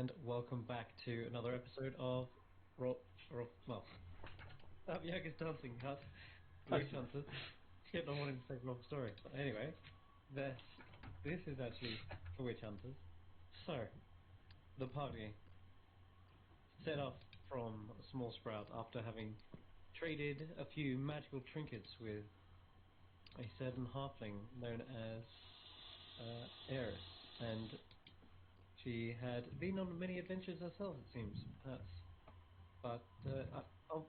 and welcome back to another episode of Yaku's Dancing Hut, Witch Hunters. Kept on wanting to say wrong story, but anyway, this is actually for Witch Hunters. So, the party set off from a small sprout after having traded a few magical trinkets with a certain halfling known as Eris, and she had been on many adventures herself, it seems, perhaps. But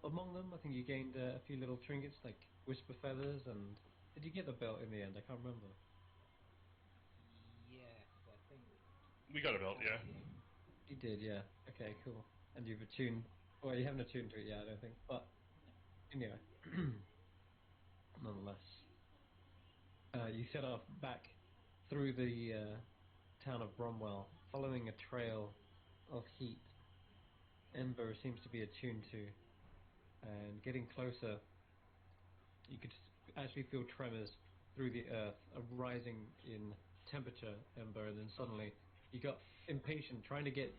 among them, I think you gained a few little trinkets like whisper feathers, and did you get the belt in the end? I can't remember. Yes, I think. We got a belt, yeah. You did, yeah. Okay, cool. And you've attuned. Well, you haven't attuned to it yet, I don't think. But anyway, nonetheless, you set off back through the town of Bromwell, following a trail of heat Ember seems to be attuned to, and getting closer, you could actually feel tremors through the earth, rising in temperature, Ember, and then suddenly you got impatient, trying to get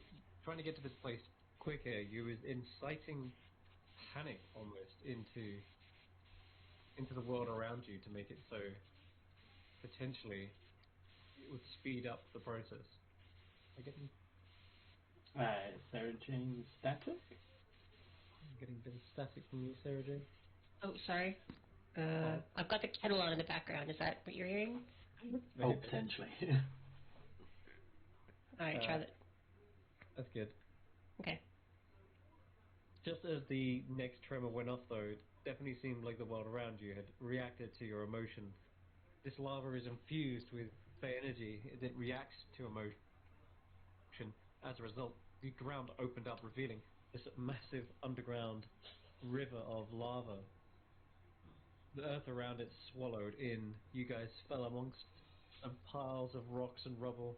to this place quicker. You was inciting panic almost into the world around you to make it so potentially it would speed up the process. I get Sarah Jane static? I'm getting a bit of static from you, Sarah Jane. Oh, sorry. I've got the kettle on in the background. Is that what you're hearing? Oh, potentially. Alright, try that. That's good. Okay. Just as the next tremor went off, though, it definitely seemed like the world around you had reacted to your emotion. This lava is infused with fey energy. It reacts to emotion. As a result, the ground opened up, revealing this massive underground river of lava. The earth around it swallowed in. You guys fell amongst some piles of rocks and rubble.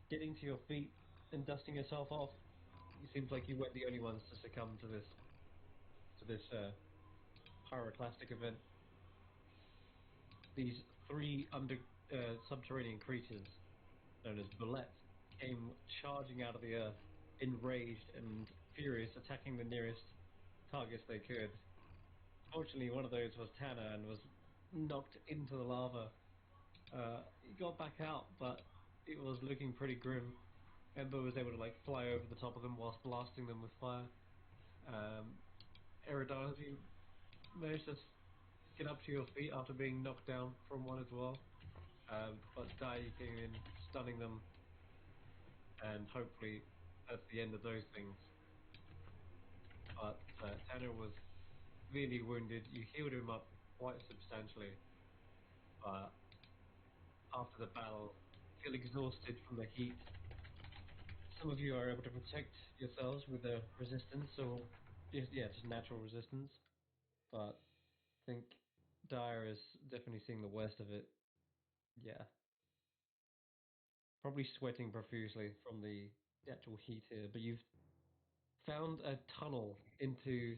Getting to your feet and dusting yourself off, it seems like you weren't the only ones to succumb to this pyroclastic event. These three subterranean creatures, known as bullets, came charging out of the earth, enraged and furious, attacking the nearest targets they could. Fortunately, one of those was Tanner and was knocked into the lava. He got back out, but it was looking pretty grim. Ember was able to fly over the top of them whilst blasting them with fire. Eridan, you managed to get up to your feet after being knocked down from one as well. But Dai came in, stunning them, and hopefully that's the end of those things. But Tanner was severely wounded. You healed him up quite substantially, but after the battle, feel exhausted from the heat. Some of you are able to protect yourselves with a resistance, or just natural resistance. But I think Dyer is definitely seeing the worst of it. Yeah. Probably sweating profusely from the actual heat here, but you've found a tunnel into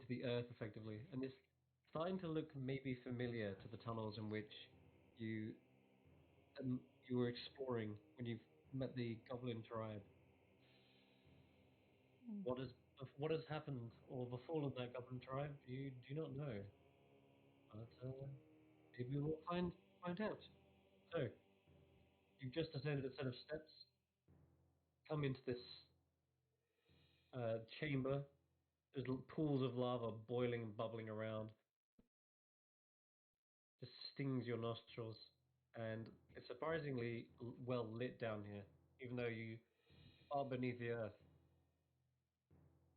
the earth effectively, and it's starting to look maybe familiar to the tunnels in which you you were exploring when you met the goblin tribe. What has happened or befallen that goblin tribe? You do not know, but maybe we'll find out. So you've just ascended a set of steps, come into this chamber. There's pools of lava boiling and bubbling around. Just stings your nostrils, and it's surprisingly well lit down here, even though you are beneath the earth.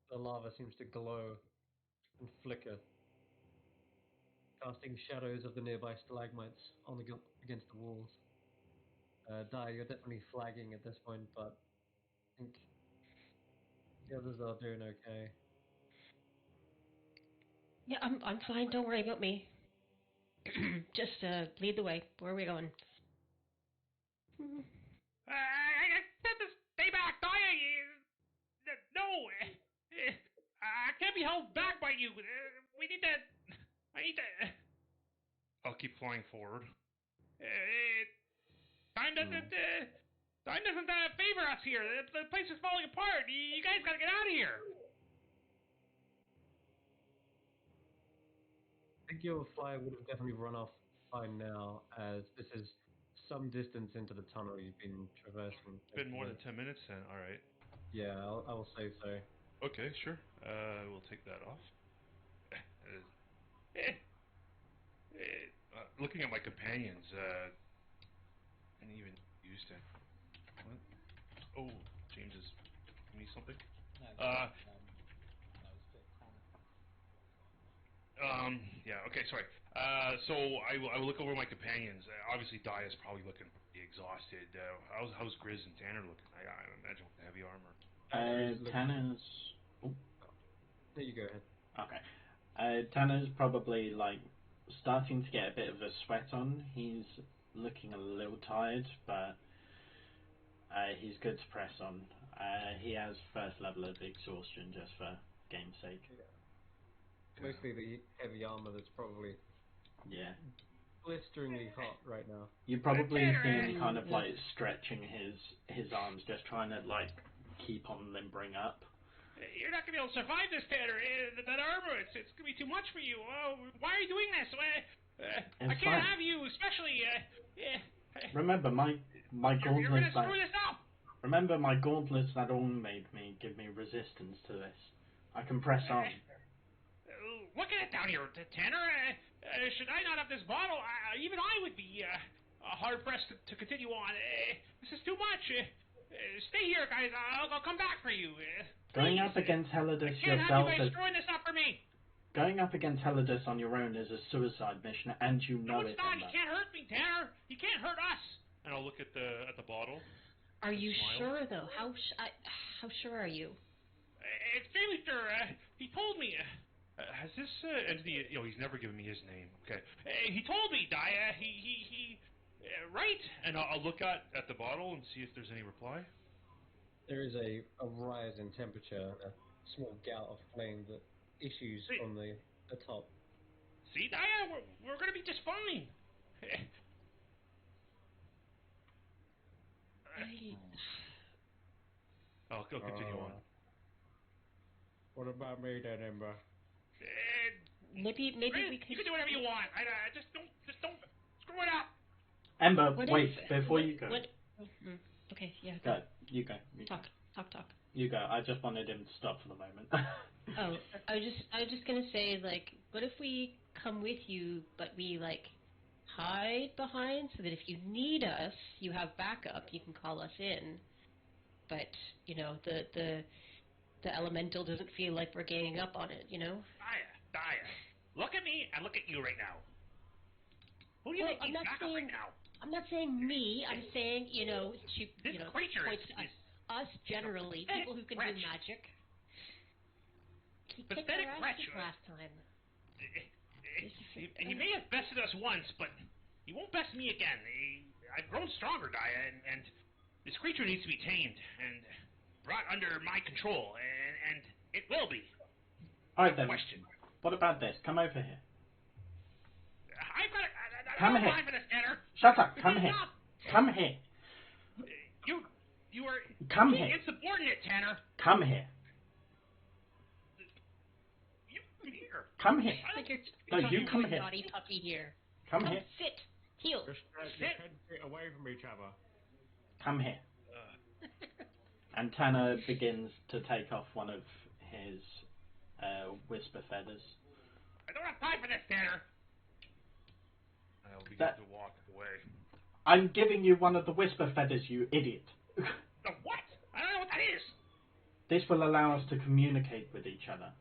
The lava seems to glow and flicker, casting shadows of the nearby stalagmites against the walls. Dai, you're definitely flagging at this point, but I think the others are doing okay. Yeah, I'm fine. Don't worry about me. Just lead the way. Where are we going? I said to stay back, no! I can't be held back by you. We need to. I need to. I'll keep flying forward. Time to Time doesn't favor us here. The place is falling apart. You guys gotta get out of here. I think your flyer would have definitely run off by now, as this is some distance into the tunnel you've been traversing. It's been more than 10 minutes then. All right. Yeah, I will say so. Okay, sure. We'll take that off. Looking at my companions, and even used to. What? Oh, James is giving me something. Yeah. Okay. Sorry. So I will look over my companions. Obviously, Daya's probably looking pretty exhausted. How's Grizz and Tanner looking? I imagine with the heavy armor. Tanner's... Oh, There you go ahead. okay. Tanner's probably, like, starting to get a bit of a sweat on. He's looking a little tired, but he's good to press on. He has first level of exhaustion just for game's sake. Mostly the heavy armor that's probably blisteringly hot right now. You probably see him kind of like stretching his arms, just trying to like keep on limbering up. You're not gonna be able to survive this, Tanner. That armor, it's gonna be too much for you. Oh, why are you doing this? I can't have you, especially. Remember my You're gauntlets. gonna screw this up. Remember my gauntlets that all made me give me resistance to this. I can press on. Look at it down here, Tanner. Should I not have this bottle, even I would be hard pressed to continue on. This is too much. Stay here, guys. I'll come back for you. Going up against Helidus I can't yourself have you guys screwing this up for me. Going up against Helidus on your own is a suicide mission, and you know it. No, it's not. He can't hurt me, Tanner. He can't hurt us. And I'll look at the bottle. Are you sure though? How sure are you? Extremely sure. He told me. Has this entity? He's never given me his name. Okay. He told me, Daya. Right? And I'll look at the bottle and see if there's any reply. There is a rise in temperature, a small gout of flame that issues from the top. See, Daya, we're gonna be just fine. I'll continue on. What about me then, Ember? Maybe we could. You can do whatever you want. Just don't screw it up. Ember, wait before you go. Okay, yeah. Go. You go. Talk. You go. I just wanted him to stop for the moment. Oh, I was just gonna say, like, what if we come with you, but we like hide behind so that if you need us, you have backup. You can call us in. But the elemental doesn't feel like we're ganging up on it. Daya, look at me and look at you right now. Who do you think needs backup right now? I'm not saying me. I'm saying, this creature points to us generally, people who can do magic. He kicked our asses last time. He may have bested us once, but he won't best me again. I've grown stronger, Daya, and this creature needs to be tamed and brought under my control, and it will be. Alright then. Question. What about this? Come over here. I've got Come here. time for this, Tanner. Shut up. Come here. Come here. You are come here. Insubordinate, Tanner. Come here. You come here. Come here. No, you come here. Naughty puppy here. Come here. Sit. Heel. Sit away from each other. Come here. And Tanner begins to take off one of his whisper feathers. I don't have time for this, Tanner. I'll begin to walk away. I'm giving you one of the whisper feathers, you idiot. The what? I don't know what that is. This will allow us to communicate with each other.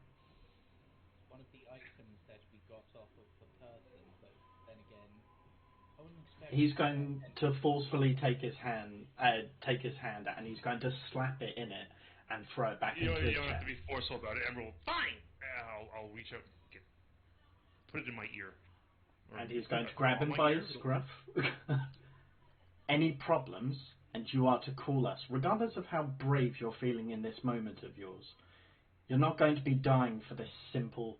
One of the items that we got off of the person, but then again, I wouldn't expect. He's going to forcefully take his hand and he's going to slap it in it and throw it back into his chest. You don't have to be forceful about it, Emerald. Fine. I'll reach out, put it in my ear. And he's going to grab him by his scruff. Any problems, and you are to call us, regardless of how brave you're feeling in this moment of yours. You're not going to be dying for this simple...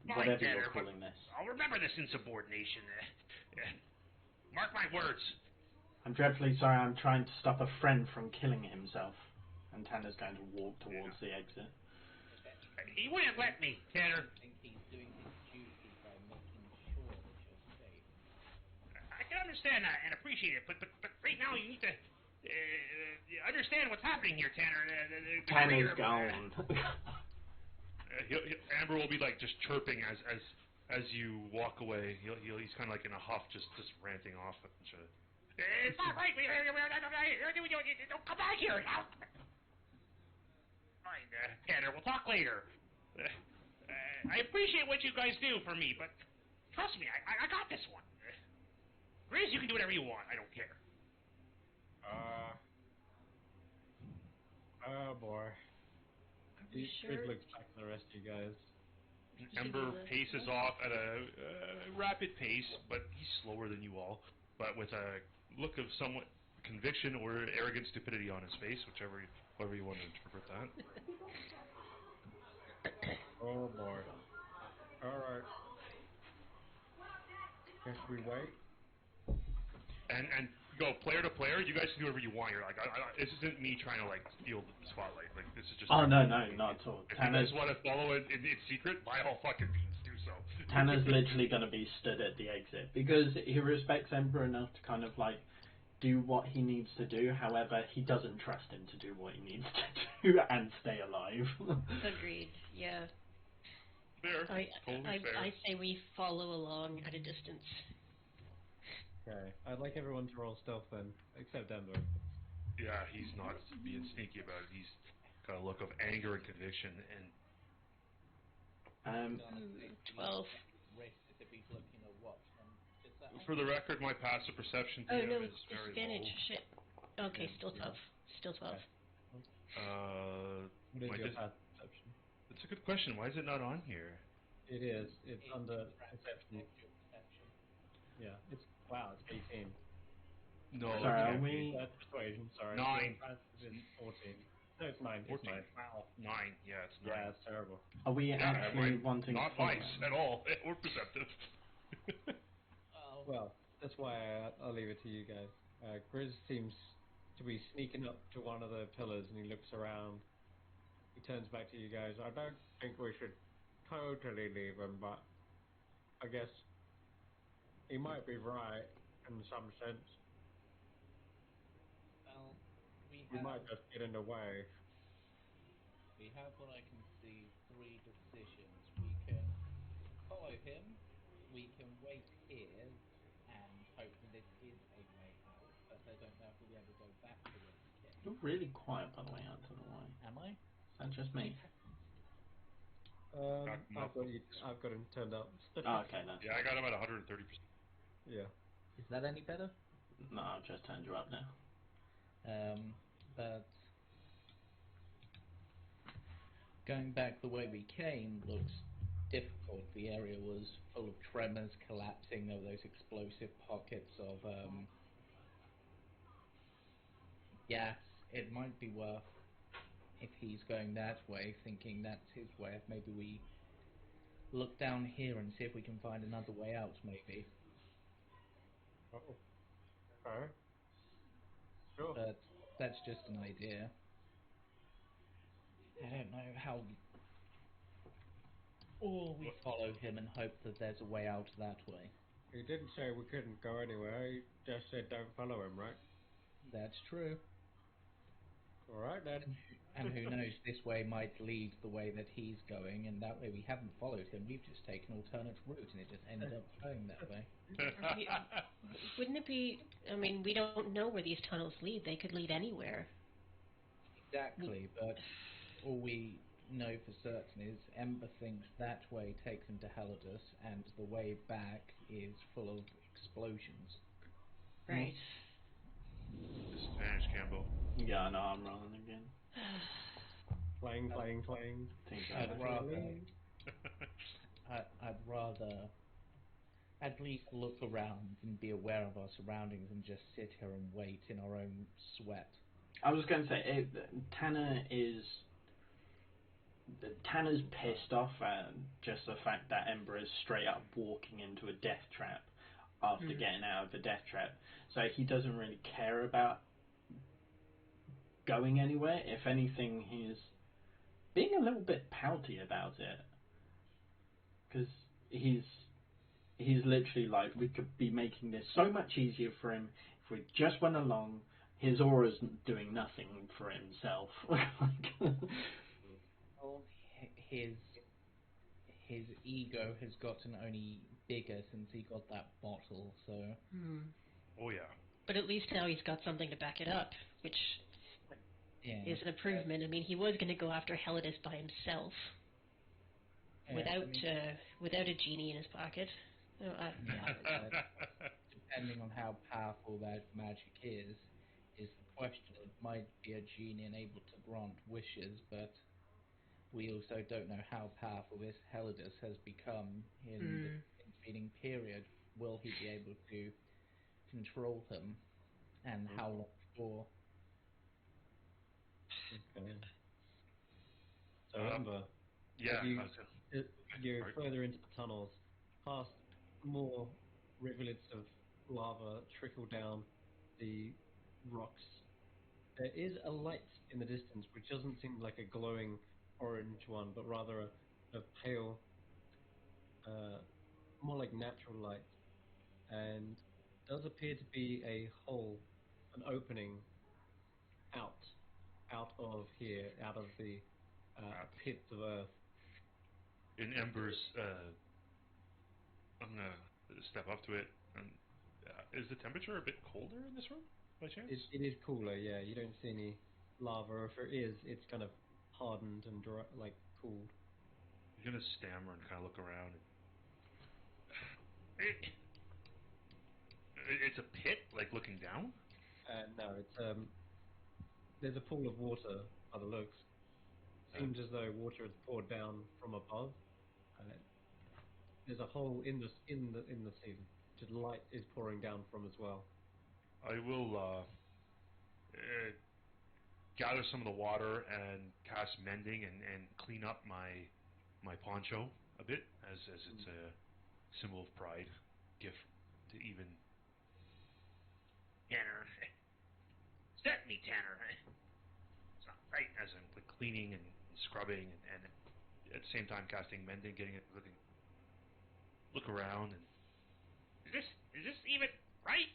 whatever you're calling this. I'll remember this insubordination. Mark my words. I'm dreadfully sorry, I'm trying to stop a friend from killing himself. And Tanner's going to walk towards the exit. He wouldn't let me, Tanner. I think he's doing his duty by making sure that you're safe. I can understand that and appreciate it, but right now you need to understand what's happening here, Tanner. Tanner's gone. Amber will be like just chirping as you walk away. He's kind of like in a huff, just ranting off a bunch of. It's not right. Don't come back here. Fine, Tanner. We'll talk later. I appreciate what you guys do for me, but trust me, I got this one. Grizz, you can do whatever you want. I don't care. Oh boy. You Grizz sure? looks back at the rest of you guys. Ember paces off at a rapid pace, but he's slower than you all, but with a look of somewhat conviction or arrogant stupidity on his face, however you want to interpret that. Oh boy. Alright. Guess we wait. And go player to player. You guys can do whatever you want. You're like, this isn't me trying to like steal the spotlight. Like this is just. Oh no, not at all. If you guys want to follow it in secret, by all fucking means, do so. Tanner's literally going to be stood at the exit because he respects Ember enough to kind of like do what he needs to do. However, he doesn't trust him to do what he needs to do and stay alive. Agreed. Yeah. Fair. Totally fair. I say we follow along at a distance. Okay. I'd like everyone to roll stealth then, except Ember. Yeah, he's not being sneaky about it. He's got a look of anger and conviction, and 12. Risks if he's looking at what? Is that for the record, my passive perception Oh DM no, is very disadvantage. low. Shit. Okay, still 12. Still 12. What is your path perception? That's a good question. Why is it not on here? It is. It's under perception? perception. Yeah. It's wow. It's 18. No, Sorry, it are can't be. we? That's persuasion. Sorry. 9. Your path is 14. No, it's 9. 14. It's 9. Wow. 9. Yeah, it's 9. Yeah, it's terrible. Are we actually wanting not to follow nice him? at all, or perceptive. Well, that's why I'll leave it to you guys. Grizz seems to be sneaking up to one of the pillars, and he looks around. He turns back to you guys. I don't think we should totally leave him, but I guess he might be right in some sense. Well, We might just get in the way. we have what I can see 3 decisions. We can follow him, we can wait here and hope that this is a way out, but I don't know if we'll be able to go back to where we came. You're really quiet, by the way. I don't know why. Am I? Is that just me? I've got him turned up. Oh, okay, that's Yeah, I got him at 130%. Yeah. Is that any better? no. I've just turned you up now. But going back the way we came looks difficult. The area was full of tremors collapsing. There were those explosive pockets of gas. It might be worth, if he's going that way, thinking that's his way, if maybe we look down here and see if we can find another way out, maybe. Oh. Okay. Sure. But that's just an idea. I don't know how. Or we follow him and hope that there's a way out that way. He didn't say we couldn't go anywhere. He just said don't follow him, right? That's true. All right then. And who knows, this way might lead the way that he's going, and that way we haven't followed him, we've just taken an alternate route, and it just ended up going that way. Wouldn't it be? I mean, we don't know where these tunnels lead. They could lead anywhere. Exactly, but all we know for certain is Ember thinks that way takes him to Halidus, and the way back is full of explosions. Right. Disadvantage, Cambo. Yeah, no, I'm rolling again. Playing. Think I'd about it. rather, I'd rather at least look around and be aware of our surroundings and just sit here and wait in our own sweat. I was going to say, Tanner's pissed off at just the fact that Ember is straight up walking into a death trap. after getting out of the death trap. So he doesn't really care about going anywhere. If anything, he's being a little bit pouty about it. Because he's literally like, we could be making this so much easier for him if we just went along. His aura's doing nothing for himself. Well, his ego has gotten only bigger since he got that bottle. So Oh yeah. But at least now he's got something to back it up, which yeah, is an improvement. I mean, he was going to go after Helidus by himself, without a genie in his pocket. Oh, depending on how powerful that magic is the question. It might be a genie and able to grant wishes, but we also don't know how powerful this Helidus has become in the intervening period. Will he be able to control him, and how long for? Okay. So Ember, yeah. you're further into the tunnels, past more rivulets of lava trickle down the rocks. There is a light in the distance, which doesn't seem like a glowing orange one, but rather a pale, more like natural light, and does appear to be a hole, an opening out, out of here, out of the pits of earth. In Ember's, I'm gonna step up to it. And is the temperature a bit colder in this room, by chance? It is cooler, yeah. You don't see any lava, or if it is, it's kind of hardened and dry, like cooled. I'm gonna stammer and kind of look around. It's a pit, like looking down. No, it's there's a pool of water by the looks. Seems as though water is poured down from above. Uh, there's a hole in the ceiling, which light is pouring down from as well. I will gather some of the water and cast mending and clean up my poncho a bit, as it's a symbol of pride, gift to even Tanner. Certainly, Tanner. It's not right, as I'm like cleaning and scrubbing and at the same time casting mending, getting it look around and is this even right?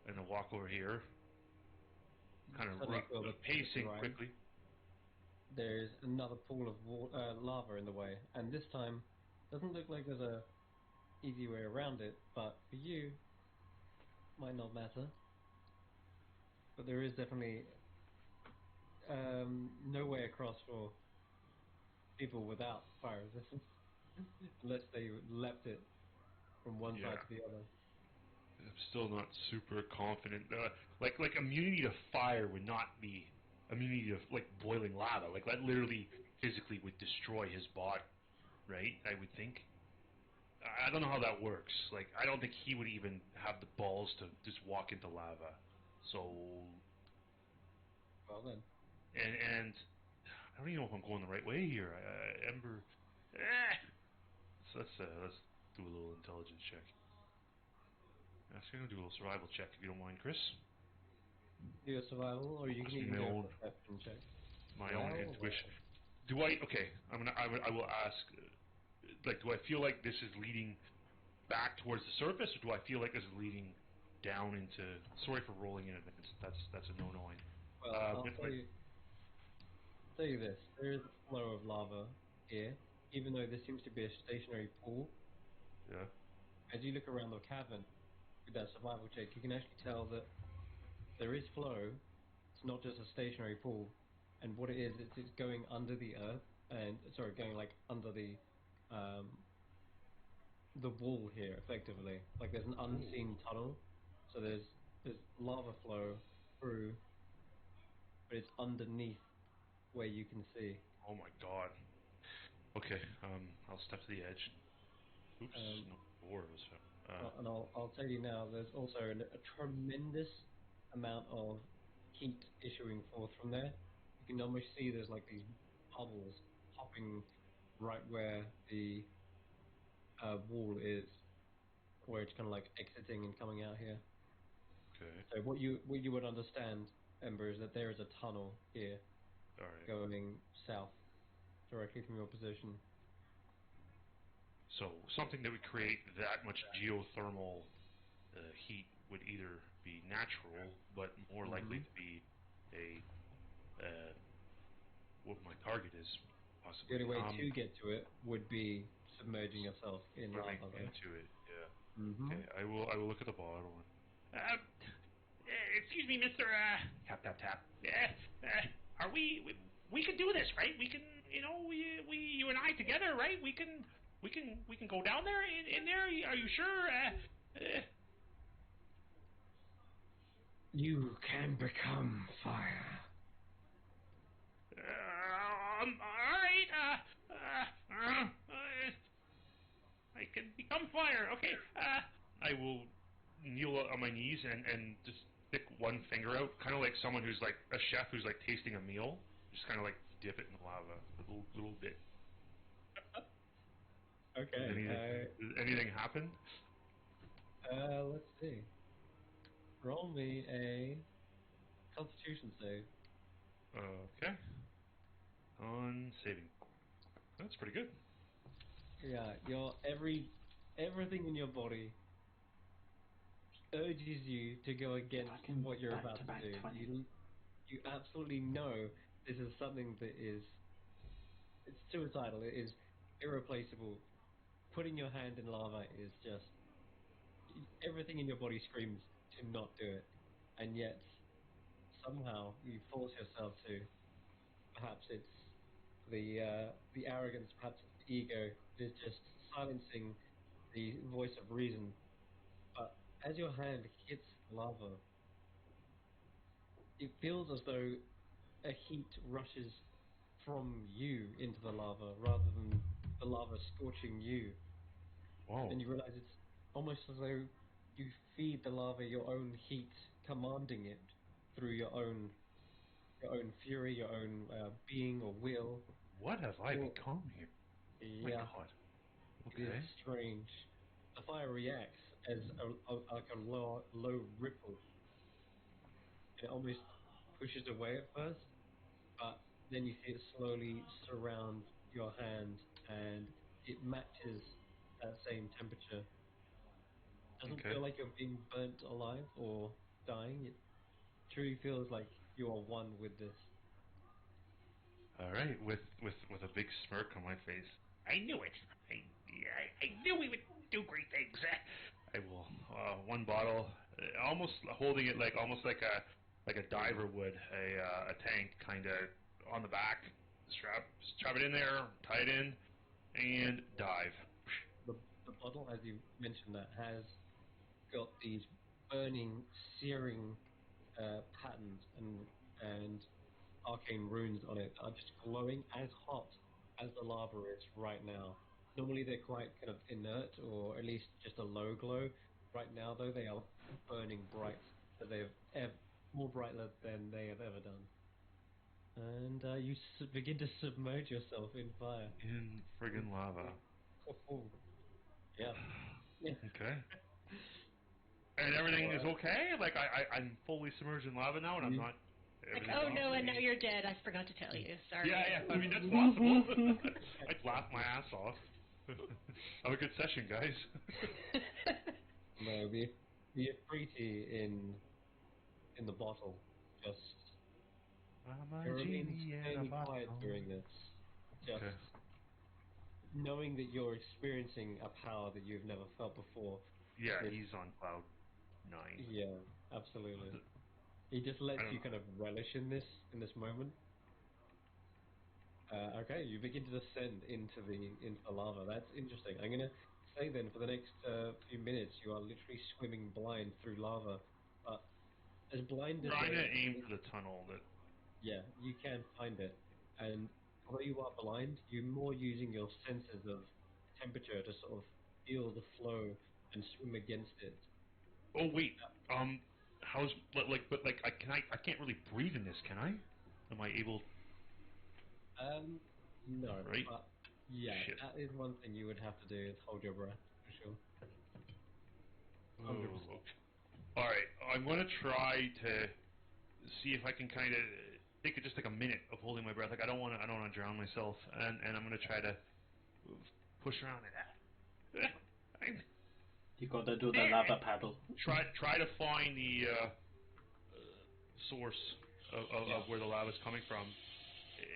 And I walk over here, kind of Suddenly feel the temperature pacing rise. quickly. There's another pool of lava in the way, and this time doesn't look like there's a easy way around it. But for you, might not matter. But there is definitely no way across for people without fire resistance, unless they leapt it from one Yeah. side to the other. I'm still not super confident. Like immunity to fire would not be immunity to like boiling lava. Like that literally physically would destroy his body, right? I would think. I don't know how that works. Like I don't think he would even have the balls to just walk into lava. So Well then, and I don't even know if I'm going the right way here. Ember. Eh. So let's do a little intelligence check. I'm gonna do a little survival check if you don't mind, Chris. do your survival, or you can Just even my do a own perception check. own intuition. Do I okay? I will ask. Like, do I feel like this is leading back towards the surface, or do I feel like this is leading down into? Sorry for rolling in advance. That's a no-no. Well, I'll But tell you this: there is a flow of lava here, even though this seems to be a stationary pool. yeah. As you look around the cavern with that survival check, you can actually tell that there is flow. It's not just a stationary pool, and what it is, it's going under the earth, and sorry, going like under um, the wall here, effectively. Like there's an unseen tunnel, so there's lava flow through, but it's underneath where you can see. Oh my god. Okay. I'll step to the edge. Oops. Um, No door was. and I'll tell you now, there's also a tremendous amount of heat issuing forth from there. You can almost see there's like these bubbles popping right where the wall is, where it's kind of like exiting and coming out here. Okay. So what you would understand, Ember, is that there is a tunnel here All right. going south directly from your position. So something that would create that much geothermal heat would either be natural, but more likely to be a what my target is The possibly. only way to get to it would be submerging yourself in Swimming lava, though. into it. Yeah. Mm-hmm. Okay. I will look at the bottle. Excuse me, Mister. Tap tap tap. Are we can do this, right? We can, we you and I together, right? We can go down there in there. Are you sure? You can become fire. All right. I can become fire. Okay. I will kneel on my knees and just stick one finger out, kind of like someone who's like a chef who's like tasting a meal. Just kind of like dip it in the lava a little bit. Okay. Does anything happen? Let's see. Roll me a Constitution save. Okay. On saving. That's pretty good. Yeah, everything in your body urges you to go against Fucking what you're about to back-to-back do. 20. You absolutely know this is something that it's suicidal. It is irreplaceable. Putting your hand in lava is just everything in your body screams to not do it, and yet somehow you force yourself to. Perhaps it's the arrogance, perhaps it's the ego that is just silencing the voice of reason. But as your hand hits the lava, it feels as though a heat rushes from you into the lava rather than the lava scorching you. Whoa. And you realize it's almost as though you feed the lava your own heat, commanding it through your own fury, your own being or will. What have I Or, become here? My yeah, God. it is Okay. strange. The fire reacts as like a low ripple. It almost pushes away at first, but then you see it slowly surround your hand, and it matches that same temperature. Doesn't Okay. feel like you're being burnt alive or dying. It truly feels like you are one with this. All right. With a big smirk on my face, I knew it. I knew we would do great things. I will one bottle, almost holding it like almost like a diver would a tank kind of on the back, strap it in there, tie it in, and dive. The, the bottle, as you mentioned, that has got these burning, searing patterns and arcane runes on it that are just glowing as hot as the lava is right now. Normally they're quite kind of inert or at least just a low glow. Right now though they are burning bright as they have more brighter than they have ever done. And you begin to submerge yourself in fire. In friggin' lava. Oh, yeah. Yeah. Okay. And everything All is right. okay? Like I'm fully submerged in lava now, and I'm You, not. Like, Everything's oh off. no, and now you're dead. I forgot to tell you. Sorry. Yeah, yeah. I mean that's possible. I'd laugh my ass off. Have a good session, guys. no, the Afriti in the bottle just I'm it a remains genie in a fairly quiet bottle. during this. Just Okay. knowing that you're experiencing a power that you've never felt before. Yeah, It's he's on cloud 9. yeah, absolutely. He just lets I don't you know. kind of relish in this moment. Okay, you begin to descend into the lava. That's interesting. I'm gonna say then for the next few minutes you are literally swimming blind through lava, but as blind as I'm gonna it aim is, for the tunnel. That yeah, you can find it. And although you are blind, you're more using your senses of temperature to sort of feel the flow and swim against it. Oh wait. How's but I can't really breathe in this, can I? Am I able? No, Right. but Yeah, Shit. that is one thing you would have to do is hold your breath for sure. 100%. Ooh. All right, I'm gonna try to see if I can kind of take just like a minute of holding my breath. Like I don't want to drown myself, and I'm gonna try to push around it. You gotta do the lava paddle. Try to find the source Yeah. of where the lava's coming from.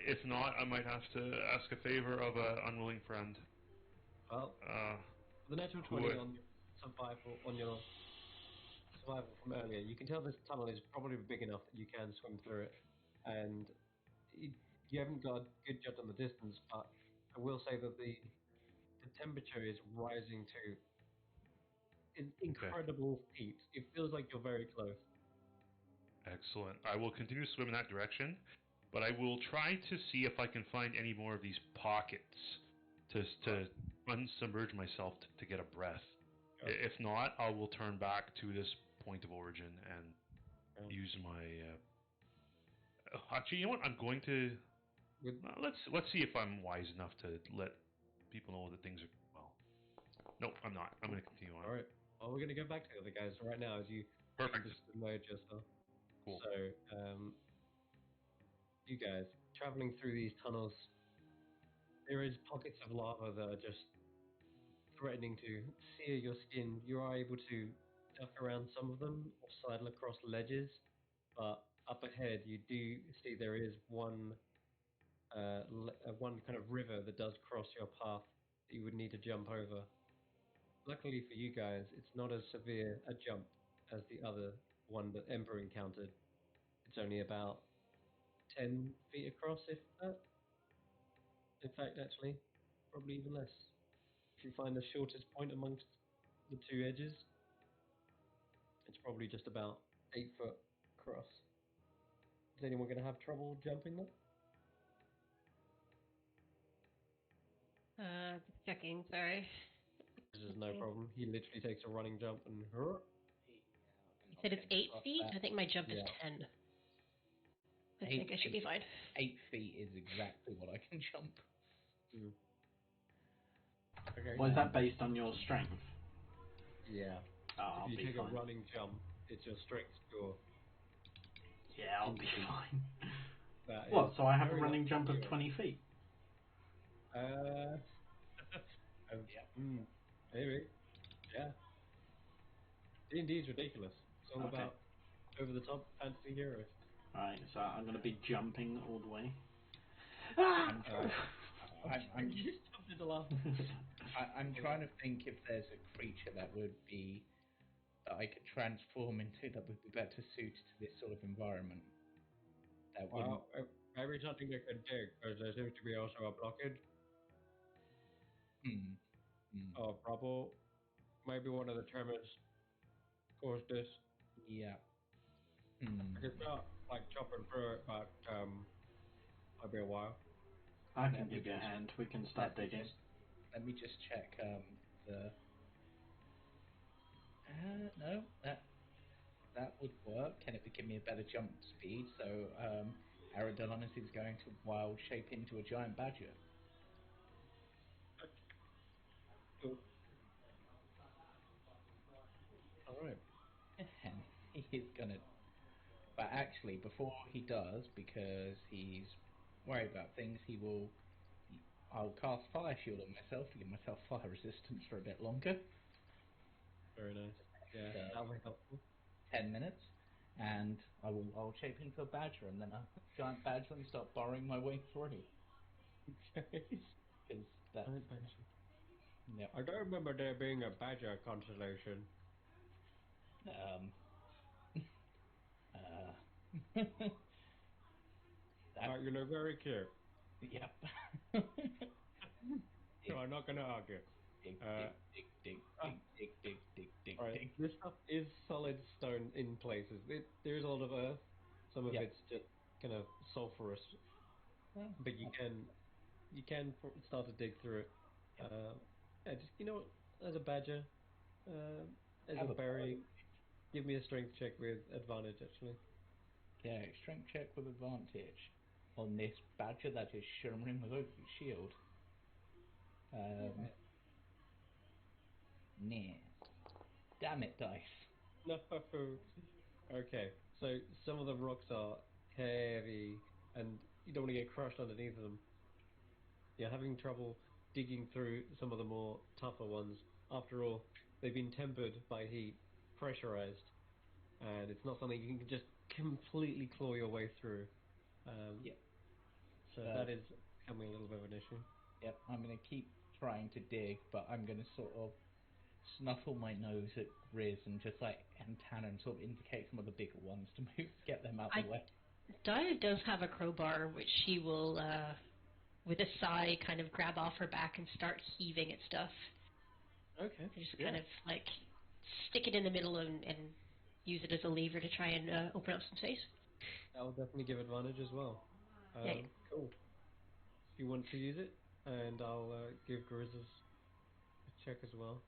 If not, I might have to ask a favor of an unwilling friend. Well, Uh, the natural who 20 on your survival from earlier, you can tell this tunnel is probably big enough that you can swim through it, and it, you haven't got a good judge on the distance, but I will say that the temperature is rising to Okay, incredible feet. It feels like you're very close. excellent. I will continue to swim in that direction, but I will try to see if I can find any more of these pockets to unsubmerge myself to get a breath. Okay. If not, I will turn back to this point of origin and Yeah. use my. Actually, you know what? I'm going to. With, Let's see if I'm wise enough to let people know that things are well. Nope, I'm not. I'm going to continue on. all right. Well, we're going to go back to the other guys right now as you begin Perfect. to submerge yourself. Cool. So, you guys traveling through these tunnels, there is pockets of lava that are just threatening to sear your skin. You are able to duck around some of them or sidle across ledges, but up ahead you do see there is one kind of river that does cross your path that you would need to jump over. Luckily for you guys, it's not as severe a jump as the other one that Emperor encountered. It's only about 10 feet across, if that. In fact, actually, probably even less. If you find the shortest point amongst the two edges, it's probably just about 8 foot across. Is anyone going to have trouble jumping that? Checking, sorry. This is no problem. He literally takes a running jump and Yeah, I'm You not said it's getting 8 across feet? that. I think my jump is yeah. 10. I Eight, think I should be fine. 8 feet is exactly what I can jump. Mm. Okay. Was that based on your strength? Yeah. Oh, If I'll you be take a fine. running jump, it's your strength score Yeah, I'll in be feet. fine. That is What, so I have a very lucky running jump for of you. 20 feet? Uh, Yeah. maybe. Yeah. D&D is ridiculous. It's all Okay. about over the top fantasy heroes. Right, so I'm going to be jumping all the way. I'm Uh, I'm you just jumped into lava. I'm trying to think if there's a creature that would be that I could transform into that would be better suited to this sort of environment. That wouldn't. Well, maybe something they could dig, because there seems to be also a blockage Hmm. Hmm. of rubble. Maybe one of the tremors caused this. Yeah. Hmm. I could start like chopping through it, but might be a while. I can Let me give you a just hand. We can start let me digging. just let me just check the. No, that would work. Can it give me a better jump speed? So Aerodynamics is going to wild shape into a giant badger. Cool. All right. And he is gonna. But actually, before he does, because he's worried about things, he will. I'll cast Fire Shield on myself to give myself fire resistance for a bit longer. Very nice. Yeah, So that'll be helpful. 10 minutes, and I'll shape into a badger, and then a giant badger, and start burrowing my way through. Okay. Because that's Giant badger. yep. I don't remember there being a badger constellation. Um, uh, that's You look very cute. yep. So dig, I'm not gonna argue. dig, Uh, dig, dig, dig, ah, dig, dig, dig, dig, dig, all right. dig. This stuff is solid stone in places. There is a lot of earth. Some of Yep. it's just kind of sulfurous, Well, but you can start to dig through it. yep. Yeah, just as a badger, as a Have a berry, give me a strength check with advantage. Actually, okay, strength check with advantage on this badger that is shimmering with open shield. Nah. Damn it, dice. No. Okay, so some of the rocks are heavy, and you don't want to get crushed underneath them. You're having trouble digging through some of the more tougher ones. After all, they've been tempered by heat, pressurized, and it's not something you can just completely claw your way through. Um, Yep. so that is becoming a little bit of an issue. Yep, I'm going to keep trying to dig, but I'm going to sort of snuffle my nose at Grizz and just like, and Tanner, and sort of indicate some of the bigger ones to move, get them out of the way. Dia does have a crowbar, which she will, with a sigh, kind of grab off her back and start heaving at stuff. Okay. Just Yeah. kind of like stick it in the middle and use it as a lever to try and open up some space. That will definitely give advantage as well. Yeah. Cool. If you want to use it, and I'll give Grizz a check as well.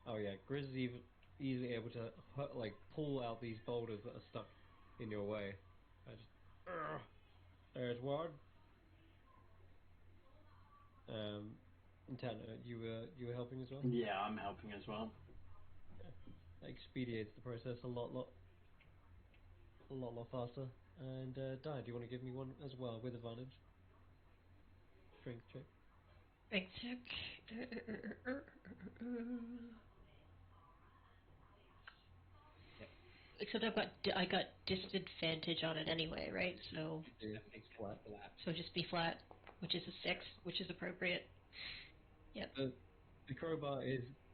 Oh yeah, Grizz is easily able to like pull out these boulders that are stuck in your way. I just, there's one. And Tanner, you were helping as well. Yeah, I'm helping as well. Yeah. That expedites the process a lot faster. And Di, do you want to give me one as well with advantage? Strength check. Strength check. Yep. Except I got disadvantage on it anyway, right? So It's flat. just be flat, which is a 6, which is appropriate. Yep. The crowbar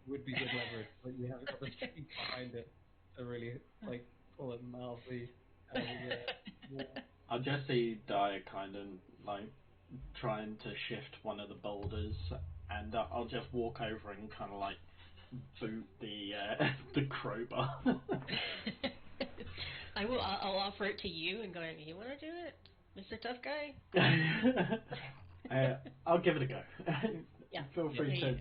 would be good leverage, but you haven't got the strength behind it to really like pull it mildly out of the wall. I just see Dyer kind of like trying to shift one of the boulders, and I'll just walk over and kind of like boot the the crowbar. I'll offer it to you and go, you want to do it, Mr. Tough Guy? I'll give it a go. Yeah. Feel Yeah. free Yeah. to.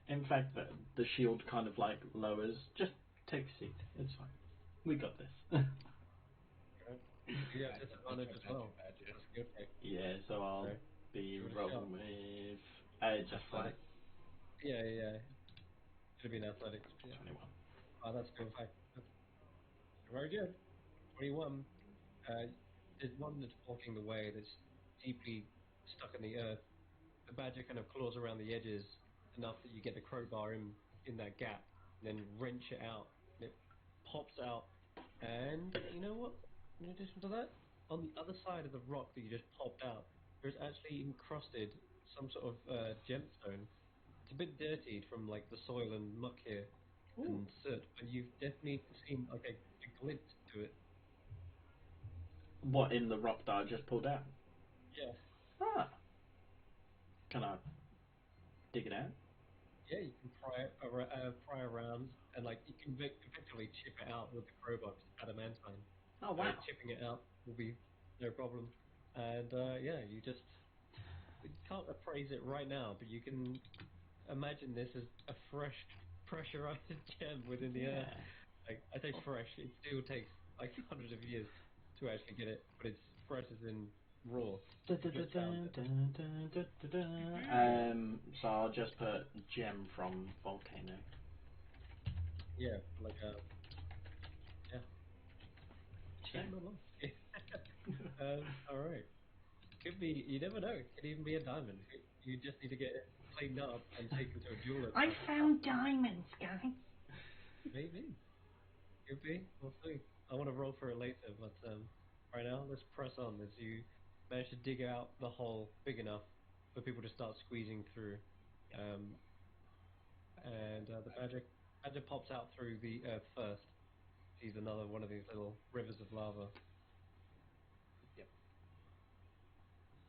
In fact, the shield kind of like lowers. Just take a seat. It's fine. We got this. Right. You have disadvantage as well. Badger. That's good. Check. Yeah, so I'll So, be give it a shot. rolling with just flat Athletic. Yeah. Should have been athletics. Yeah. 21. Oh, that's good. Fact. That's very good. 21. Uh, there's one that's blocking the way that's deeply stuck in the earth. The badger kind of claws around the edges enough that you get the crowbar in that gap, and then wrench it out. And it pops out, and you know what? In addition to that, on the other side of the rock that you just popped out, there's actually encrusted some sort of gemstone. It's a bit dirtied from like the soil and muck here Ooh. and soot, but you've definitely seen like a glint to it. What in the rock that I just pulled out? Yeah. Ah, can I dig it out? Yeah, you can pry around, and like you can effectively chip it out with the crowbar 'cause it's adamantine. Oh So wow. chipping it out will be no problem. And yeah, you can't appraise it right now, but you can imagine this as a fresh, pressurized gem within the earth. Yeah. Like I say, fresh. It still takes like hundreds of years to actually get it, but it's fresh as in raw. Da, da, You da, just found da, it. da, da, da, da, so I'll just put gem from volcano. Yeah, like a yeah, Okay. gem. I like. All right. Could be, you never know. It could even be a diamond. You just need to get it cleaned up and taken to a jeweler. I found diamonds, guys. Maybe. Could be. We'll see. I want to roll for it later, but right now, let's press on as you manage to dig out the hole big enough for people to start squeezing through. Um, and the badger pops out through the earth first. Sees another one of these little rivers of lava. Yep.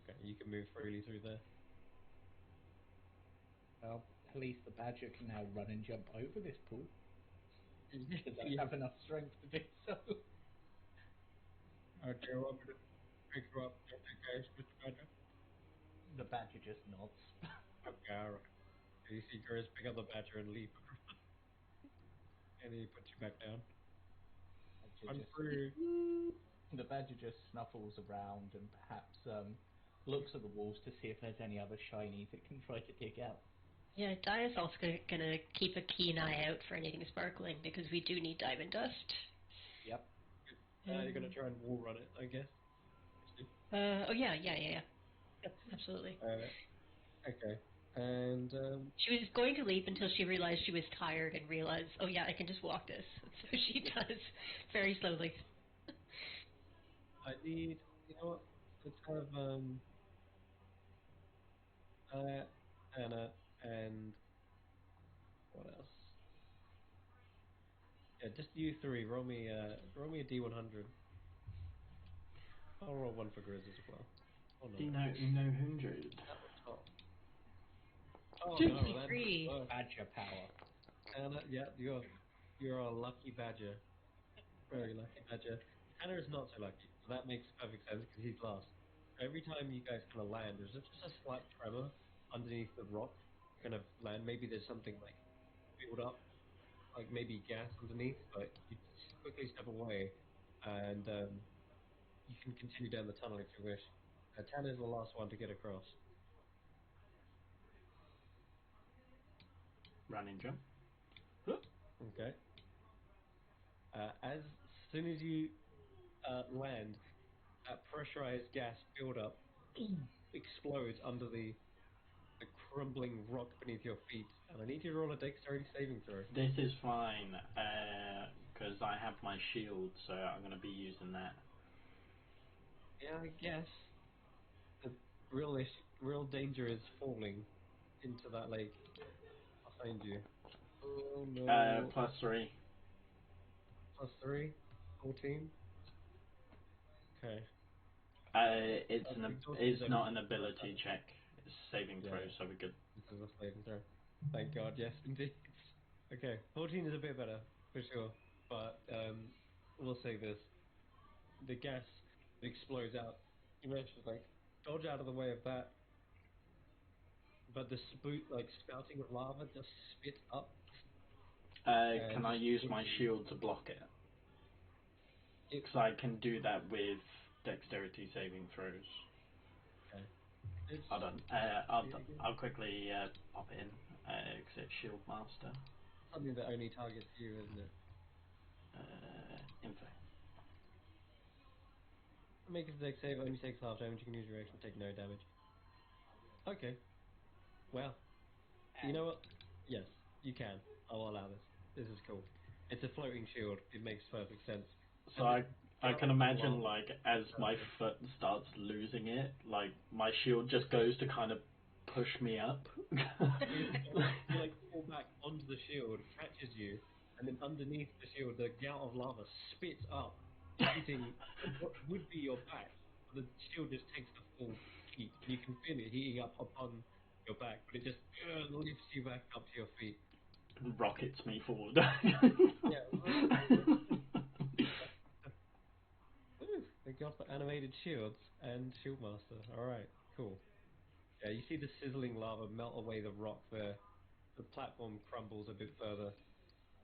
Okay, you can move freely through there. Well, at least the badger can now run and jump over this pool. Does that Yeah. have enough strength to do so? Okay, well, I'm going to pick you up just in case, Mr. Badger. The badger just nods. Okay, alright. You see Grizz pick up the badger and leap. And he puts you back down. Badger I'm just free. the badger just snuffles around and perhaps looks at the walls to see if there's any other shinies it can try to dig out. Yeah, Dia's also gonna keep a keen eye out for anything sparkling because we do need diamond dust. Yep. You're gonna try and wall run it, I guess. Oh yeah. Absolutely. Okay. And She was going to leap until she realized she was tired and realized, oh yeah, I can just walk this. So she does, very slowly. I need, you know what? Let's have Anna and what else? Yeah, just you three. Roll me a D100. I'll roll one for Grizz as well. Oh no, Dino Uno 100. at the top. Oh no, that's 63. worse. Badger power. Anna, yeah, you're a lucky badger. Very lucky badger. Tanner is not so lucky, so that makes perfect sense because he's last. Every time you guys kind of land, there's just a slight tremor underneath the rock. Kind of land. Maybe there's something like build up, like maybe gas underneath, but you just quickly step away, and you can continue down the tunnel if you wish. Tanner's the last one to get across. Running jump. Okay. As soon as you land, that pressurized gas buildup explodes under the crumbling rock beneath your feet, and I need you to roll a dexterity saving throw. This is fine, because I have my shield, so I'm going to be using that. Yeah, I guess the real danger is falling into that lake behind you. Oh no! +3. Plus 3, 14. Okay. Exhaustion is It's only not an 5 ability damage. check. It's saving Yeah, throw, yeah. so we're good. This is a saving throw. Thank God, yes, indeed. Okay, 14 is a bit better, for sure. But, we'll say this. The gas explodes out. You manage to, like, dodge out of the way of that, but the spouting of lava just spits up and Can I just use would my be... shield to block it? It, Because I can do that with dexterity saving throws. okay. It's... Hold on. see it again? I'll quickly pop it in. Exit Shield Master. Something that only targets you, isn't it? Info. Make a dex save, only takes half damage, you can use your action, take no damage. Okay. Well, you know what? Yes, you can. I'll allow this. This is cool. It's a floating shield. It makes perfect sense. So And the I can gallons of imagine, lava. like, as my foot starts losing it, like, my shield just goes to kind of push me up. You like fall back onto the shield, catches you, and then underneath the shield, the gout of lava spits up, hitting what would be your back. The shield just takes the full heat, and you can feel it heating up upon your back, but it just lifts you back up to your feet. Rockets me forward. Yeah. They got the animated shields and Shieldmaster. Alright, cool. Yeah, you see the sizzling lava melt away the rock there. The platform crumbles a bit further.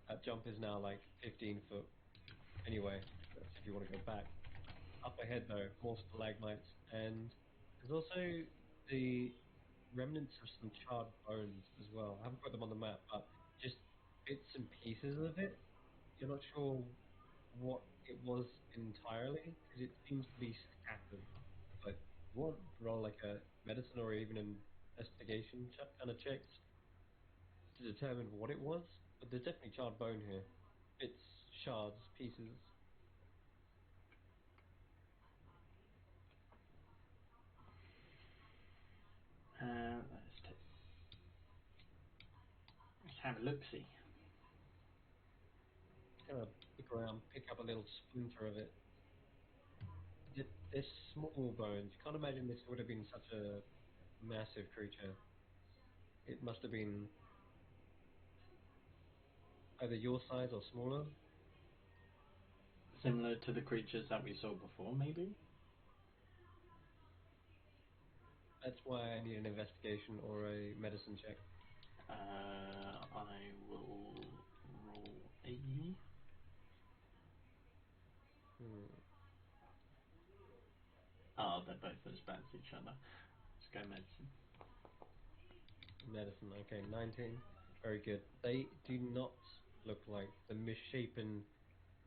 That jump is now like 15 foot. Anyway, that's if you want to go back. Up ahead though, more stalagmites, and there's also the remnants of some charred bones as well. I haven't put them on the map, but just bits and pieces of it. You're not sure what it was entirely because it seems to be scattered. But you want to roll like a medicine or even an investigation kind of checks to determine what it was. But there's definitely charred bone here. Bits, shards, pieces. Let's have a look-see. Kind of look around, pick up a little splinter of it. They're small bones. You can't imagine this would have been such a massive creature. It must have been either your size or smaller. Similar to the creatures that we saw before, maybe? That's why I need an investigation or a medicine check. I will roll a... Hmm. Oh, they're both as that's each other. Let's go medicine. Medicine, okay, 19. Very good. They do not look like the misshapen,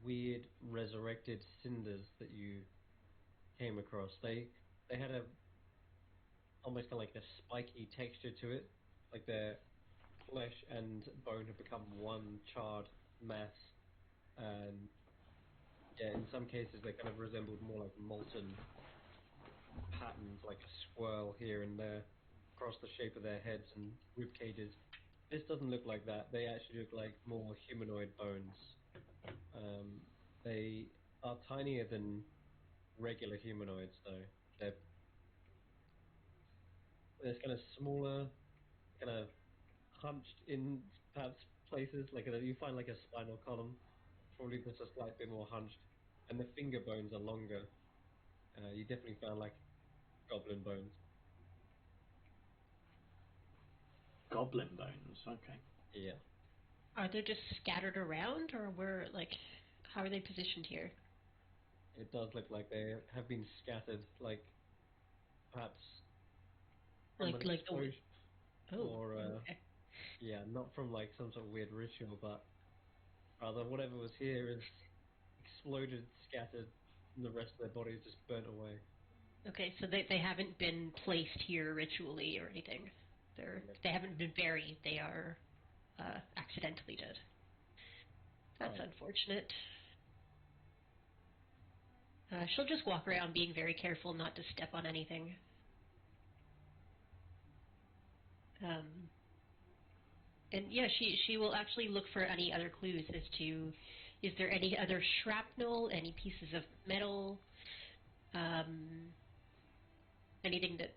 weird, resurrected cinders that you came across. They had a almost kind of like a spiky texture to it, like their flesh and bone have become one charred mass, and yeah, in some cases they kind of resembled more like molten patterns, like a swirl here and there across the shape of their heads and rib cages. This doesn't look like that. They actually look like more humanoid bones. Um, they are tinier than regular humanoids, though. They're kind of smaller, kind of hunched in perhaps places. Like you find like a spinal column, probably just a slight bit more hunched, and the finger bones are longer. You definitely found like goblin bones. Goblin bones. Okay. Yeah. Are they just scattered around, or where, like, how are they positioned here? It does look like they have been scattered, like perhaps from an Like the. explosion, Oh, or okay. yeah, not from like some sort of weird ritual, but rather whatever was here is exploded, scattered, and the rest of their body is just burnt away. Okay, so they haven't been placed here ritually or anything. Yep. They haven't been buried. They are accidentally dead. That's Right. unfortunate. She'll just walk around being very careful not to step on anything. Um, and yeah, she will actually look for any other clues as to, is there any other shrapnel, any pieces of metal, um, anything that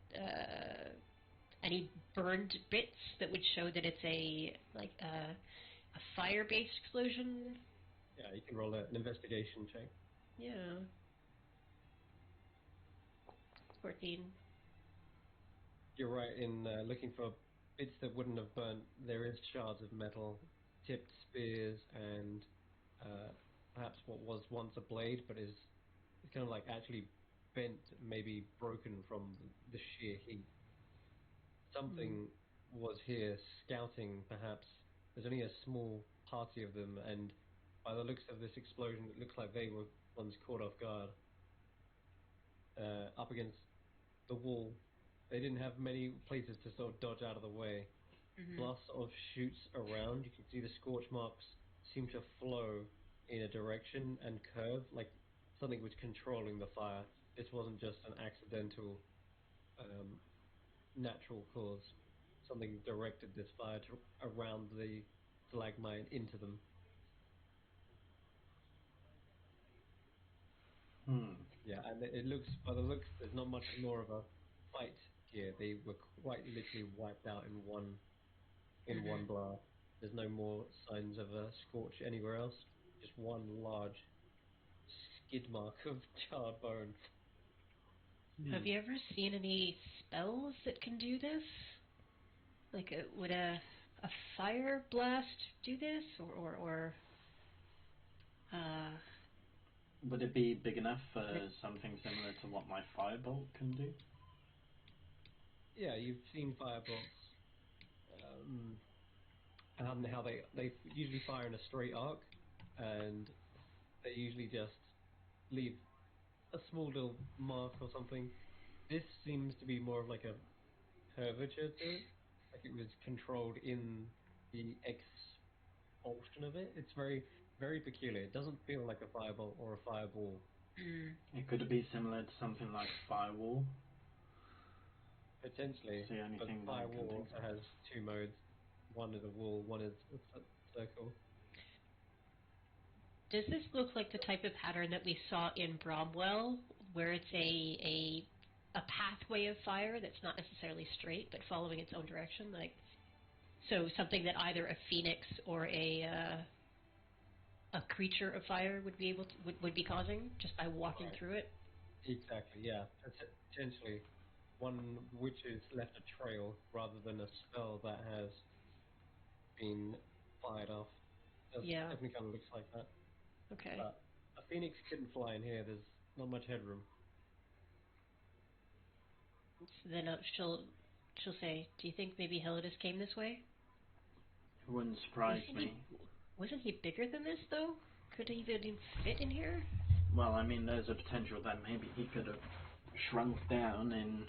any burned bits that would show that it's a fire-based explosion. Yeah, you can roll an investigation check. Yeah, 14. You're right in looking for bits that wouldn't have burnt. There is shards of metal, tipped spears, and uh, perhaps what was once a blade, but is kind of like actually bent, maybe broken from the sheer heat. Mm. Something was here scouting, perhaps. There's only a small party of them, and by the looks of this explosion, it looks like they were ones caught off guard. Up against the wall, they didn't have many places to sort of dodge out of the way. Mm-hmm. Blood sort of shoots around. You can see the scorch marks seem to flow in a direction and curve, like something was controlling the fire. This wasn't just an accidental, um, natural cause. Something directed this fire to, around the stalagmite into them. Hmm. Yeah, and it looks, by the looks, there's not much more of a fight here. They were quite literally wiped out in Mm-hmm. one blast. There's no more signs of a scorch anywhere else. Just one large skid mark of charred bone. Hmm. Have you ever seen any spells that can do this? Like, would a fire blast do this, or uh, Would it be big enough for something similar to what my firebolt can do? Yeah, you've seen firebolts, um, and how they usually fire in a straight arc, and they usually just leave a small little mark or something. This seems to be more of like a curvature to it, like it was controlled in the expulsion of it. It's very, very peculiar. It doesn't feel like a fireball or a fireball. mm, It could be similar to something like firewall. Potentially, It's the only but thing that I can firewall think also of. has two modes. One is a wall, one is a circle. does this look like the type of pattern that we saw in Bromwell, where it's a pathway of fire that's not necessarily straight but following its own direction? Like, so something that either a phoenix or a creature of fire would be able to would be causing just by walking Right. through it. Exactly, yeah. Potentially, one which has left a trail rather than a spell that has been fired off. Yeah. Definitely kind of looks like that. Okay. But a phoenix couldn't fly in here. There's not much headroom. So then she'll say, "Do you think maybe Helidus came this way?" It wouldn't surprise me. Wasn't he bigger than this though? Could he even fit in here? Well, I mean, there's a potential that maybe he could have shrunk down in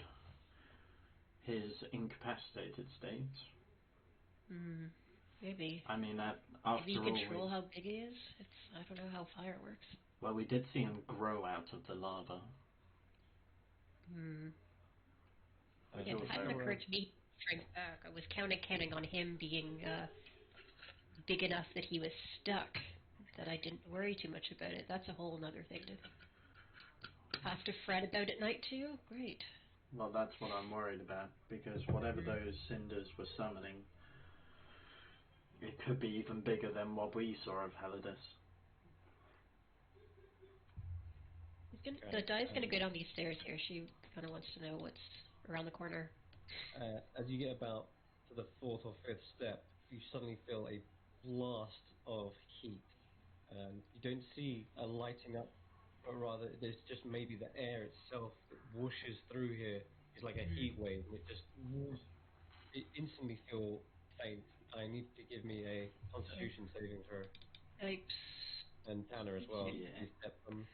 his incapacitated state. Maybe. I mean, Maybe after you all, control how big he is? I don't know how fire works. well, we did see him grow out of the lava. Yeah, it hadn't occurred to me to shrink back. I was counting on him being big enough that he was stuck, that I didn't worry too much about it. That's a whole other thing to have to fret about at night too. Great. Well, that's what I'm worried about, because whatever those cinders were summoning, it could be even bigger than what we saw of Helidus. Dia's gonna go down these stairs here. She kind of wants to know what's around the corner. As you get about to the fourth or fifth step, you suddenly feel a blast of heat. You don't see a lighting up, but rather there's just maybe the air itself that whooshes through here is like a heat wave, and it instantly feel faint. I need to give me a Constitution saving throw, Yipes. and Tanner as well. Yeah. You step on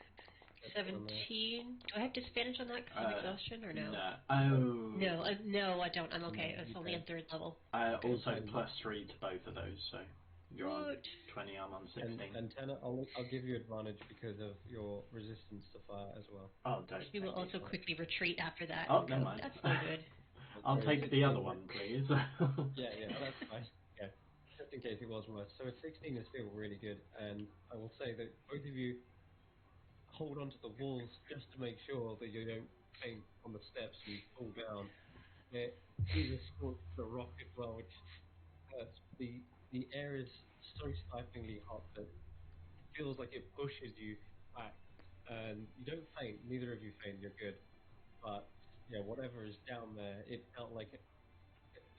17. Do I have disadvantage on that because of exhaustion or no? No. Oh. No, I don't. I'm okay. No, It's only on 3rd level. Also +3 to both of those, so you're on Good. 20, I'm on 16. And Tanner, I'll give you advantage because of your resistance to fire as well. Oh, don't. He will also quickly retreat after that. Oh, and never go, mind. That's no good. I'll take the other one, please. Yeah, that's fine. Yeah, just in case it was worse. So a 16 is still really good, and I will say that both of you hold onto the walls just to make sure that you don't faint on the steps and fall down. There is a scorch to the rock as well, which hurts. The air is so stiflingly hot that it feels like it pushes you back, and you don't faint. Neither of you faint. You're good. But yeah, whatever is down there, it felt like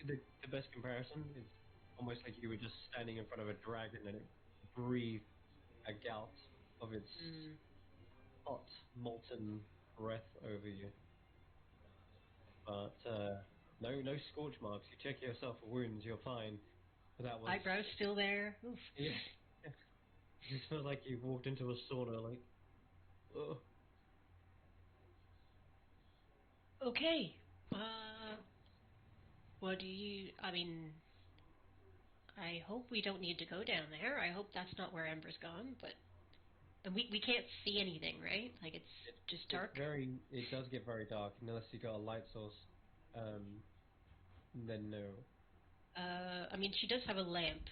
the best comparison is almost like you were just standing in front of a dragon and it breathed a gout of its hot, molten breath over you. But no scorch marks. You check yourself for wounds, you're fine. But that was Eyebrows still there. Oof. yeah. It just felt like you walked into a sauna, like. Ugh. Okay. What do you... I mean... I hope we don't need to go down there. I hope that's not where Ember's gone, but... And we can't see anything, right? Like, it's just dark? It does get very dark unless you got a light source. Then no. I mean, she does have a lamp.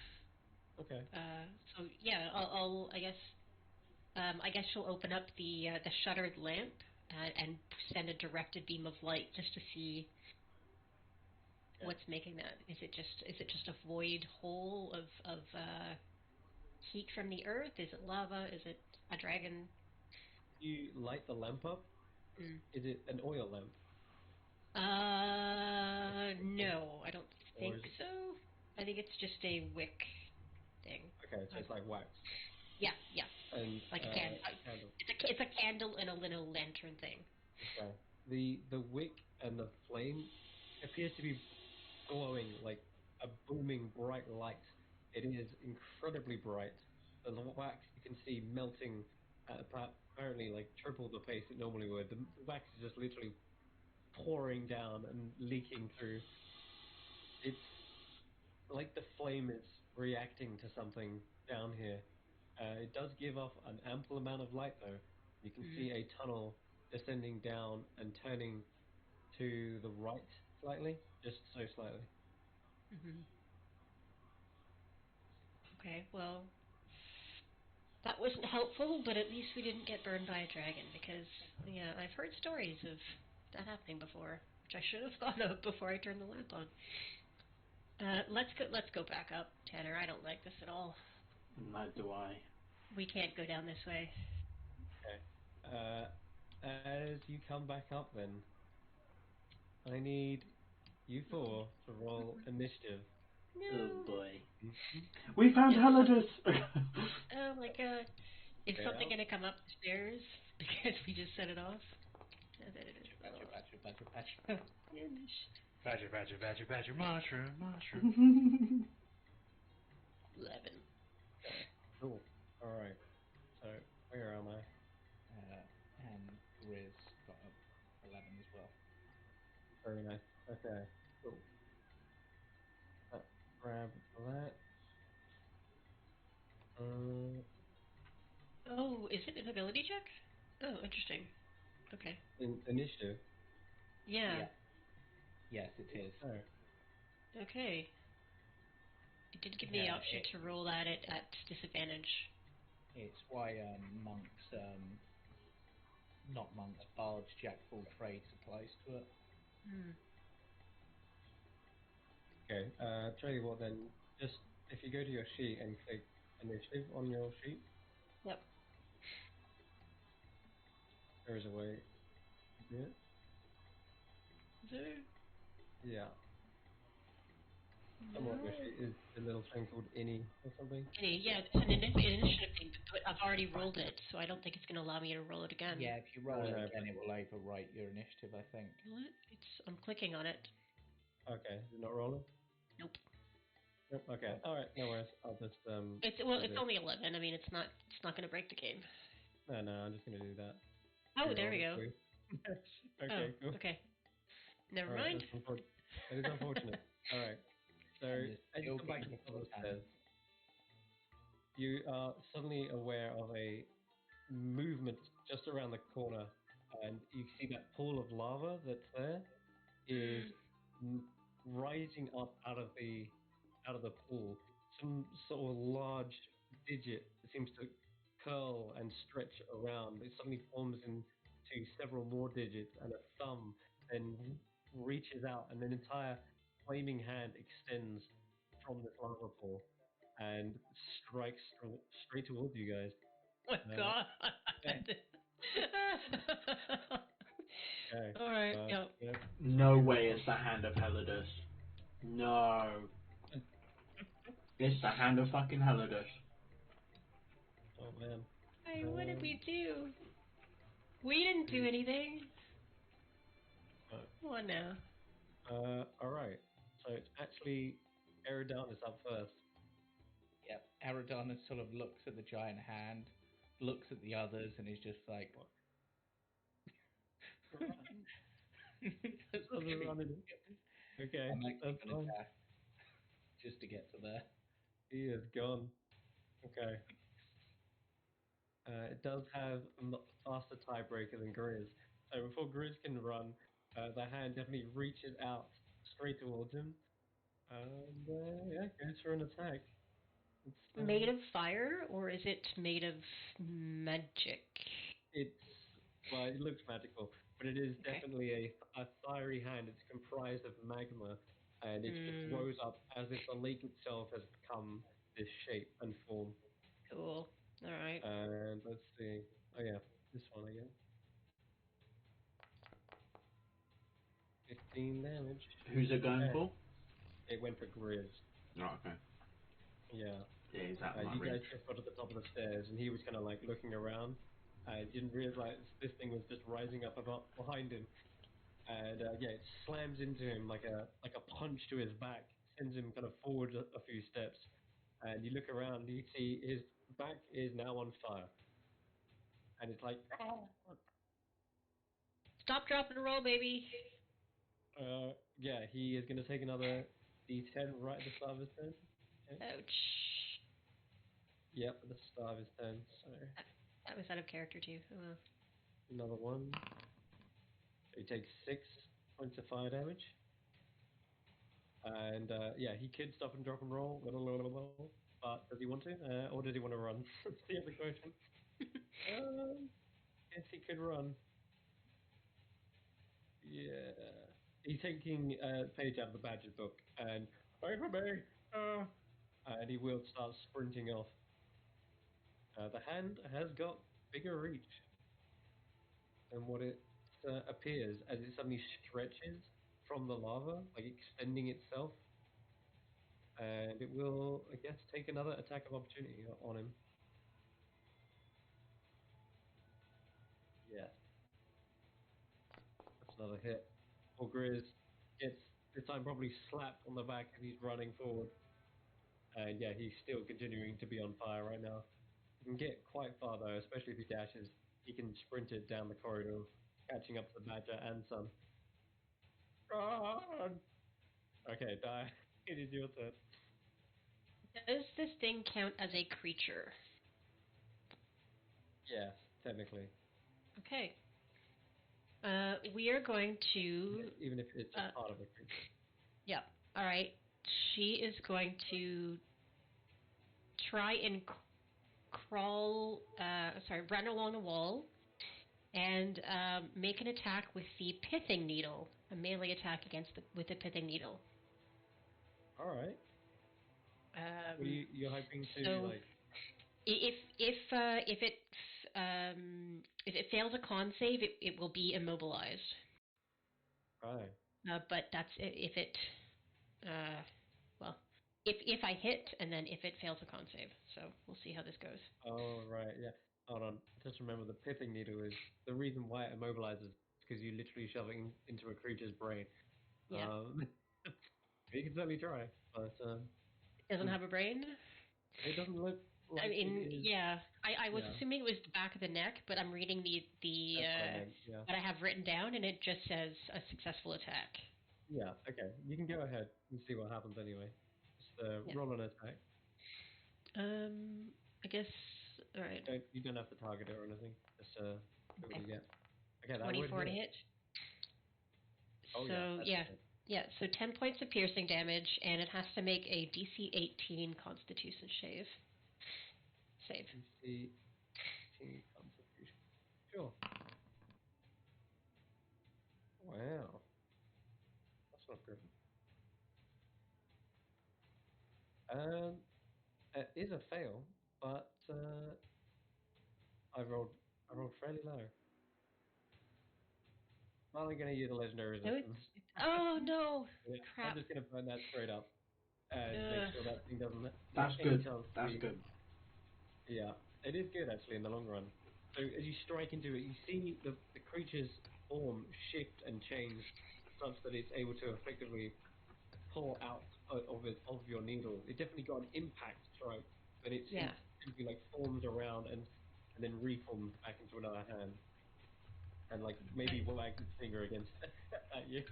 Okay. So, yeah, I guess she'll open up the shuttered lamp and send a directed beam of light just to see what's making that. Is it just a void hole of heat from the earth? Is it lava? Is it a dragon? You light the lamp up. Is it an oil lamp? No, I don't think Or is it... so. I think it's just a wick thing. Okay, so it's like wax. Yeah, And like a candle. candle. It's a candle in a little lantern thing. Okay. The wick and the flame appears to be glowing like a booming bright light. It is incredibly bright. The wax you can see melting at apparently like triple the pace it normally would. The wax is just literally pouring down and leaking through. It's like the flame is reacting to something down here. It does give off an ample amount of light though. You can see a tunnel descending down and turning to the right slightly, just so slightly. Okay, well, that wasn't helpful, but at least we didn't get burned by a dragon because, yeah, I've heard stories of that happening before, which I should have thought of before I turned the lamp on. Let's go back up, Tanner. I don't like this at all. Neither do I. We can't go down this way. Okay. As you come back up then, I need you four to roll initiative. No. Oh boy. We found Helidus! Oh my god. Is something going to come up the stairs because we just set it off? Gotcha. badger. Badger, badger, badger, badger, mushroom, mushroom. 11. Okay, cool. Alright, so where am I? And Riz got up 11 as well. Very nice. Okay, cool. Grab that. Oh, is it an ability check? Oh, interesting. Okay. Initiative. Yeah. Yes, it is. Oh, Okay. It did give me the Yeah, option to roll at it at disadvantage. it's why monks, not monks, bards, jack of all trades applies to it. Hmm. okay. Tell you what then. Just if you go to your sheet and click initiative on your sheet, Yep. there is a way to do it. Is there? Yeah. Somewhere on your No. sheet is a little thing called any or something. Any, yeah, it's an initiative thing, but I've already rolled it, so I don't think it's going to allow me to roll it again. Yeah, if you roll I it know, again, it will overwrite your initiative, I think. Will it? I'm clicking on it. but okay. Is it not rolling? Nope. Nope. Okay. All right. No worries. I'll just It's do it's this. only 11. I mean, it's not going to break the game. No, I'm just gonna do that. Oh, there Reroll we it go. for you. Oh, Okay. Cool. okay. Never All right. mind. That's unfortunate. That is unfortunate. All right. So And you're as you still come back to getting the top full of the damage. stairs, you are suddenly aware of a movement just around the corner, and you see that pool of lava that's there is Mm. rising up out of the pool. Some sort of large digit that seems to curl and stretch around. It suddenly forms into several more digits, and a thumb then reaches out, and an entire flaming hand extends from this lava pool and strikes straight towards you guys. Oh, Uh, God. yeah, okay. All right. Yep. Yeah, No give me way a it's the hand of Helidus. No. It's the hand of fucking Helidus. Oh man. Hey, what did we Um, do? We didn't do anything. uh, Come on now. all right. So it's actually Eridanus up first. Yep. Aradana sort of looks at the giant hand, looks at the others, and is just like, What? Run. just Doesn't kidding. run in. Okay, I'm actually that's going to fine. dash just to get to there. He is gone. Okay. It does have a faster tiebreaker than Grizz. So before Grizz can run, the hand definitely reaches out straight towards him. And yeah, goes for an attack. It's Made of fire, or is it made of magic? it's well, it looks magical, but it is Okay. definitely a fiery hand. It's comprised of magma, and it just Hmm. rose up as if the lake itself has become this shape and form. Cool. All right. And let's see. Oh yeah, this one again. 15 damage. Who's it going Okay, for? it went for Grizz. Oh, okay. Yeah. Yeah, he's out of my You guys reach. just got to the top of the stairs, and he was kind of like looking around, and didn't realize this thing was just rising up about behind him. And yeah, it slams into him like a punch to his back, sends him kind of forward a few steps. And you look around, you see his back is now on fire, and it's like, Stop, drop, and roll, baby. yeah, he is going to take another D10 right at the start of his turn. Okay. Ouch. Yep, at the start of his turn. So That was out of character too. Oh, well. another one. So he takes 6 points of fire damage. And yeah, he could stop and drop and roll, but does he want to? Or does he want to run? That's the other question. Yes, he could run. Yeah. He's taking a page out of the Badger's book and, wait for me! And he will start sprinting off. The hand has got bigger reach than what it appears as it suddenly stretches from the lava, like extending itself. And it will, I guess, take another attack of opportunity on him. Yes. That's Another hit. Or Grizz gets, this time probably slapped on the back as he's running forward. And yeah, he's still continuing to be on fire right now. He can get quite far though, especially if he dashes. He can sprint it down the corridor, catching up to the Badger and Sun. Run! Okay, die. It is your turn. Does this thing count as a creature? Yes, technically. Okay. We are going to. Even if it's just part of a creature. Yep. All right. She is going to try and crawl. Run along the wall and make an attack with the pithing needle. A melee attack with the pithing needle. Alright. What are you're hoping to So like? if it fails a con save, it will be immobilized. Right. But that's if it. Well, if I hit and then if it fails a con save. So we'll see how this goes. Oh right, yeah. Hold on. Just remember the pithing needle is the reason why it immobilizes because you literally shove it into a creature's brain. Yeah. You can certainly try, but It doesn't have a brain. it doesn't look I like it mean, is. yeah. I was Yeah, assuming it was the back of the neck, but I'm reading that's what I meant. Yeah. what I have written down, and it just says a successful attack. Yeah. Okay. You can go ahead and see what happens anyway. Just Yeah. roll an attack. I guess. All right. You don't have to target it or anything. Just see what Okay. you get. Okay, that would 24 to hit. hit. Oh yeah, So that's yeah, good. yeah. So 10 points of piercing damage, and it has to make a DC 18 Constitution save. DC 18 Constitution. Sure. Wow, that's not good. Um, it is a fail, but I rolled I rolled fairly low. I'm only going to use a legendary No, resistance. oh no! Yeah, I'm Crap. just going to burn that straight up and make Ugh. sure that thing doesn't get That's any good. chance to That's be. good. Yeah, it is good actually in the long run. So as you strike into it, you see the creature's form shift and change such that it's able to effectively pull out of your needle. It definitely got an impact strike, but it Yeah. simply like forms around and then reforms back into another hand, and like maybe Right. wags its finger against at you.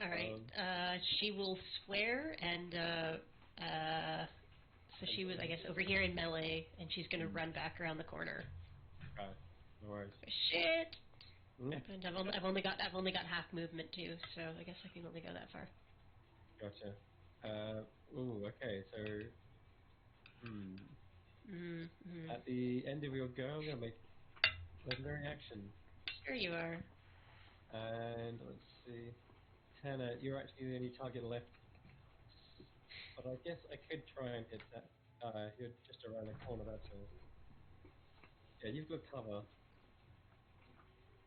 All right. Um, She will swear, and so and she was, I guess, over here in melee, and she's gonna mm, run back around the corner. okay, no worries. Shit! And I've only got half movement too, so I guess I can only go that far. Gotcha. Okay. So, hmm. Mm-hmm. At the end of your go, I'm gonna make legendary action, Sure you are. and let's see. Tanner, you're actually the only target left, but I guess I could try and hit that. You're just around the corner, that's all. Yeah, you've got cover,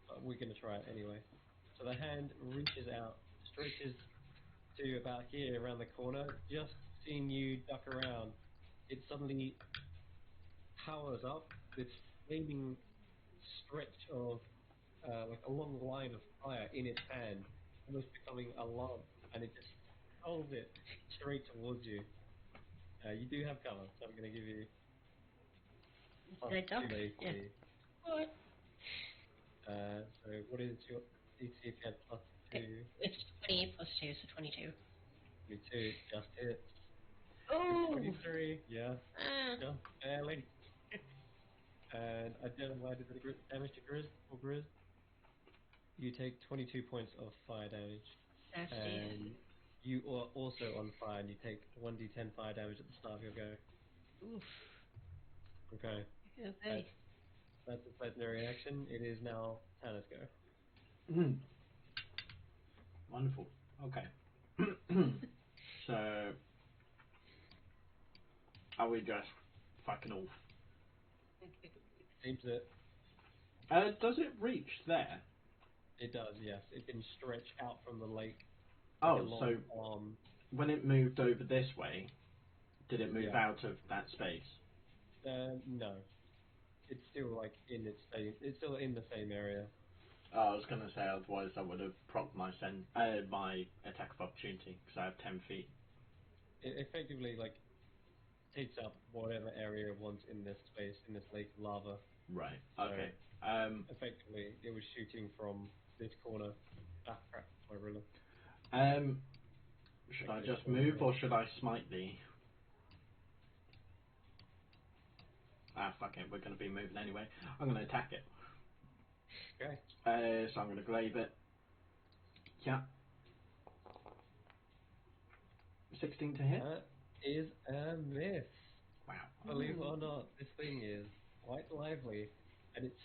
but we're gonna try it anyway. So the hand reaches out, stretches to about here around the corner, just seeing you duck around. It suddenly powers up this flaming stretch of like a long line of fire in its hand, almost becoming a lance, and it just holds it straight towards you. You do have cover, so I'm going to give you plus Did I duck? 2 Yeah. AC. What? So what is your DC if you had plus 2? It's 20 plus 2, so 22. 22, just hits. Oh! 23, yeah, Ah. just barely. And I don't know why I did the damage to Grizz or Grizz. You take 22 points of fire damage. Nasty. And you are also on fire, and you take 1d10 fire damage at the start of your go. Oof. Okay, Okay. that's that's its legendary action. It is now Tanner's go. Mm. Wonderful. Okay. So, are we just fucking off? Seems that Does it reach there? it does. Yes, it can stretch out from the lake like a Oh, so long arm. when it moved over this way, did it move Yeah. out of that space? No, it's still like in its same. It's still in the same area. Oh, I was going to say otherwise I would have propped my attack of opportunity because I have 10 feet. It effectively like takes up whatever area it wants in this space, in this lake of lava. Right. So Okay. effectively, it was shooting from this corner. Ah, crap! My ruler. Should Like I this just corner move here. or should I smite thee? Ah, fuck it. We're going to be moving anyway. I'm going to attack it. Okay. So I'm going to glaive it. Yeah. 16 to hit. That is a miss. Wow. Believe it or not, this thing is quite lively, and it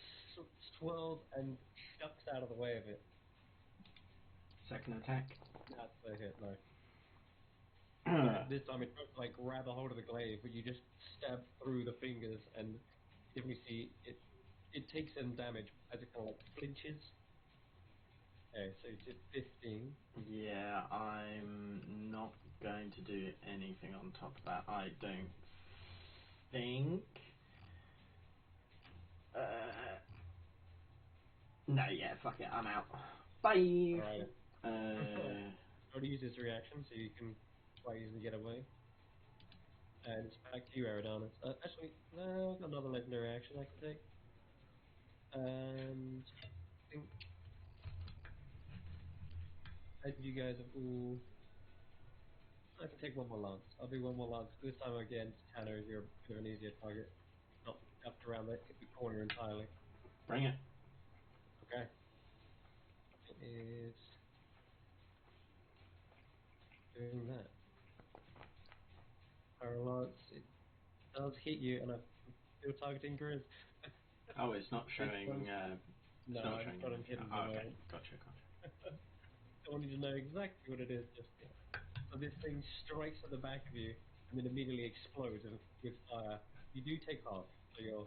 swirls and ducks out of the way of it. Second attack. That's a hit, no. This time it tries to like grab a hold of the glaive, but you just stab through the fingers, and definitely see it. It takes some damage as it kind of like flinches. Okay, so you did 15. Yeah, I'm not going to do anything on top of that. I don't think. No, yeah, fuck it. I'm out. Bye. Alright. Uh, Try to use this reaction so you can quite easily get away. And it's back to you, Eridanus. Actually, no, I've got another legendary action I can take. And I think as you guys have all, I can take one more lance. I'll do one more lance. This time against Tanner, as you're a bit of an easier target. Not ducked around the corner entirely. bring it. Okay. It is doing that. Power lance. It does hit you, and I'm still targeting Grizz. Oh, it's not This showing. one, It's no, not I'm showing got anything. him hidden at Oh, the okay, moment. gotcha. Don't want you to know exactly what it is just yet. So this thing strikes at the back of you and then immediately explodes with fire. You do take half, so you're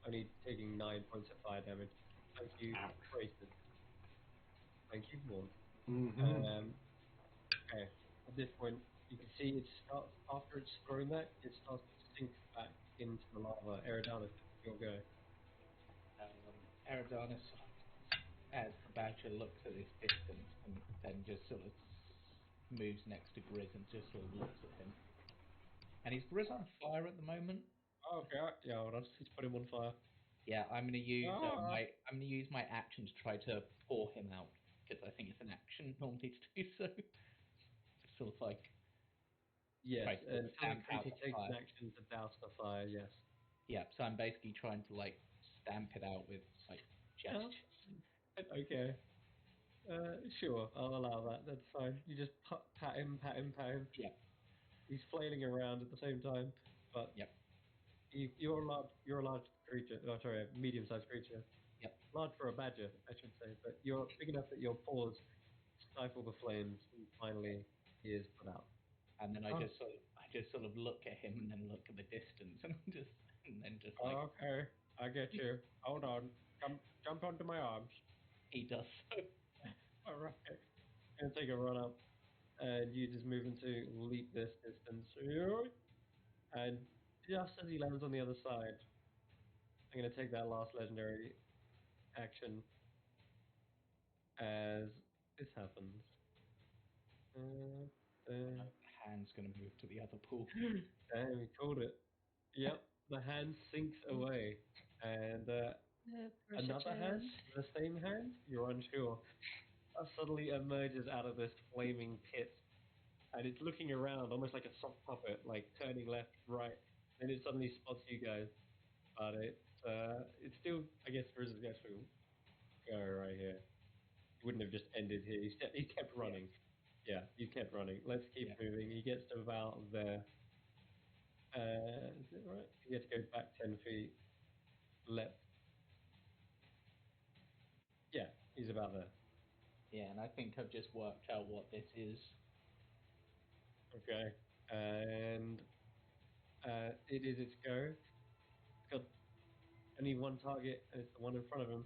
only taking 9 points of fire damage. Thank you, Ouch. Tracer. Thank you, Vaughn. Mhm. Um, okay, at this point, you can see it starts, after it's thrown that, it starts to sink back into the lava. Eridanus, you'll go. Eridanus, as the badger looks at this distance and then just sort of moves next to Grizz and just sort of looks at him. And is Grizz on fire at the moment? Oh, okay, yeah, hold on, let's put him on fire. Yeah, Ah! I'm gonna use my action to try to pour him out because I think it's an action normally to do so. Sort of like Yes, try to until a stamp out creature the takes fire. an action to douse the fire, yes. Yeah, so I'm basically trying to like stamp it out with like Yeah, gestures. okay. Sure, I'll allow that. That's fine. You just pat him, pat him, pat him. Yep, He's flailing around at the same time, but yep, you're a large. You're a large creature. Oh, sorry, a medium-sized creature. yep. Large for a badger, I should say. But you're big enough that your paws stifle the flames, and finally he is put out. And then Oh, I just sort of look at him and then look at the distance and then just like okay. I get you. Hold on. Jump onto my arms. he does so. All right. Gonna take a run up, and you just move into leap this distance. And just as he lands on the other side, I'm going to take that last legendary action as this happens. Uh, Oh no, uh, the hand's gonna move to the other pool. damn, he called it. Yep, the hand sinks away. And another hand, Persistence. the same hand, you're unsure, suddenly emerges out of this flaming pit. And it's looking around almost like a sock puppet, like turning left, right. Then it suddenly spots you guys. But it's still, I guess, Riz is going to go right here. He wouldn't have just ended here. He kept Yeah, running. Yeah, he kept running. Let's keep yeah. moving. He gets to about there. Is it right? He gets to go back 10 feet. Left. Yeah, he's about there. Yeah, and I think I've just worked out what this is. Okay. And it is its go. It's got only one target, and it's the one in front of him.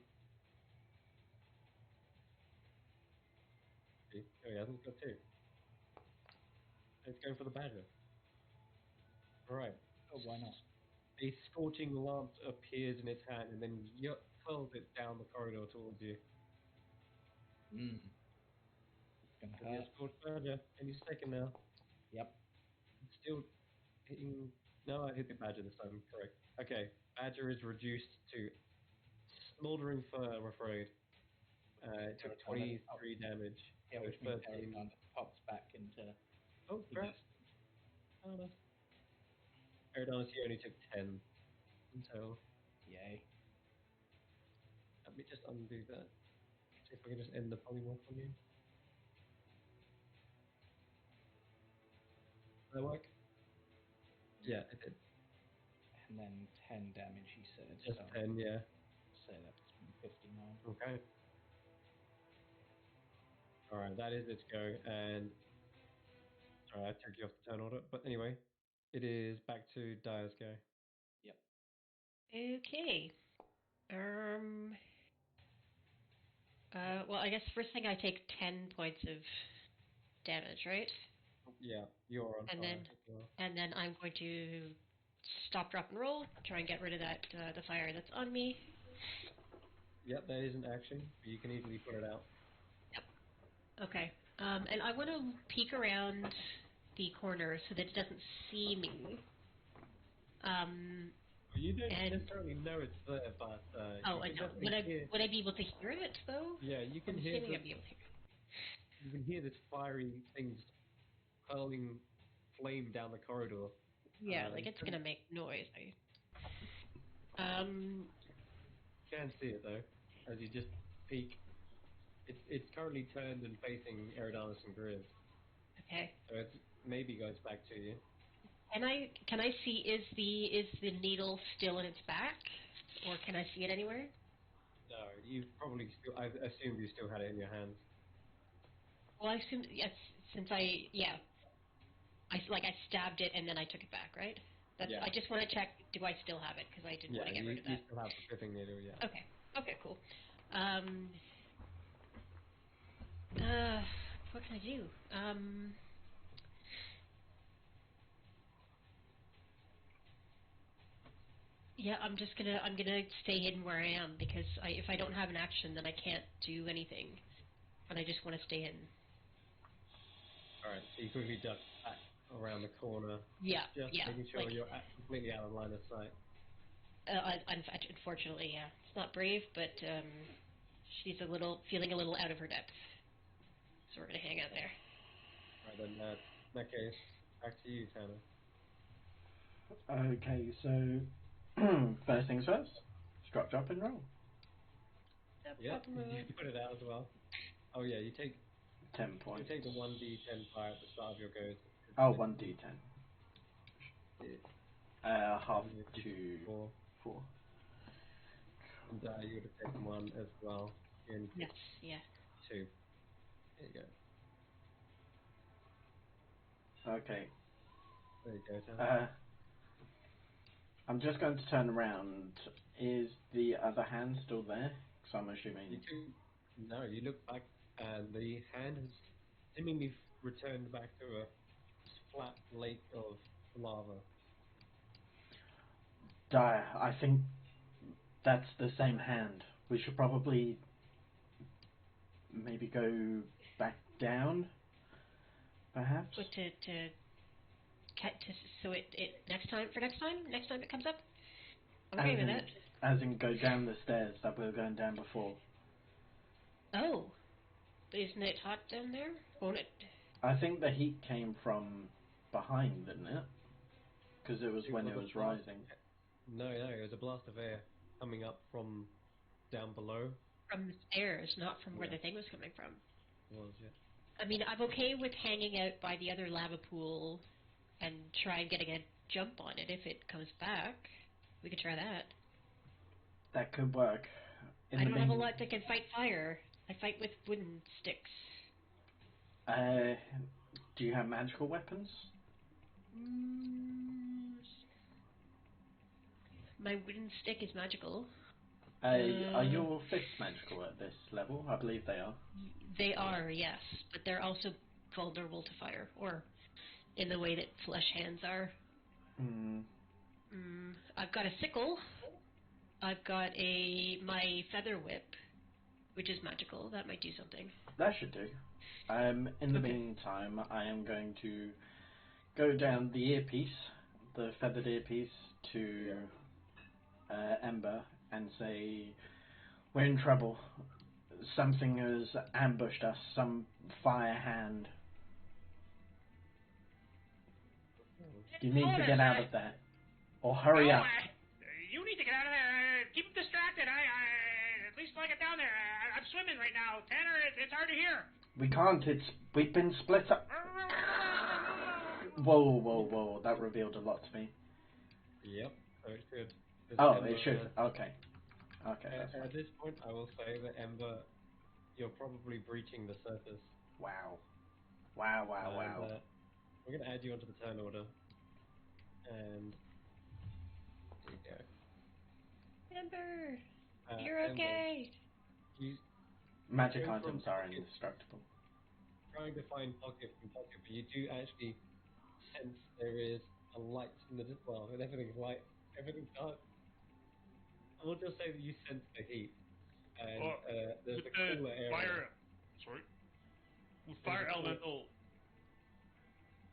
See? Oh, he hasn't got two. And it's going for the badger. All right. Oh, why not? A scorching lance appears in its hand and then hurls it down the corridor towards you. Mm. Gonna Give me a hurt. scorched badger. Any second now. Yep. It's still hitting. No, I hit the badger this time. Correct. Okay. Badger is reduced to smoldering fur, I'm afraid. It took Aerodynamic 23 damage. Yeah, So which means 13. Aerodynamic pops back into Oh, crap. existence. Oh, no. Aerodynamics, you only took 10 in total. Yay. Let me just undo that. See if I can just end the polymorph on you. Did that work? Yeah, it did. And then 10 damage, he said. Just So 10, yeah. say that's 59. Okay. Alright, that is its go. And sorry, I took you off the turn order. But anyway, it is back to Dyer's go. Yep. Okay. Well, I guess first thing I take 10 points of damage, right? Yeah, you're on And fire then, as well. and then I'm going to stop, drop, and roll. Try and get rid of that the fire that's on me. Yep, that is an action, but you can easily put it out. Okay. And I want to peek around the corner so that it doesn't see me. Well, you don't And necessarily know it's there, but oh, you I can don't. definitely hear. Would I be able to hear it though? Yeah, you I'm can hear assuming the. I'd be able to hear You can hear this fiery thing just hurling flame down the corridor. it. Yeah, like You it's gonna make noise. can see it though, as you just peek. It's currently turned and facing Eridanus and Grizz, Okay. so it maybe goes back to you. Can I see is the needle still in its back, or can I see it anywhere? No, you've probably still. I assumed you still had it in your hands. Well, I assume yes, since I stabbed it and then I took it back, right? That's Yeah, I just want to check. Do I still have it? Because I didn't want yeah, to get rid of you that. still have the pithing needle. Yeah. Okay. Okay. Cool. Um. Uh. What can I do? Yeah, I'm gonna stay hidden where I am because if I don't have an action, then I can't do anything, and I just want to stay hidden. All right, so you quickly duck back around the corner, Yeah. just Yeah. making sure Like you're completely out of line of sight. unfortunately, yeah, it's not brave, but she's feeling a little out of her depth, so we're gonna hang out there. Right then, in that case, back to you, Tanner. Okay, so first things first. Drop, drop, and roll. No Yep, problem. you put it out as well. Oh yeah, you take 10 you points. take the 1d10 fire at the start of your goes. Oh, 1d10. It, Half and it's to 4, 4. and you would have taken 1 as well. You only Yes. took Yeah. 2. There you go. Okay. There you go, Tanner. I'm just going to turn around. Is the other hand still there? Because I'm assuming. You two, no, you look back, and the hand has seemingly returned back to a flat lake of lava. Dire, I think that's the same hand. We should probably maybe go back down, perhaps? But to so it next time it comes up. I'm As okay with in, that. as in go down the stairs that we were going down before. Oh, but isn't it hot down there? Won't it? I think the heat came from behind, didn't it? Because it was It when was it a was blast. rising. No, it was a blast of air coming up from down below. From the stairs, not from where Yeah, the thing was coming from. it was, yeah. I mean, I'm okay with hanging out by the other lava pool and try getting a jump on it if it comes back. We could try that. That could work. In I the don't have a mean, lot that can fight fire. I fight with wooden sticks. uh, do you have magical weapons? Mm, my wooden stick is magical. Are Uh, your fists magical at this level? I believe they are. they are, yes, but they're also vulnerable to fire, or in the way that flesh hands are. Hmm. I've got a sickle. I've got my feather whip, which is magical. That might do something. That should do. In the Okay. meantime, I am going to go down the earpiece, the feathered earpiece, to Ember and say, "We're in trouble. Something has ambushed us. Some fire hand. You need to get out of there, or hurry up." You need to get out of there. Keep him distracted. At least till I get down there. I'm swimming right now. Tanner, it's hard to hear. We can't. We've been split up. Whoa, whoa, whoa! That revealed a lot to me. Yep. So it should. 'Cause Oh, Ember it should. has- Okay. Okay, that's at fine. this point, I will say that Ember, you're probably breaching the surface. Wow. Wow, wow, And wow. we're going to add you onto the turn order. And there you go. Ember, you're Ember, okay. you Magic go items from are pocket, indestructible. trying to find pocket from pocket, but you do actually sense there is a light in the well, and everything's light, everything's dark. I will just say that you sense the heat, and Well, there's with a the cooler area. fire, sorry, with There's fire a cooler. elemental.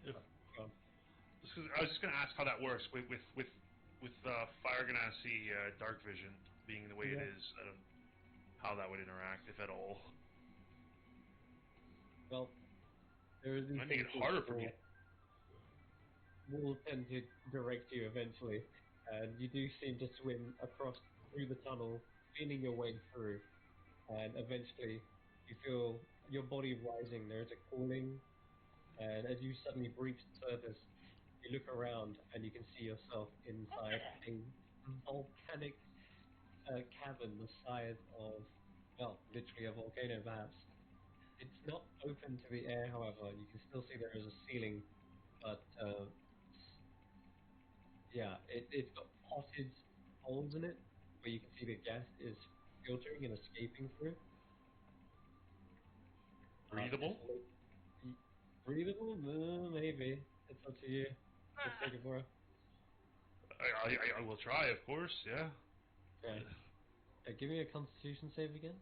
If Go on. I was just gonna ask how that works with fire ganassi dark vision being the way it Yeah. is. I don't how that would interact, if at all. Well, there is these Might make things it called harder for me. will tend to direct you eventually, and you do seem to swim across through the tunnel, feeling your way through, and eventually you feel your body rising. There is a cooling, and as you suddenly breach the surface, you look around and you can see yourself inside a volcanic cavern the size of, well, literally a volcano perhaps. It's not open to the air, however. You can still see there is a ceiling, but yeah, it's got potted holes in it where you can see the gas is filtering and escaping through. It's Breathable. breathable? Maybe. It's up to you. Let's take it for it. I will try, of course. Yeah. Okay. Give me a constitution save again.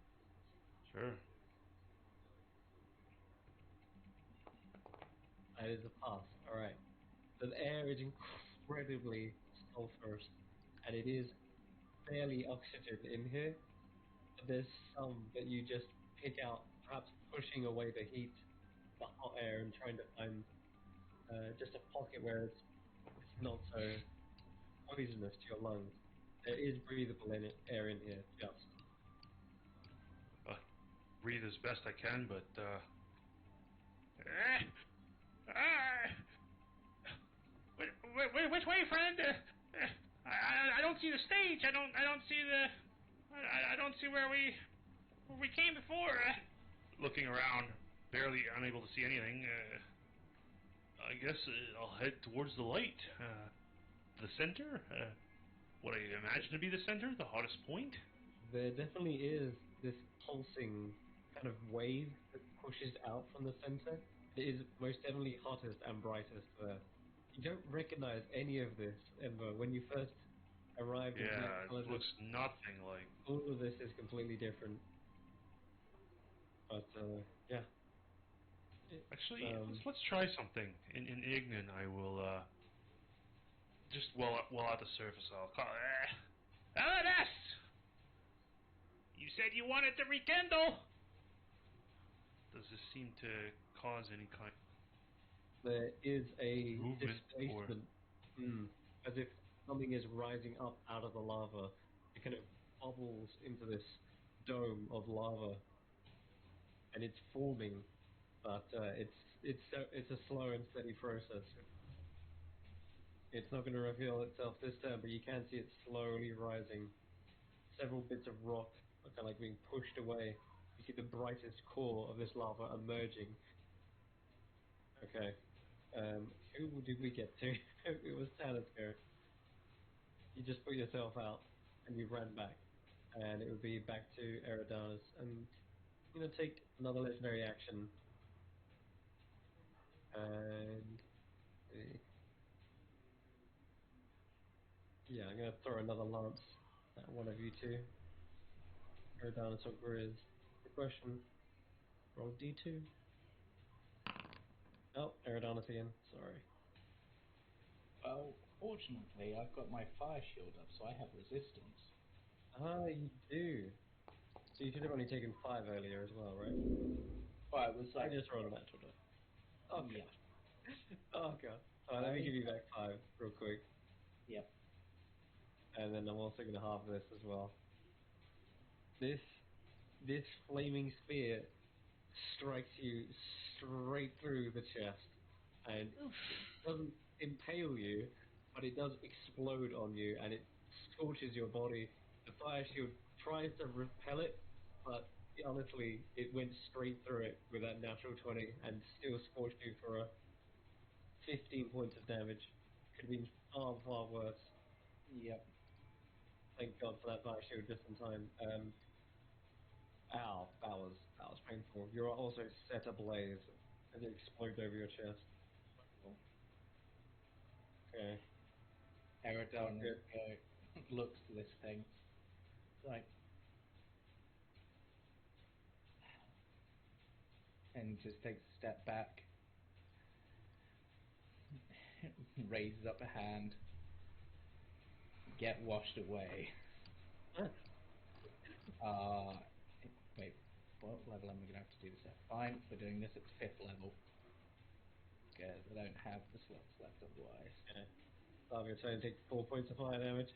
Sure. That is a pass. Alright. The air is incredibly sulfurous, and it is barely oxygen in here. But there's some that you just pick out, perhaps pushing away the heat, the hot air, and trying to find just a pocket where it's not so poisonous to your lungs. There is breathable air in here, just. Breathe as best I can, but Uh, uh, which way, friend? I don't see the stage. I don't see the. I don't see where we came before. looking around, barely unable to see anything. I guess I'll head towards the light. The center? What I imagine to be the center? The hottest point? There definitely is this pulsing kind of wave that pushes out from the center. It is most definitely hottest and brightest there. You don't recognize any of this, Ember. When you first arrived in Black Yeah, it Intelligence, looks nothing like... all of this is completely different. But, yeah. It's, Actually, let's try something. In Ignan, I will, just while at the surface, I'll call... Aladas! You said you wanted to rekindle. Does this seem to cause any kind there is a of movement or... displacement, as if something is rising up out of the lava. It kind of bubbles into this dome of lava, and it's forming, but it's a slow and steady process. It's not going to reveal itself this turn, but you can see it slowly rising. Several bits of rock are kind of like being pushed away. You see the brightest core of this lava emerging. Okay. Who did we get to? It was Tanner's go. You just put yourself out and you ran back, and it would be back to Eridanus. And I'm gonna take another legendary action, and yeah, I'm gonna throw another lance at one of you two, Eridanus or Grizz. question. Roll D2. Oh, Eridanus again. Sorry. Well, fortunately, I've got my fire shield up, so I have resistance. Ah, you do. So you should have only taken 5 earlier as well, right? Well, it was I like, just rolled a natural die. Oh yeah. god. Oh god. Alright, let me give you back 5 real quick. Yep. And then I'm also gonna halve this as well. This flaming spear strikes you straight through the chest, and Oof. it doesn't impale you, but it does explode on you, and it scorches your body. The fire shield tries to repel it, but honestly, it went straight through it with that natural 20, and still scorched you for a 15 points of damage. Could have been far, far worse. Yep. Thank God for that fire shield just in time. Ow, that was painful. You're also set ablaze as it explodes over your chest. Okay. Sounds Eridan good. looks to this thing. Like, and just takes a step back, raises up a hand, get washed away. Wait, what level am I going to have to do this at? Fine, we're doing this at 5th level. Because I don't have the slots left otherwise. Okay. Start of your turn, take 4 points of fire damage,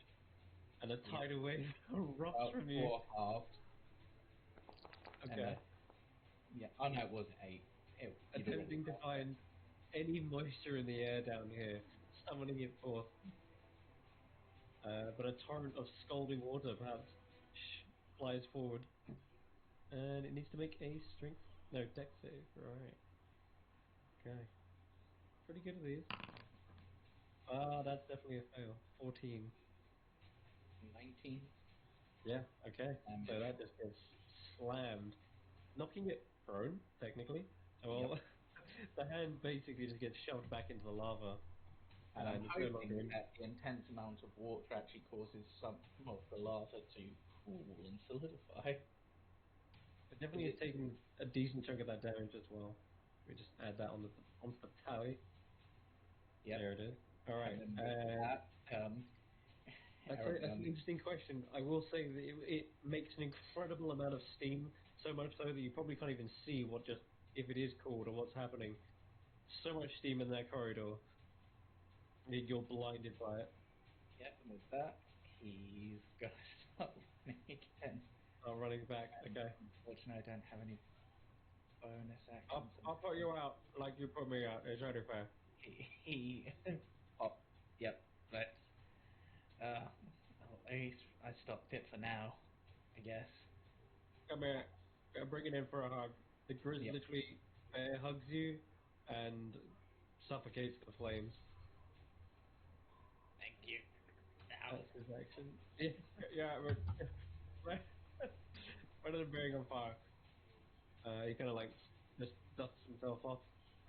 and a tidal wave erupts from you. 4 halved. And Okay. oh no, it was 8. You'd already Attempting to halved it. find any moisture in the air down here, summoning it forth. But a torrent of scalding water perhaps flies forward. And it needs to make a dex save. Right. Okay. Pretty good at these. Ah, that's definitely a fail. 14. 19 Yeah, okay. damage. So that just gets slammed, knocking it prone, technically. Well, Yep. the hand basically just gets shoved back into the lava. And I'm It's no hoping longer in. that the intense amount of water actually causes some of the lava to cool and solidify. It definitely is taking a decent chunk of that damage as well. We just add that onto the tally. Yep. There it is. Alright. And then with that, That's an interesting question. I will say that it makes an incredible amount of steam, so much so that you probably can't even see if it is cooled or what's happening. So much steam in that corridor. You're blinded by it. Yep, and with that, he's gonna start running again. I'm running back. Okay. Unfortunately, I don't have any bonus I'll, actions. I'll put you out like you put me out. It's only fair. He oh, yep, let's well, at least I stopped it for now, I guess. Come here. Bring it in for a hug. The Grizz Yep. literally hugs you and suffocates the flames. Thank you. Ow. That's his action. Yeah, right. Rather than being on fire, he kind of like just dusts himself off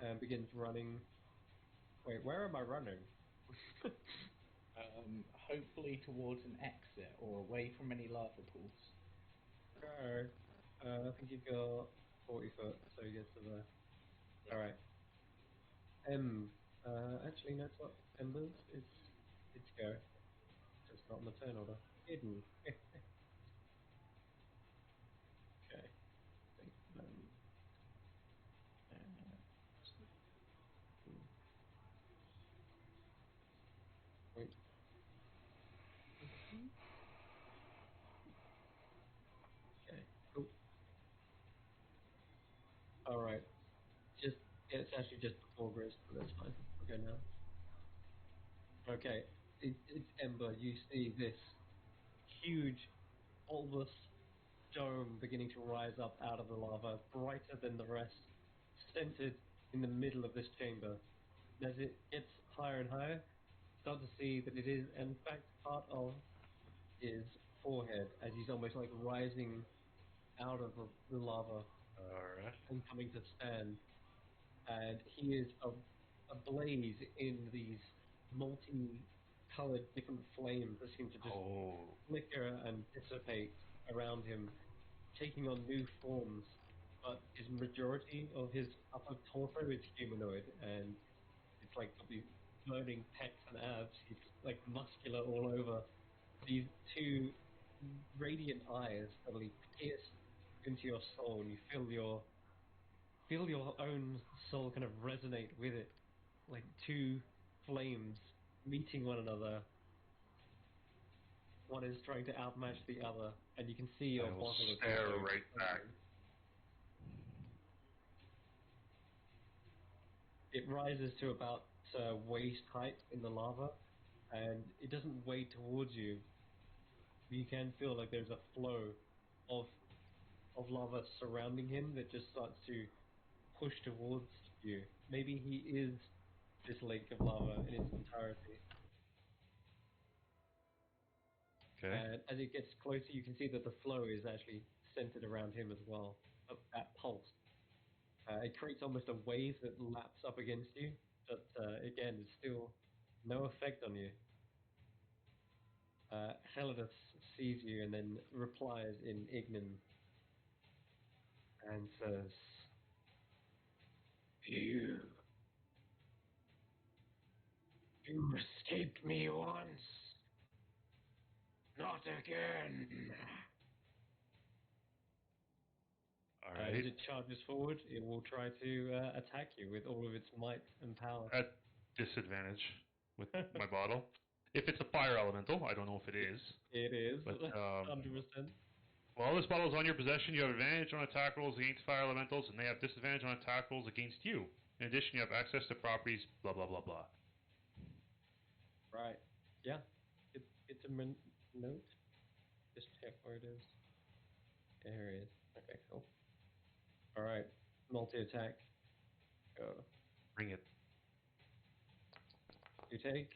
and begins running. Wait, where am I running? Hopefully towards an exit or away from any lava pools. Okay. I think you've got 40 foot, so he gets to there. Yep. Alright. Actually, no, it's not Embers, it's go. Just not in the turn order. Hidden. Okay. Think, uh, wait. Okay, cool. Alright. It's actually just before Grizz, but that's fine. Okay now. Okay. It's Ember. You see this huge, bulbous dome beginning to rise up out of the lava, brighter than the rest, centered in the middle of this chamber. As it gets higher and higher, start to see that it is, in fact, part of his forehead, as he's almost like rising out of the lava Alright. and coming to stand. And he is ablaze in these multi-colored different flames that seem to just Oh. flicker and dissipate around him, taking on new forms, but his majority of his upper torso is humanoid, and it's like got these burning pecs and abs. He's like muscular all over. These two radiant eyes suddenly pierce into your soul, and you feel your own soul kind of resonate with it, like two flames meeting one another. One is trying to outmatch the other, and you can see I your will bottle of stare soap right back. trembling. It rises to about waist height in the lava, and it doesn't wade towards you. You can feel like there's a flow of lava surrounding him that just starts to push towards you. Maybe he is this lake of lava in its entirety. Okay. And as it gets closer, you can see that the flow is actually centered around him as well, of that pulse. It creates almost a wave that laps up against you, but again, it's still no effect on you. Helenus sees you and then replies in Ignan and says, You escaped me once, not again. All As right. it charges forward, it will try to attack you with all of its might and power. At disadvantage with my bottle. If it's a fire elemental, I don't know if it is. It is, But 100%. while this bottle is on your possession, you have advantage on attack rolls against fire elementals, and they have disadvantage on attack rolls against you. In addition, you have access to properties. Blah blah blah blah. Right. Yeah. It's a note. Just check where it is. There it is. Okay, cool. Alright. Multi-attack. Go. Bring it. You take.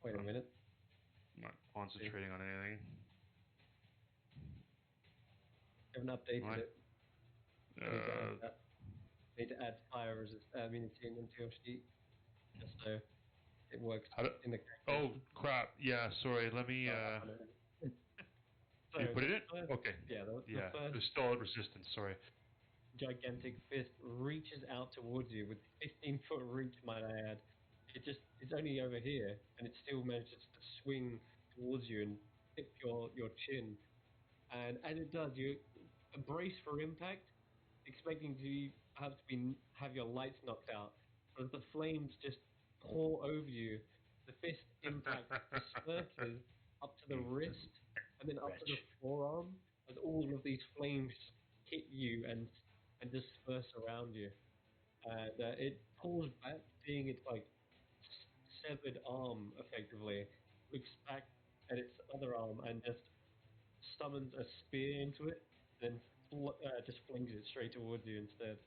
Wait a I'm minute. not See. concentrating on anything. Haven't updated What? it. I need to add that. I need to add fire resist immunity into your sheet just so it works How do, in the oh calculation. crap! Yeah, sorry. Let me. Oh, I know. So You put the it in? first, Okay. yeah, the Yeah. first There's still a resistance. Sorry. gigantic fist reaches out towards you with 15-foot reach, might I add. It's only over here, and it still manages to swing towards you and tip your chin. And as it does, you brace for impact, expecting to have your lights knocked out. But as the flames just pour over you, the fist impact disperses up to the You wrist and then up to wretch. the forearm as all of these flames hit you and disperse around you. And it pulls back, seeing its like severed arm effectively, looks back at its other arm and just summons a spear into it, then just flings it straight towards you instead.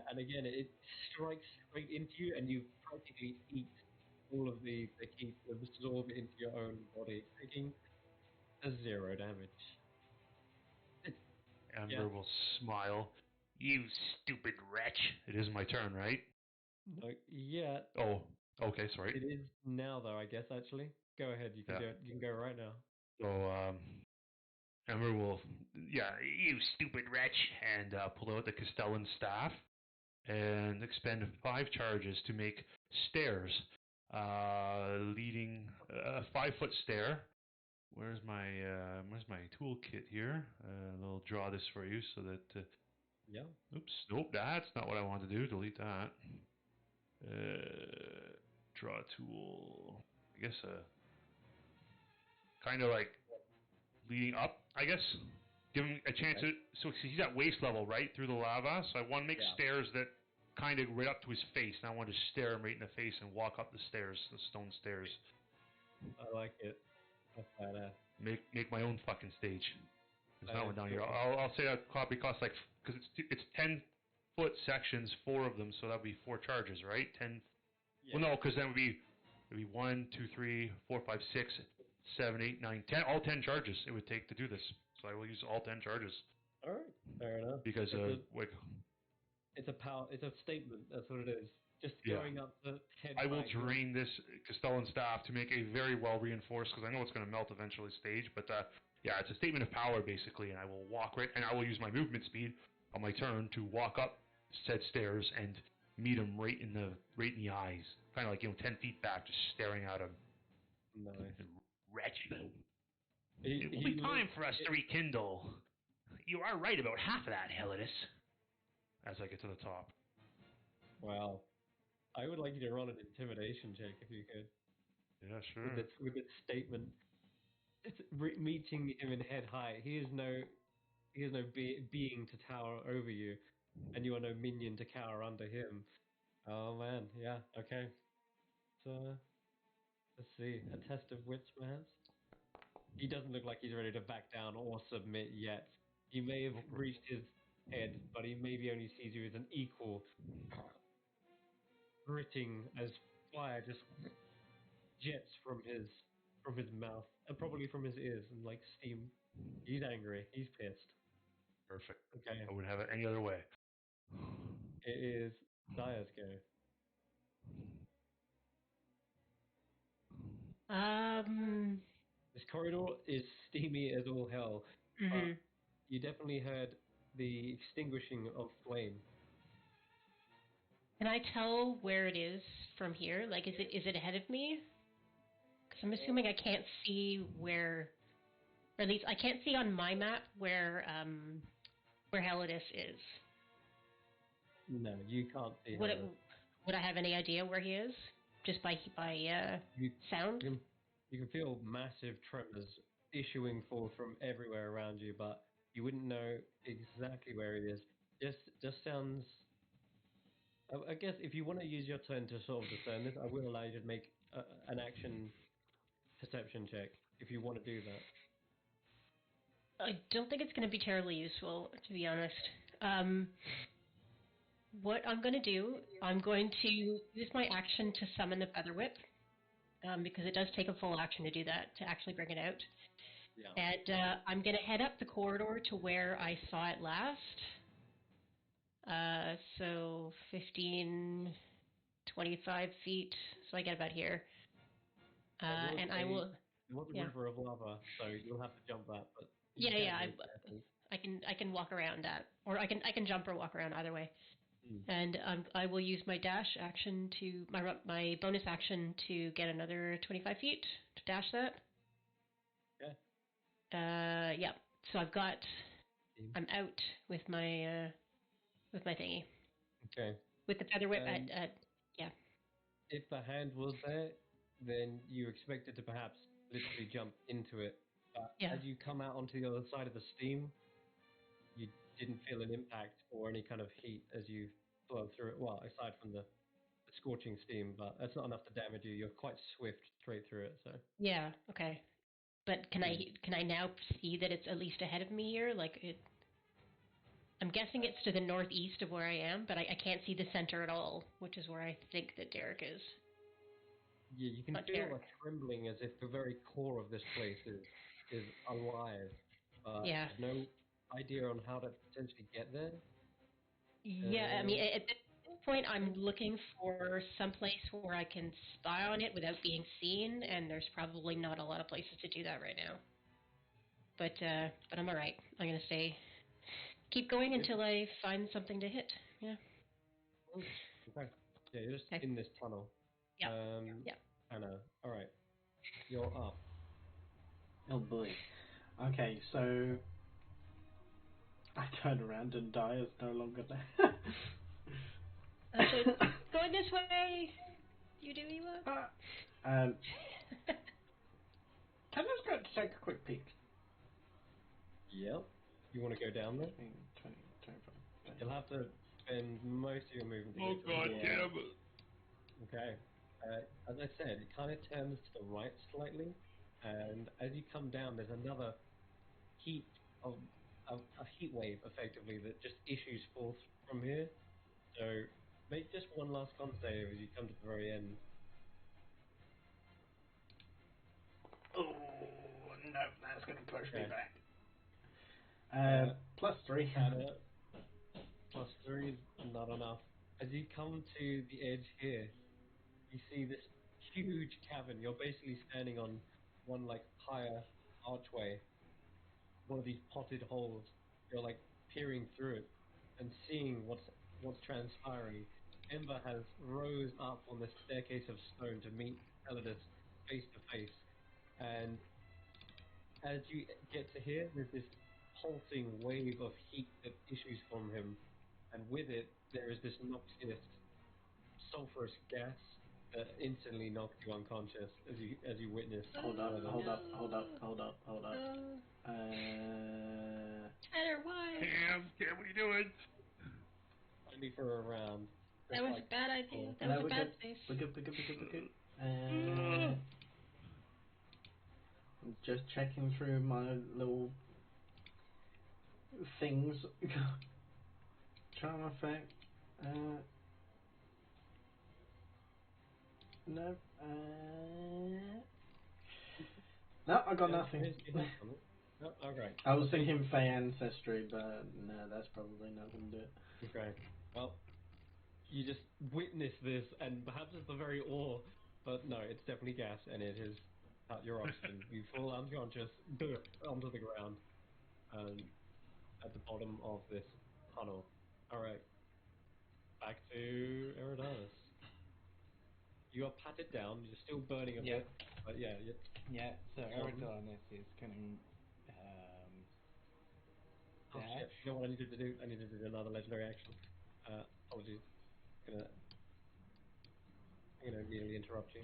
And again, it strikes straight into you, and you practically eat all of the heat, absorb it into your own body, taking a 0 damage. Yeah, Ember will smile. You stupid wretch. It is my turn, right? no, yeah, Oh, okay, sorry. it is now though. I guess actually, go ahead. You can Yeah. do it. You can go right now. So, Ember will, yeah, you stupid wretch, and pull out the Castellan staff and expend 5 charges to make stairs, leading a 5-foot stair. Where's my toolkit here? I'll draw this for you so that. Yeah. Oops, nope, that's not what I want to do. Delete that. Draw tool. I guess kind of like leading up. I guess give him a chance Okay. to. So he's at waist level, right, through the lava. So I want to make Yeah. stairs that kind of right up to his face. And I want to stare him right in the face and walk up the stairs, the stone stairs. I like it. That's badass. Make my own fucking stage. There's That not is one down here. cool. I'll say that probably costs like because it's 10-foot sections, 4 of them, so that'd be 4 charges, right? 10. Yeah. Well, no, because then it'd be 1, 2, 3, 4, 5, 6, 7, 8, 9, 10. All 10 charges it would take to do this. So I will use all 10 charges All right. Fair enough. because It's a like it's a power. It's a statement. That's what it is. just Yeah. going up the head I will height. drain this Castellan staff to make a very well reinforced, because I know it's going to melt eventually stage, but yeah, it's a statement of power basically, and I will walk right, and I will use my movement speed on my turn to walk up said stairs and meet him right in the eyes, kind of like 10 feet back, just staring at him. Nice. Wretched. He It will be time looks- for us to rekindle. You are right about half of that, Hellatus. As I get to the top. Wow. I would like you to run an intimidation check if you could. Yeah, sure. With this statement. It's meeting him in head height. He is no being to tower over you, and you are no minion to cower under him. Oh man, yeah, okay. So let's see, a test of wits, perhaps. He doesn't look like he's ready to back down or submit yet. He may have reached his head, but he maybe only sees you as an equal, gritting as fire just jets from his mouth and probably from his ears and like steam. He's angry. He's pissed. Perfect. Okay, I wouldn't have it any other way. it is Dire's go. This corridor is steamy as all hell, but Mhm. you definitely heard the extinguishing of flame. Can I tell where it is from here? Like, is it ahead of me? Because I'm assuming I can't see where, or at least I can't see on my map where Hellatus is. No, you can't see Would it, Hellas. would I have any idea where he is? Just by You, sound? you can feel massive tremors issuing forth from everywhere around you, but you wouldn't know exactly where it is. Just sounds. I guess if you want to use your turn to sort of discern this, I will allow you to make an action perception check if you want to do that. I don't think it's going to be terribly useful, to be honest. What I'm going to do, I'm going to use my action to summon the Feather Whip, because it does take a full action to do that, to actually bring it out. Yeah. And I'm going to head up the corridor to where I saw it last. So 15, 25 feet, so I get about here. And I will, There was a yeah. river of lava, so you'll have to jump that, but you Yeah, can yeah, do it, I think. I can walk around that, or I can jump or walk around either way. Hmm. And I will use my dash action to my bonus action to get another 25 feet to dash that. Okay. Yeah. So I've got. Team. I'm out with my thingy Okay. with the feather whip Um, at yeah. if the hand was there, then you expected to perhaps literally jump into it. But Yeah. as you come out onto the other side of the steam, you didn't feel an impact or any kind of heat as you flow through it. Well, aside from the scorching steam, but that's not enough to damage you. You're quite swift straight through it. So Yeah. Okay. But can I now see that it's at least ahead of me here? Like it. I'm guessing it's to the northeast of where I am, but I can't see the center at all, which is where I think that Derek is. yeah, you can Not feel a Derek. trembling as if the very core of this place is alive. Yeah. No idea on how to potentially get there. Yeah, I mean, Uh, at this point, I'm looking for some place where I can spy on it without being seen, and there's probably not a lot of places to do that right now. But I'm all right. I'm gonna stay, keep going yeah. until I find something to hit. Yeah. Okay. Yeah, you're just Okay. in this tunnel. Yeah. Um, Yeah. Anna. All right. You're up. Oh boy. Okay, so I turn around and die is no longer there. So going this way. You do, Ewa. um, can I just go to take a quick peek? Yep. You want to go down there? 15, 20, 25, 30. You'll have to spend most of your movement to Oh get to god it. Yeah. damn it. Okay. As I said, it kind of turns to the right slightly, and as you come down, there's another heat of a heat wave, effectively, that just issues forth from here. So make just one last con save as you come to the very end. Oh no, that's going to push me Okay. back. Uh, +3. Anna, +3 is not enough. As you come to the edge here, you see this huge cavern. You're basically standing on one like higher archway, one of these potted holes. You're like peering through it and seeing what's transpiring. Ember has rose up on this staircase of stone to meet Elidus face to face, and as you get to here, there's this pulsing wave of heat that issues from him, and with it there is this noxious sulfurous gas that instantly knocks you unconscious as you witness. Hold up, Elidus. hold up, hold up, hold up, hold up. Tanner, why? Cam, what are you doing? Only for a round. That Just was like a bad idea. before. That No, was a we're bad good. save. We're good, we're good, we're good, we're good. I'm just checking through my little things. Charm effect. No. No, I got nothing. No? Okay. I was thinking Fey Ancestry, but no, that's probably not going to do it. Okay. Well, you just witness this, and perhaps it's the very awe, but no, it's definitely gas, and it has cut your oxygen. You fall unconscious onto the ground at the bottom of this tunnel. Alright, back to Eridanus. You are patted down, you're still burning a bit, but yeah, Yeah, so Um, Eridanus is going to oh dash, shit, you know what I needed to do? I needed to do another legendary action. Apologies. I'm gonna immediately interrupt you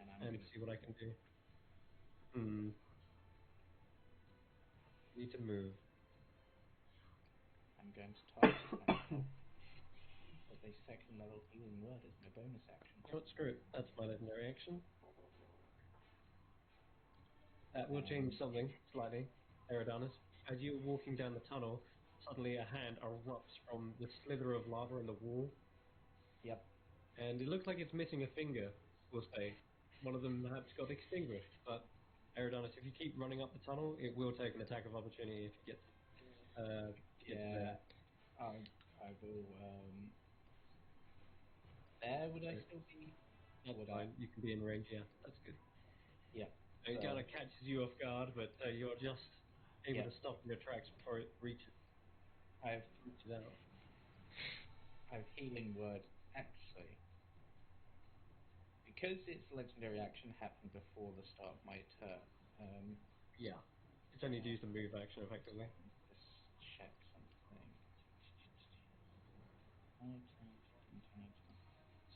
and I'm and going to see what I can do. Need to move. target myself with a second level healing word as my bonus action. Oh, screw it. That's my legendary action. That will change something slightly, Eridanus. As you're walking down the tunnel, suddenly a hand erupts from the slither of lava in the wall, Yep. and it looks like it's missing a finger, we'll say. One of them perhaps got extinguished, but Eridanus, if you keep running up the tunnel, it will take an attack of opportunity if you get to there. I will. There would I still be? That's Would fine. You can be in range, yeah. That's good. Yeah. It So, kind of catches you off guard, but you're just able Yeah. to stop in your tracks before it reaches I've out. healing word actually because its legendary action happened before the start of my turn. Yeah. It's only to use the move action effectively. Let's check something. Item.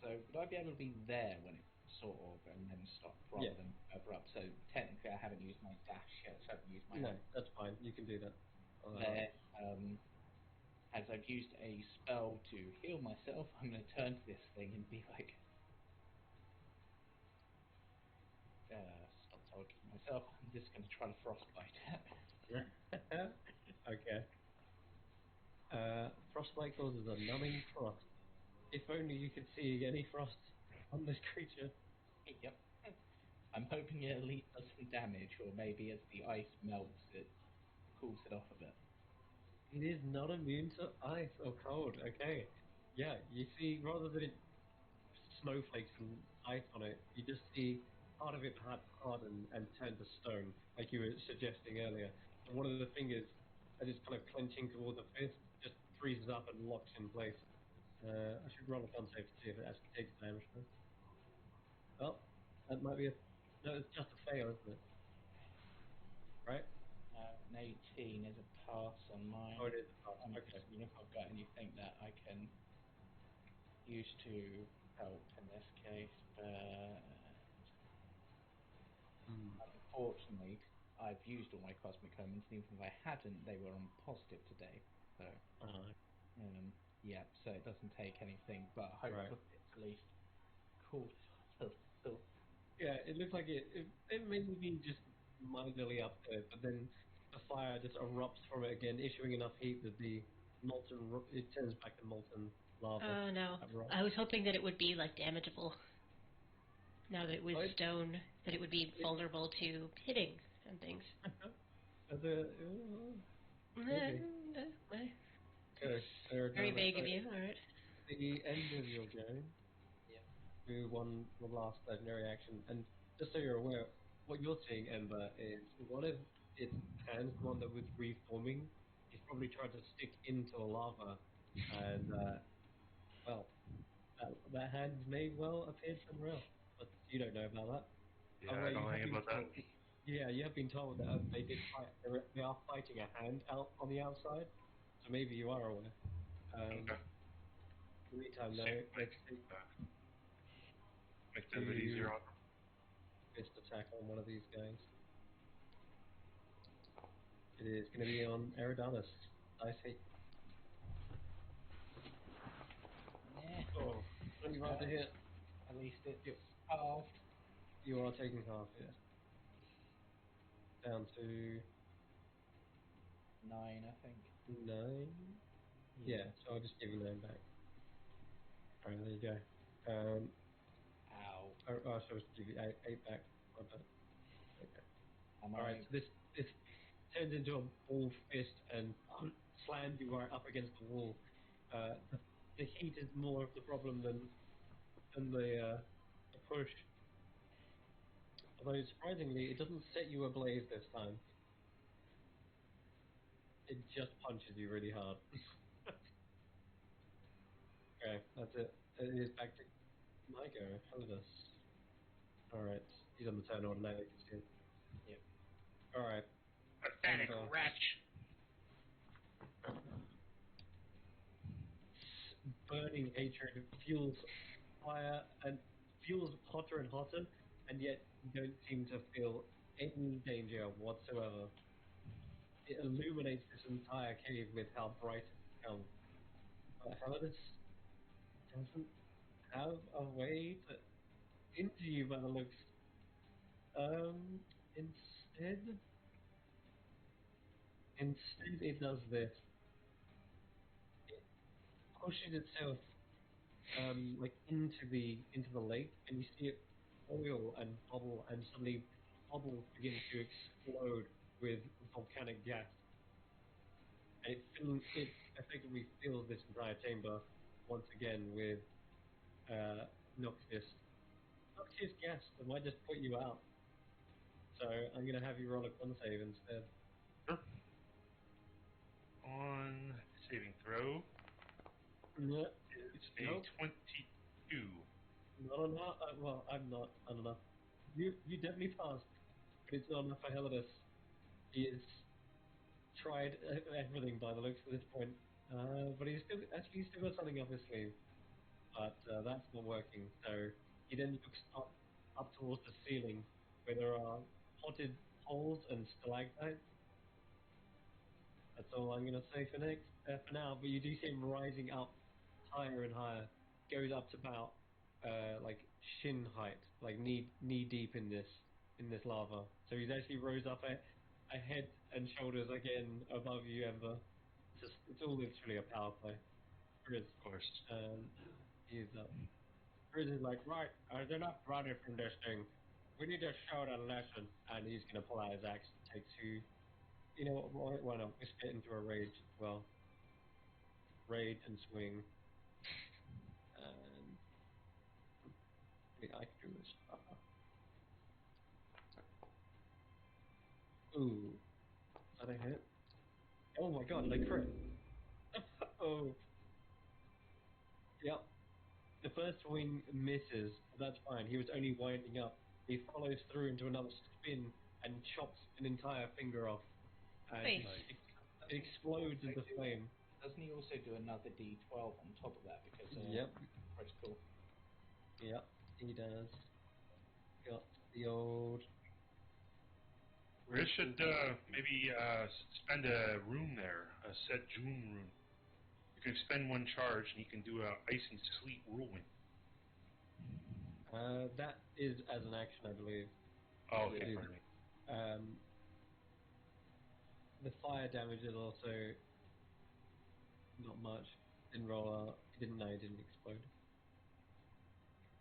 So would I be able to be there when it sort of and then stop rather than further up? So technically, I haven't used my dash yet. So I haven't used my No, that's fine. You can do that. there. As I've used a spell to heal myself, I'm going to turn to this thing and be like, stop targeting myself. I'm just going to try to frostbite it. Okay. Frostbite causes a numbing frost. If only you could see any frost on this creature. Yep. I'm hoping it at least does some damage, or maybe as the ice melts, it cools it off a bit. It is not immune to ice or cold. Okay. Yeah, you see, rather than it snowflakes and ice on it, you just see part of it perhaps harden and turn to stone, like you were suggesting earlier. And one of the fingers, as it's kind of clenching toward the fist, just freezes up and locks in place. I should roll a con save to see if it actually takes damage though. Well, that might be a... No, it's just a fail, isn't it? Right? An 18 is a pass on mine. Oh, it is a pass. I'm Okay. just seeing if I've got anything that I can use to help in this case, but unfortunately, I've used all my cosmic omens, and even if I hadn't, they were on positive today. So, yeah, so it doesn't take anything, but hopefully it's at least cool. Yeah, it looks like it may be just mildly up there, but then the fire just erupts from it again, issuing enough heat that the it turns back to molten lava. Oh no. I was hoping that it would be like damageable. Now that it was stone, that it would be vulnerable to hitting and things. Maybe. Okay, Very vague of you, alright. the end of your go. Yep. You won the last legendary action, and just so you're aware, what you're seeing, Ember, is one of its hands, the one that was reforming, he's probably tried to stick into the lava, and well, that hand may well appear somewhere else, but you don't know about that. Yeah, Although I don't you know have anything been about told, that. yeah, you have been told that they did fight. They are fighting a hand out on the outside, so maybe you are aware. Okay. In the meantime, Same though, let's thing. take Make that a bit two easier on fist attack on one of these guys. It is going to be on Eridanus. Dice hate. Yeah. Oh, 25 to hit. At least it's Yep. halved. You are taking half, yeah. Down to 9, I think. 9. Yeah, so I'll just give you 9 back. Alright, there you go. Ow. I was supposed to give you 8 back. My bad. Okay. Am Alright, I? so this turns into a ball fist and slams you right up against the wall. The heat is more of the problem than the push. Although surprisingly, it doesn't set you ablaze this time. It just punches you really hard. Okay, that's it. It is back to my go. Helidus. Alright, he's on the turn order now, you can see him. Yep. Alright, Pathetic Ember. wretch. Burning hatred fuels fire and fuels hotter and hotter, and yet you don't seem to feel any danger whatsoever. It illuminates this entire cave with how bright it becomes. But Helidus doesn't have a way to injure you by the looks. Instead, it does this. It pushes itself like into the lake, and you see it oil and bubble, and suddenly bubbles begin to explode with volcanic gas, and it effectively fills this entire chamber once again with noxious gas that might just put you out. So I'm gonna have you roll a con save instead. Sure. On saving throw Yeah, is a nope, 22. not enough. Well, I'm not enough. You definitely passed, but it's not enough for Helidus. He has tried everything by the looks at this point, but he's still got something up his sleeve. But that's not working. So he then looks up towards the ceiling, where there are potted holes and stalactites. That's all I'm gonna say for now. But you do see him rising up higher and higher. Goes up to about like shin height, like knee deep in this lava. So he's actually rose up a head and shoulders again above you, Ember. It's all literally a power play. Grizz, Of course. he's up. Grizz is like, right, there's enough running from this thing. We need to show it a lesson. And he's gonna pull out his axe and take two. You know what? Why not? Just get into a rage. Well, rage and swing. And I can do this. Ooh, is that a hit? Oh my god, they crit. Oh, yep. The first swing misses. That's fine. He was only winding up. He follows through into another spin and chops an entire finger off. And Wait. it explodes into flame. Doesn't he also do another D12 on top of that because Yep, critical? yep, he does. Got the old. Chris should maybe spend a rune there, a set June rune. You can spend one charge and you can do a ice and sleet whirlwind. That is as an action, I believe. Oh, To okay, do pardon me. that. The fire damage is also not much. Didn't roll out. He didn't know. He didn't explode.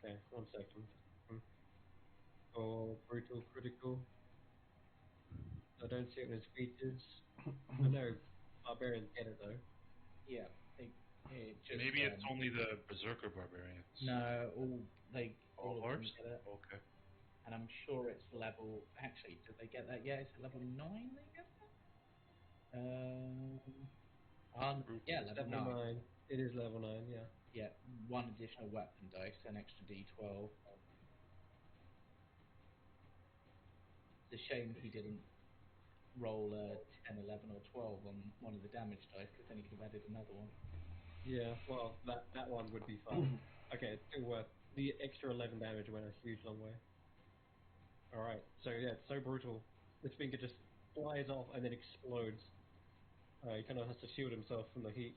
Okay, 1 second. Oh, brutal critical. I don't see it in his features. I know barbarians get it though. Yeah, It just, Maybe it's only the Berserker Barbarians. no, all of them Ours? get it. Okay. And I'm sure it's level. Actually, did they get that? Yeah, it's at level 9 they get that? Yeah, level Level 9. 9. It is level 9, yeah. Yeah, one additional weapon dice, an extra d12. It's a shame he didn't roll a 10, 11, or 12 on one of the damage dice, because then he could have added another one. Yeah, well, that one would be fun. Okay, it's still worth. The extra 11 damage went a huge long way. Alright, so yeah, it's so brutal. This finger just flies off and then explodes. He kind of has to shield himself from the heat.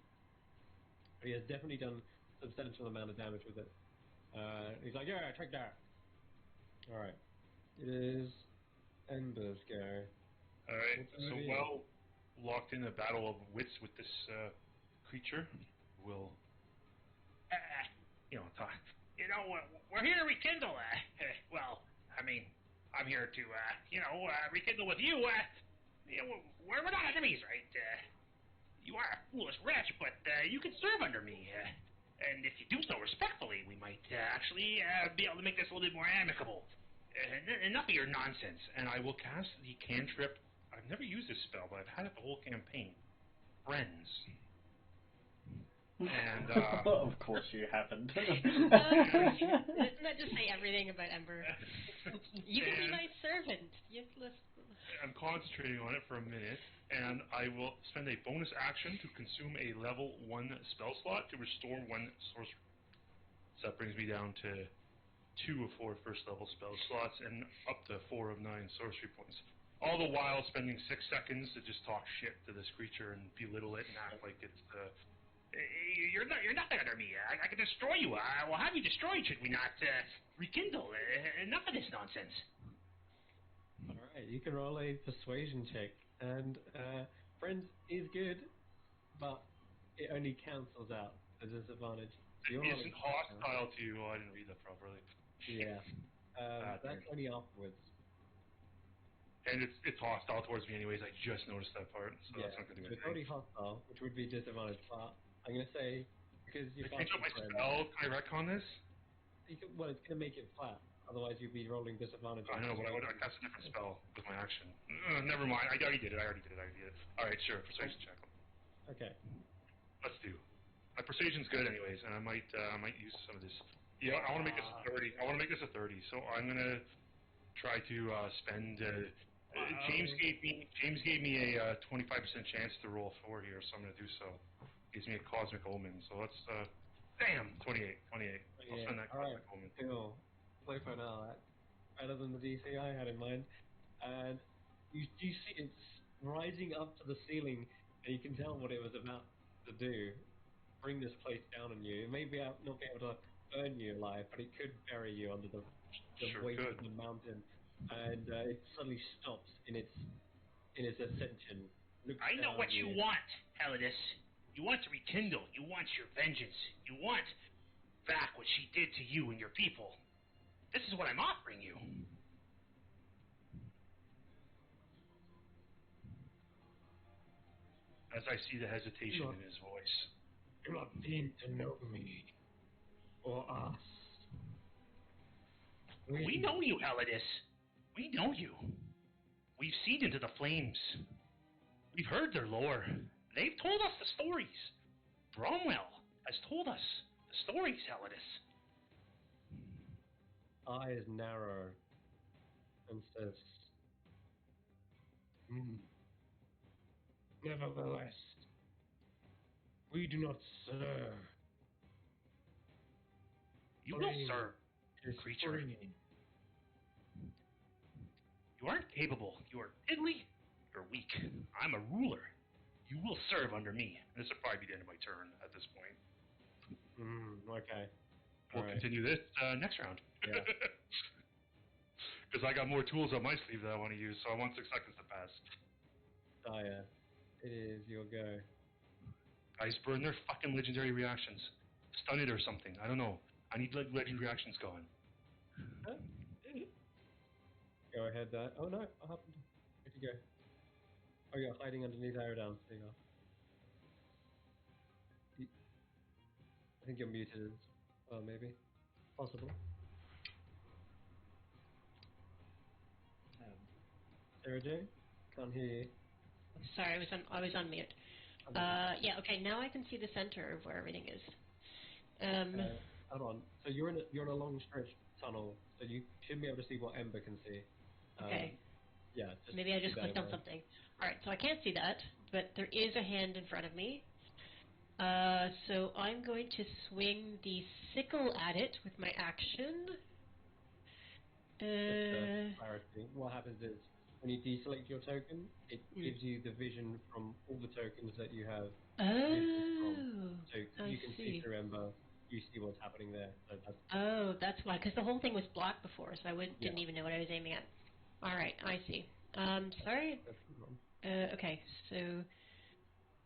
But he has definitely done a substantial amount of damage with it. He's like, yeah, take that. Alright. It is Ember's go. Alright, What do you so do? well locked in a battle of wits with this creature, we'll, talk. We're here to rekindle. Well, I mean, I'm here to, rekindle with you. We're not enemies, right? You are a foolish wretch, but you can serve under me. And if you do so respectfully, we might actually be able to make this a little bit more amicable. Enough of your nonsense. and I will cast the cantrip. I've never used this spell, but I've had it the whole campaign. Friends. And, of course you haven't. Doesn't that just say everything about Ember? You can be and my servant. Yes, I'm concentrating on it for a minute, and I will spend a bonus action to consume a level 1 spell slot to restore 1 sorcery. So that brings me down to 2 of 4 first level spell slots and up to 4 of 9 sorcery points. All the while spending 6 seconds to just talk shit to this creature and belittle it and act like it's You're nothing under me. I can destroy you. I will have you destroyed should we not rekindle. Enough of this nonsense. Alright, you can roll a persuasion check. And friends is good, but it only cancels out the disadvantage. it You're rolling isn't high now. hostile to you. Oh, I didn't read that properly. Yeah. That's Dude. only afterwards. And it's hostile towards me anyways. I just noticed that part, so Yeah. that's not going to do So it's anything. already hostile, which would be disadvantage, but I'm going to say, because you're I change up casting my friends, spell. Can I retcon this? well, it's going to make it flat. Otherwise, you'd be rolling disadvantage I on know, but I persuasion. cast a different spell with my action. Never mind. I already did it. Alright, sure. Persuasion check. Okay. Let's do. My persuasion's good anyways, and I might use some of this. Yeah, I want to make this a 30. I want to make this a 30. So I'm gonna try to spend. James gave me a 25% chance to roll 4 here, so I'm gonna do so. Gives me a cosmic omen. So let's. Damn, 28. I'll Yeah. spend that All right. cosmic omen. Cool. So far now, that's better than the DC I had in mind. And you see it's rising up to the ceiling, and you can tell what it was about to do. Bring this place down on you. It may be not be able to burn you alive, but it could bury you under the Sure weight could. of the mountain. And it suddenly stops in its ascension. Looks I know down what on you you. want, Helidus. You want to rekindle. You want your vengeance. You want back what she did to you and your people. This is what I'm offering you. As I see the hesitation in his voice. Do not deign to know me or us. We know you, Helidus. We know you. We've seen into the flames. We've heard their lore. They've told us the stories. Bromwell has told us the stories, Helidus. Eyes narrow and says, "Hmm. Nevertheless, we do not serve. You will serve, Is creature. free. You aren't capable. You are diddly. You're weak. I'm a ruler. You will serve under me. This will probably be the end of my turn at this point. Okay. We'll Alright. continue this next round. Yeah. Because I got more tools on my sleeve that I want to use, so I want 6 seconds to pass. Daya, it is your go. Guys, burn their fucking legendary reactions. Stun it or something. I don't know. I need legend reactions going. Huh? Go ahead, Daya. Oh no, what happened? Where'd you go? Oh, you're hiding underneath Aerodowns. There you go. I think you're muted as well, maybe. Possible. Sarah Jane? Can't hear you. Sorry, I was on mute. Yeah, okay, now I can see the center of where everything is. Hold on. So you're in a long stretch tunnel, so you should be able to see what Ember can see. Okay. Yeah. Just Maybe I just keep that in clicked on mind. something. Alright, so I can't see that, but there is a hand in front of me. So I'm going to swing the sickle at it with my action. Just for clarity, what happens is when you deselect your token, it gives you the vision from all the tokens that you have vision from. Oh, So I you can see see. through Ember, you see what's happening there. So that's Oh, that's why, because the whole thing was black before, so I yeah. didn't even know what I was aiming at. Alright, I see. Sorry. That's the one. Okay, so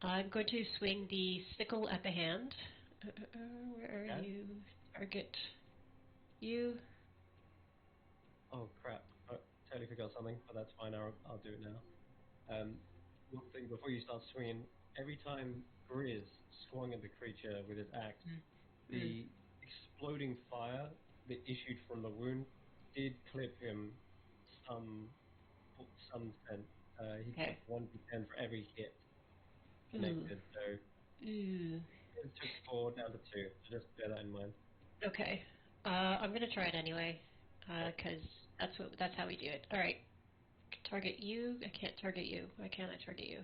I'm going to swing the sickle at the hand. Where are Okay. you? Target. You. Oh crap! I totally forgot something, but that's fine. I'll do it now. One thing before you start swinging, every time Grizz swung at the creature with his axe, the exploding fire that issued from the wound did clip him some sense. He took Okay. 1d10 for every hit Ooh. connected, so Ooh. it took 4 down to 2. So just bear that in mind. Okay. I'm gonna try it anyway, Okay. cause that's how we do it. All right. Target you. I can't target you. Why can't I target you?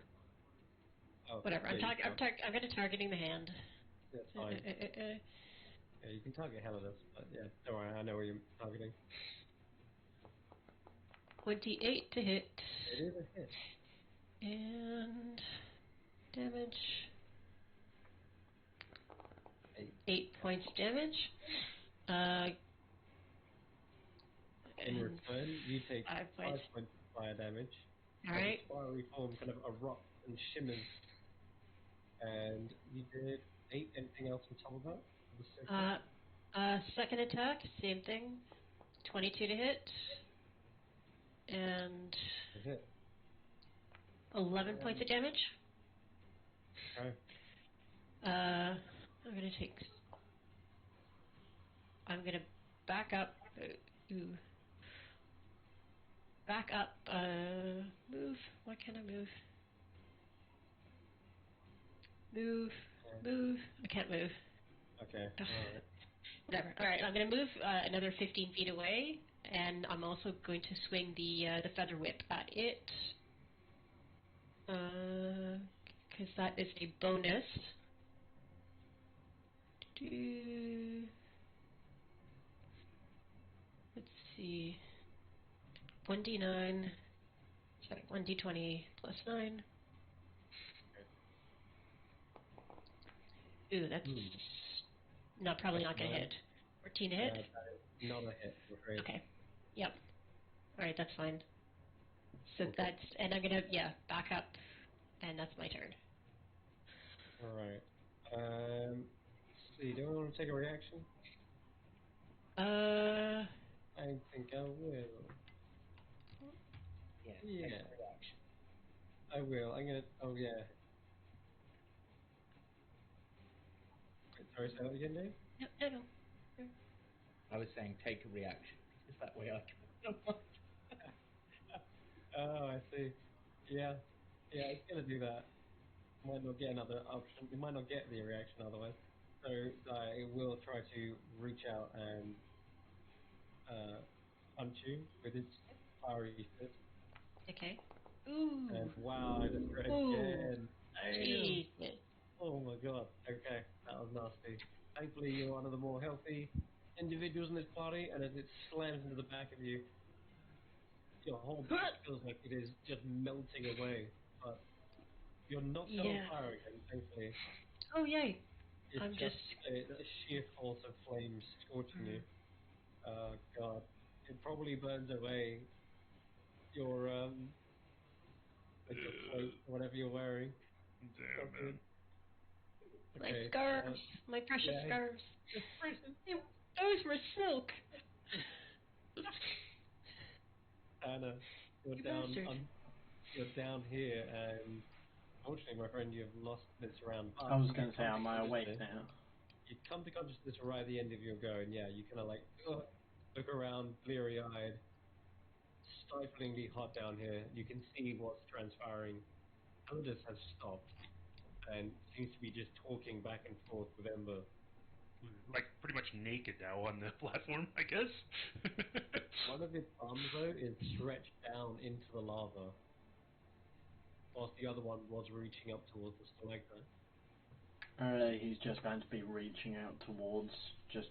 Oh, Whatever. yeah, you can't. I'm gonna targeting the hand. That's fine. Yeah, you can target Hellenes, but yeah, don't worry, I know where you're targeting. 28 to hit. It is a hit. And damage. 8. 8 points damage. Uh, In and return, you take 5 points. 5 points of fire damage All as its right. fiery form kind of erupts and shimmers. And you did 8. Anything else on top of that? For the second? Second attack, same thing. 22 to hit. And A hit. 11 points of damage. Okay. I'm gonna take. I'm gonna back up. Ooh. Back up. Move. Why can't I move? Move. Move. I can't move. Okay. Alright. Whatever. All right. I'm gonna move another 15 feet away, and I'm also going to swing the feather whip at it. Because that is a bonus. Let's see. 1d9. Sorry, 1d20 plus 9. Ooh, that's probably Plus not gonna 9. hit. 14 to hit. That is not a hit, I'm afraid. Okay. Yep. All right, that's fine. So Okay. that's, and I'm gonna back up, and that's my turn. Alright. Let's see, do I want to take a reaction? Uh, I think I will. Yeah, Yeah, take a reaction. I will. I'm gonna. Oh yeah. Wait, sorry, say that again, Dave. no. I was saying take a reaction because that way I can. Oh, I see. Yeah, yeah, it's gonna do that. Might not get another option. It might not get the reaction otherwise. So it will try to reach out and punch you with its fiery fist. Okay. Ooh. And wow, I just read Ooh. again. Damn. Jeez. Oh my god. Okay, that was nasty. Thankfully, you're one of the more healthy individuals in this party, and as it slams into the back of you, your whole back feels like it is just melting away. But you're not set on Yeah. fire again, thankfully. Oh yay. It's I'm just. just a sheer force of flames scorching you. Oh god. It probably burns away your like your cloak, whatever you're wearing. Damn, Not good. man. My Okay. scarves. My precious Yeah, scarves. it's precious. Those were silk. Anna, you're You down. bastard. You're down here, and unfortunately, my friend, you've lost this round. I But was you going to say, can't am I do awake this. now? you come to consciousness right at the end of your go, and yeah, you kind of like look around, bleary-eyed, stiflingly hot down here. You can see what's transpiring. Elders has stopped and seems to be just talking back and forth with Ember. Like, pretty much naked now on the platform, I guess. One of its arms, though, is stretched down into the lava, whilst the other one was reaching up towards the stalactite. He's just going to be reaching out towards, just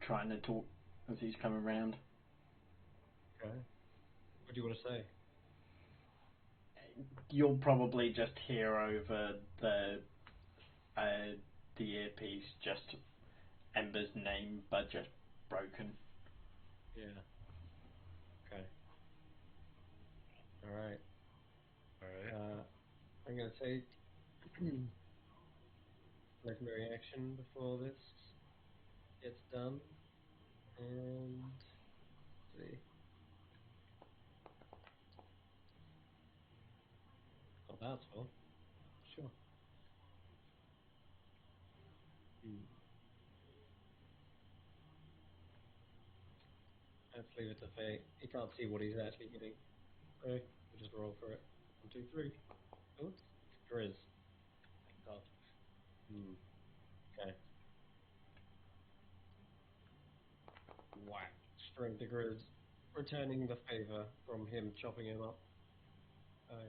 trying to talk as he's coming round. Okay. What do you want to say? You'll probably just hear over the earpiece just Ember's name, but just broken. Yeah. Okay. All right. Alright. I'm going to take legendary action before this gets done. And let's see. Not that's all. Sure. Let's leave it to fate. He can't see what he's actually getting. So we'll just roll for it. 1, 2, 3. Oops. Grizz. Thank God. Okay. Whack. Straight to Grizz. Returning the favor from him chopping him up.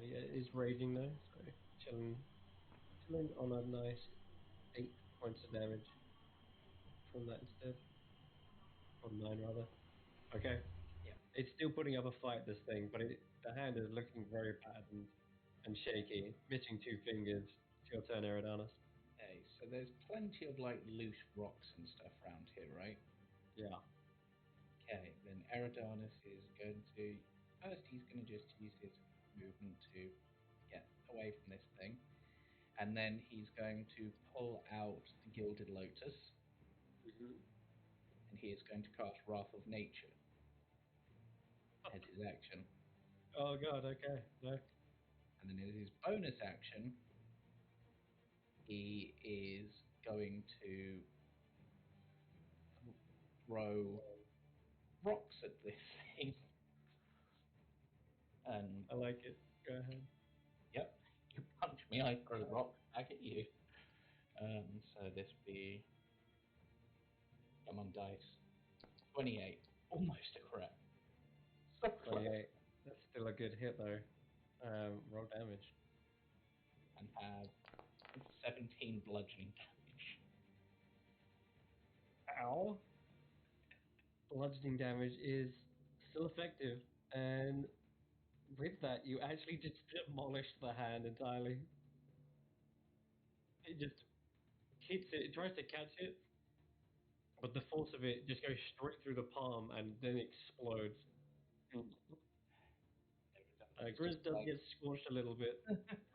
He is raging though, so chilling on a nice 8 points of damage from that instead. Or 9 rather. Okay. Yeah. It's still putting up a fight, this thing, but the hand is looking very bad and shaky. Missing 2 fingers. It's your turn, Eridanus. Okay, so there's plenty of like loose rocks and stuff around here, right? Yeah. Okay, then Eridanus is going to first he's going to just use his movement to get away from this thing, and then he's going to pull out the Gilded Lotus, and he is going to cast Wrath of Nature as his action. Oh god, okay. No. And then as his bonus action, he is going to throw rocks at this thing. And I like it. Go ahead. yep, you punch me, I throw rocks back at you. So this would be, come on dice, 28, almost a crit. So close. 28. That's still a good hit though. Roll damage. And have 17 bludgeoning damage. Ow. Bludgeoning damage is still effective, and with that, you actually just demolish the hand entirely. It just hits it. It tries to catch it, but the force of it just goes straight through the palm and then explodes. It's Grizz just does like, get scorched a little bit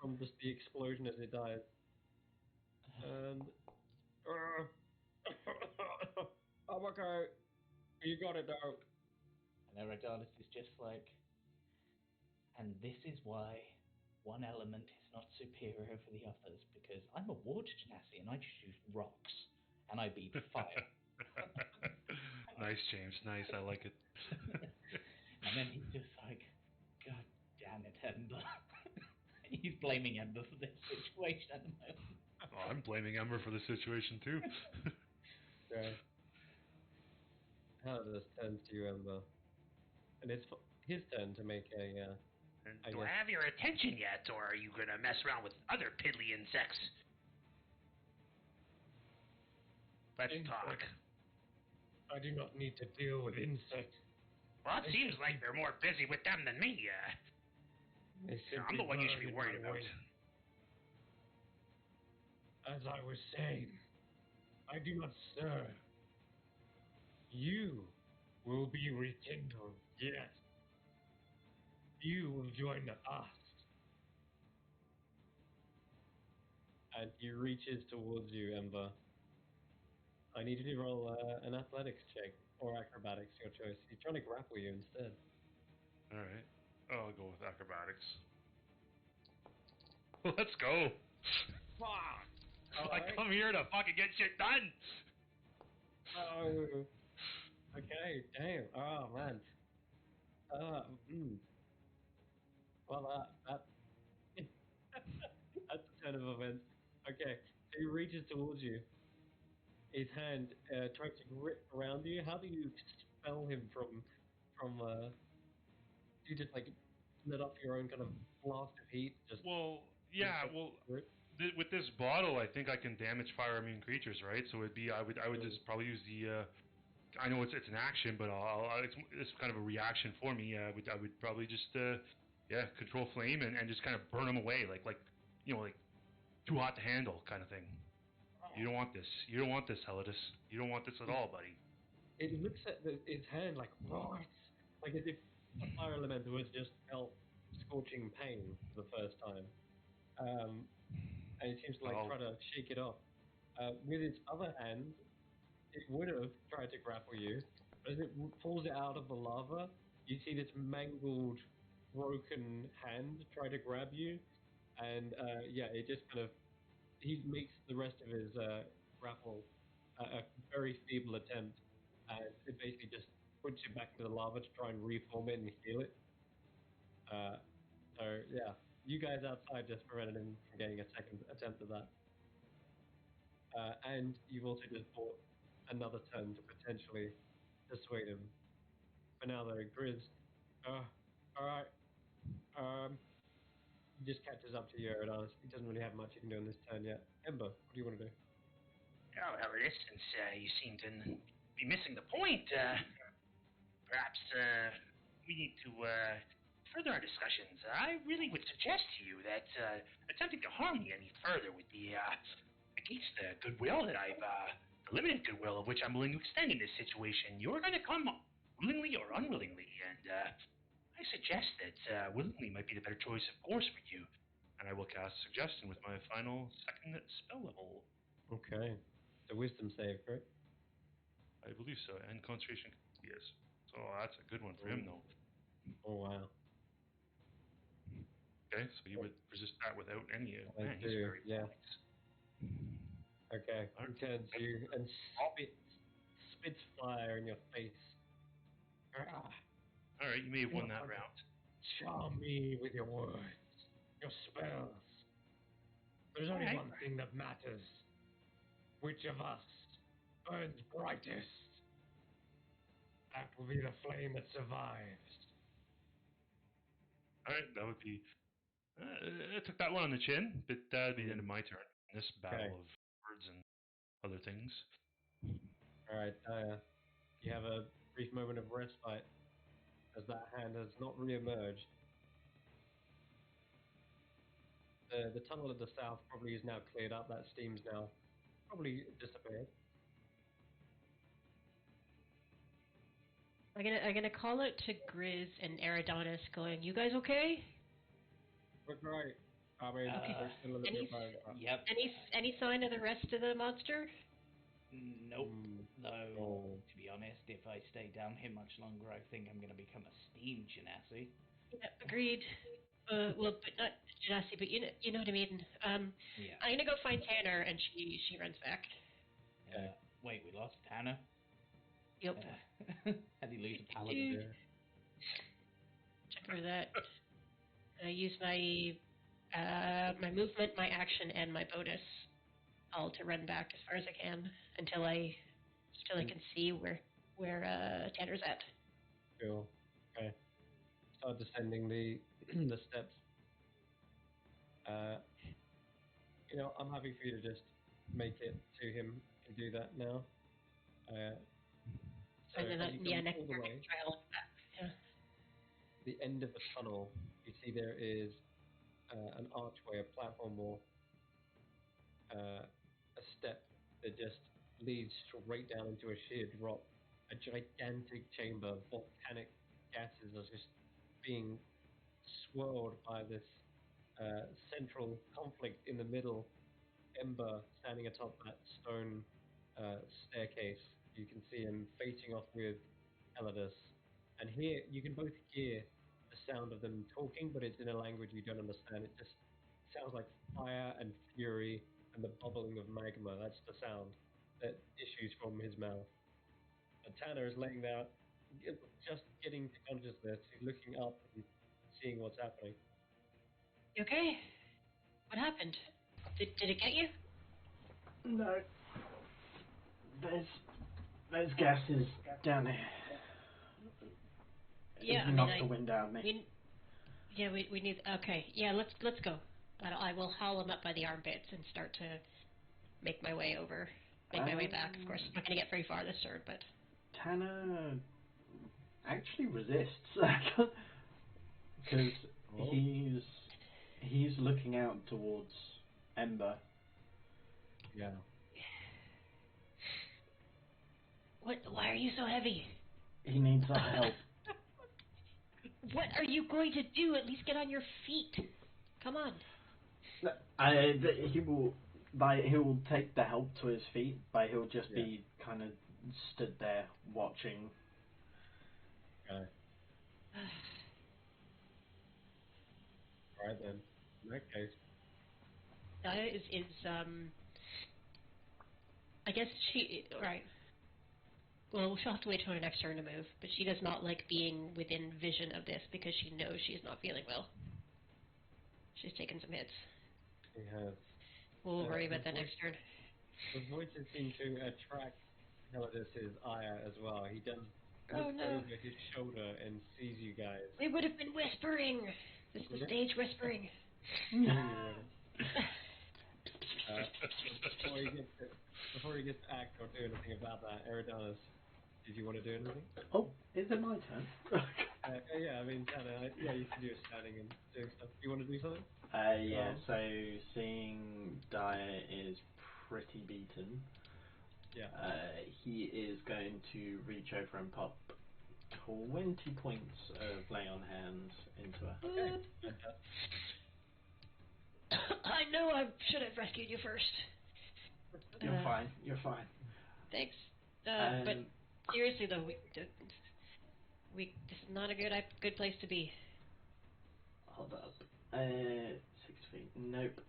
from just the explosion as it dies. And I'm okay. You got it now. and Eridanus is just like, and this is why one element is not superior over the others, because I'm a water genasi and I just use rocks, and I beat fire. Nice, James. Nice. I like it. And then he's just like, God damn it, Ember. He's blaming Ember for this situation at the moment. Oh, I'm blaming Ember for the situation too. Okay. Halidus turns to you, Ember. And it's his turn to make a, I Do guess. I have your attention yet, or are you gonna mess around with other piddly insects? Let's talk. I do not need to deal with insects. Well, it seems like they're more busy with them than me. I'm the one you should be worried about. As I was saying, I do not serve. You will be rekindled, yes. You will join us. And he reaches towards you, Ember. I need you to roll an athletics check, or acrobatics, your choice. He's trying to grapple you instead. Alright. Oh, I'll go with acrobatics. Let's go. Fuck! I come here to fucking get shit done. Oh, okay, damn. Oh man. Mm. Well, that that's a turn of events. Okay, so he reaches towards you. His hand tries to grip around you. How do you expel him from? Do you just like let off your own kind of blast of heat? Just Well, he yeah. gets Well, grip. with this bottle, I think I can damage fire immune creatures, right? So it'd be I would just probably use the. I know it's an action, but it's kind of a reaction for me. I would probably just control flame and just kind of burn them away, like like too hot to handle kind of thing. You don't want this. You don't want this, Heladus. You don't want this at all, buddy. It looks at his hand like right, like as if a fire elemental has just felt scorching pain for the first time. And he seems to like Well, try to shake it off. With its other hand, it would have tried to grapple you, but as it pulls it out of the lava, you see this mangled, broken hand try to grab you, and yeah, it just kind of he makes the rest of his grapple a very feeble attempt, and it basically just puts you back into the lava to try and reform it and heal it. Uh, so yeah, you guys outside just prevented him from getting a second attempt at that. And you've also just bought another turn to potentially dissuade him. But now though, Grizz, alright, um, he just catches up to you, Eridanos. He doesn't really have much he can do in this turn yet. Ember, what do you want to do? Oh, Heladus, since you seem to be missing the point, perhaps we need to further our discussions. I really would suggest to you that attempting to harm me any further would be against the goodwill that the limited goodwill of which I'm willing to extend in this situation. You're going to come willingly or unwillingly, and I suggest that willingly might be the better choice of course for you. and I will cast suggestion with my final second spell level. Okay. It's a wisdom save, correct? I believe so, and concentration. Yes. So that's a good one for him, Oh, though. oh wow. Okay, so he would resist that without any. I Man, he's do, very yeah. nice. Okay. All He turns to you and spits fire in your face. Ah, right, you may have you're won not that trying to round. charm me with your words, your spells. There's All only right. one thing that matters. Which of us burns brightest? That will be the flame that survives. All right, that would be. I took that one on the chin, but that'd be the end of Hmm. my turn. In this Okay. battle of words and other things. Alright, you have a brief moment of respite as that hand has not re-emerged. The tunnel at the south probably is now cleared up. That steam's now probably disappeared. I'm gonna call out to Grizz and Eridanos, going, "You guys okay? We're great. I mean, Uh, we're still in the Any bone, but yep. any sign of the rest of the monster?" Nope. Though, oh, to be honest, if I stay down here much longer, I think I'm going to become a steam genasi. Yeah, agreed. Well, but not Genasi, but you know what I mean. Yeah. I'm gonna go find Tanner, and she runs back. okay. Wait, we lost Tanner? Yep. How do you lose a paladin? Yeah. Check for that. I use my my movement, my action, and my bonus all to run back as far as I can until I can see where Tanner's at. Cool. Okay. Start descending the the steps. Uh, I'm happy for you to just make it to him and do that now. Uh, so And then as you yeah, come next all the turn I way, can try all back. Yeah. the end of the tunnel, you see there is an archway, a platform, or a step that just leads straight down into a sheer drop. A gigantic chamber, volcanic gases are just being swirled by this central conflict in the middle. Ember standing atop that stone staircase. You can see him facing off with Eladus. And here you can both hear the sound of them talking, but it's in a language you don't understand. It just sounds like fire and fury and the bubbling of magma. That's the sound that issues from his mouth. And Tanner is laying there, just getting to consciousness. He's looking up and seeing what's happening. You okay? What happened? Did it get you? No. There's gases down here. Yeah, It knocked the wind out of me. We need. Okay, yeah, let's go. I will haul him up by the armpits and start to make my way over. Make my way back. Of course, I'm not gonna get very far this turn, but Tanner actually resists because he's looking out towards Ember. Yeah. what? Why are you so heavy? He needs our help. What are you going to do? At least get on your feet. Come on. He will take the help to his feet, but he'll just be kind of stood there watching. Okay. Right then. In that case. I guess she. Right. Well, she'll have to wait till her next turn to move, but she does not like being within vision of this because she knows she's not feeling well. She's taken some hits. She has. We'll worry about that next turn. The voices seem to attract Heladis's ire as well. He does look over his shoulder and sees you guys. We would have been whispering. This is the stage whispering. Before he gets to act or do anything about that, Eridanus, did you want to do anything? Oh, is it my turn? Yeah, I mean, Tanner, you said you were standing and doing stuff. Do you want to do something? Yeah, so seeing Dyer is pretty beaten, he is going to reach over and pop 20 points of lay on hands into her. Okay. I know I should have rescued you first. You're fine. You're fine. Thanks. But seriously though, this is not a good place to be. Hold up. 6 feet. Nope.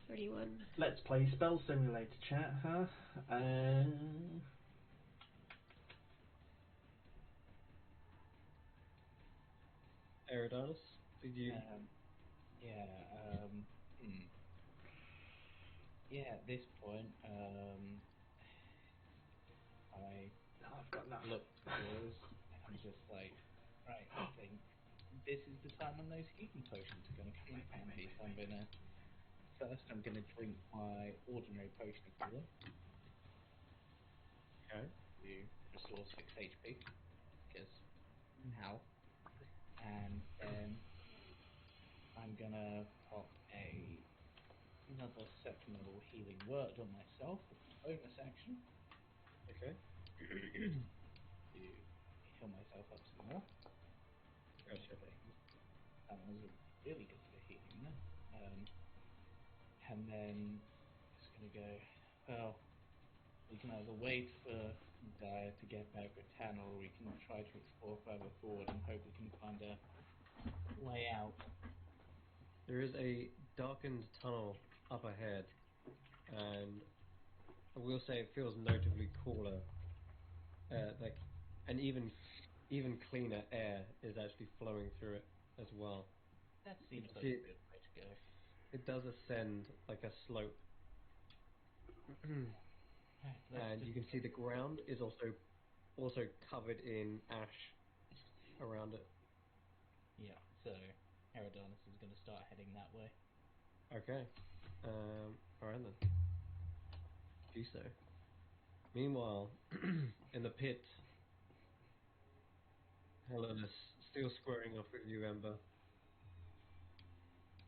31. Let's play Spell Simulator chat, huh? Eridanus, did you? Yeah, at this point, I've got nothing. look towards, I'm just like, right, I think this is the time when those healing potions are going to come in handy, so I'm going to drink my ordinary potion of healing. Okay. To restore 6 HP, because how? And then I'm going to pop another second level healing word on myself as a bonus action. Okay. To heal myself up some more. Gotcha. That was really good for healing then. And then it's going to go, well, we can either wait for Dyer to get back with Tanner, or we can try to explore further forward and hope we can find a way out. There is a darkened tunnel up ahead, and I will say it feels notably cooler. And even cleaner air is actually flowing through it as well. That seems like a good way to go. It does ascend like a slope. And you can see the ground is also covered in ash around it. Yeah, so Eridanus is going to start heading that way. Okay. Alright then. Do so. Meanwhile, in the pit, Helen is still squaring off with you, Ember.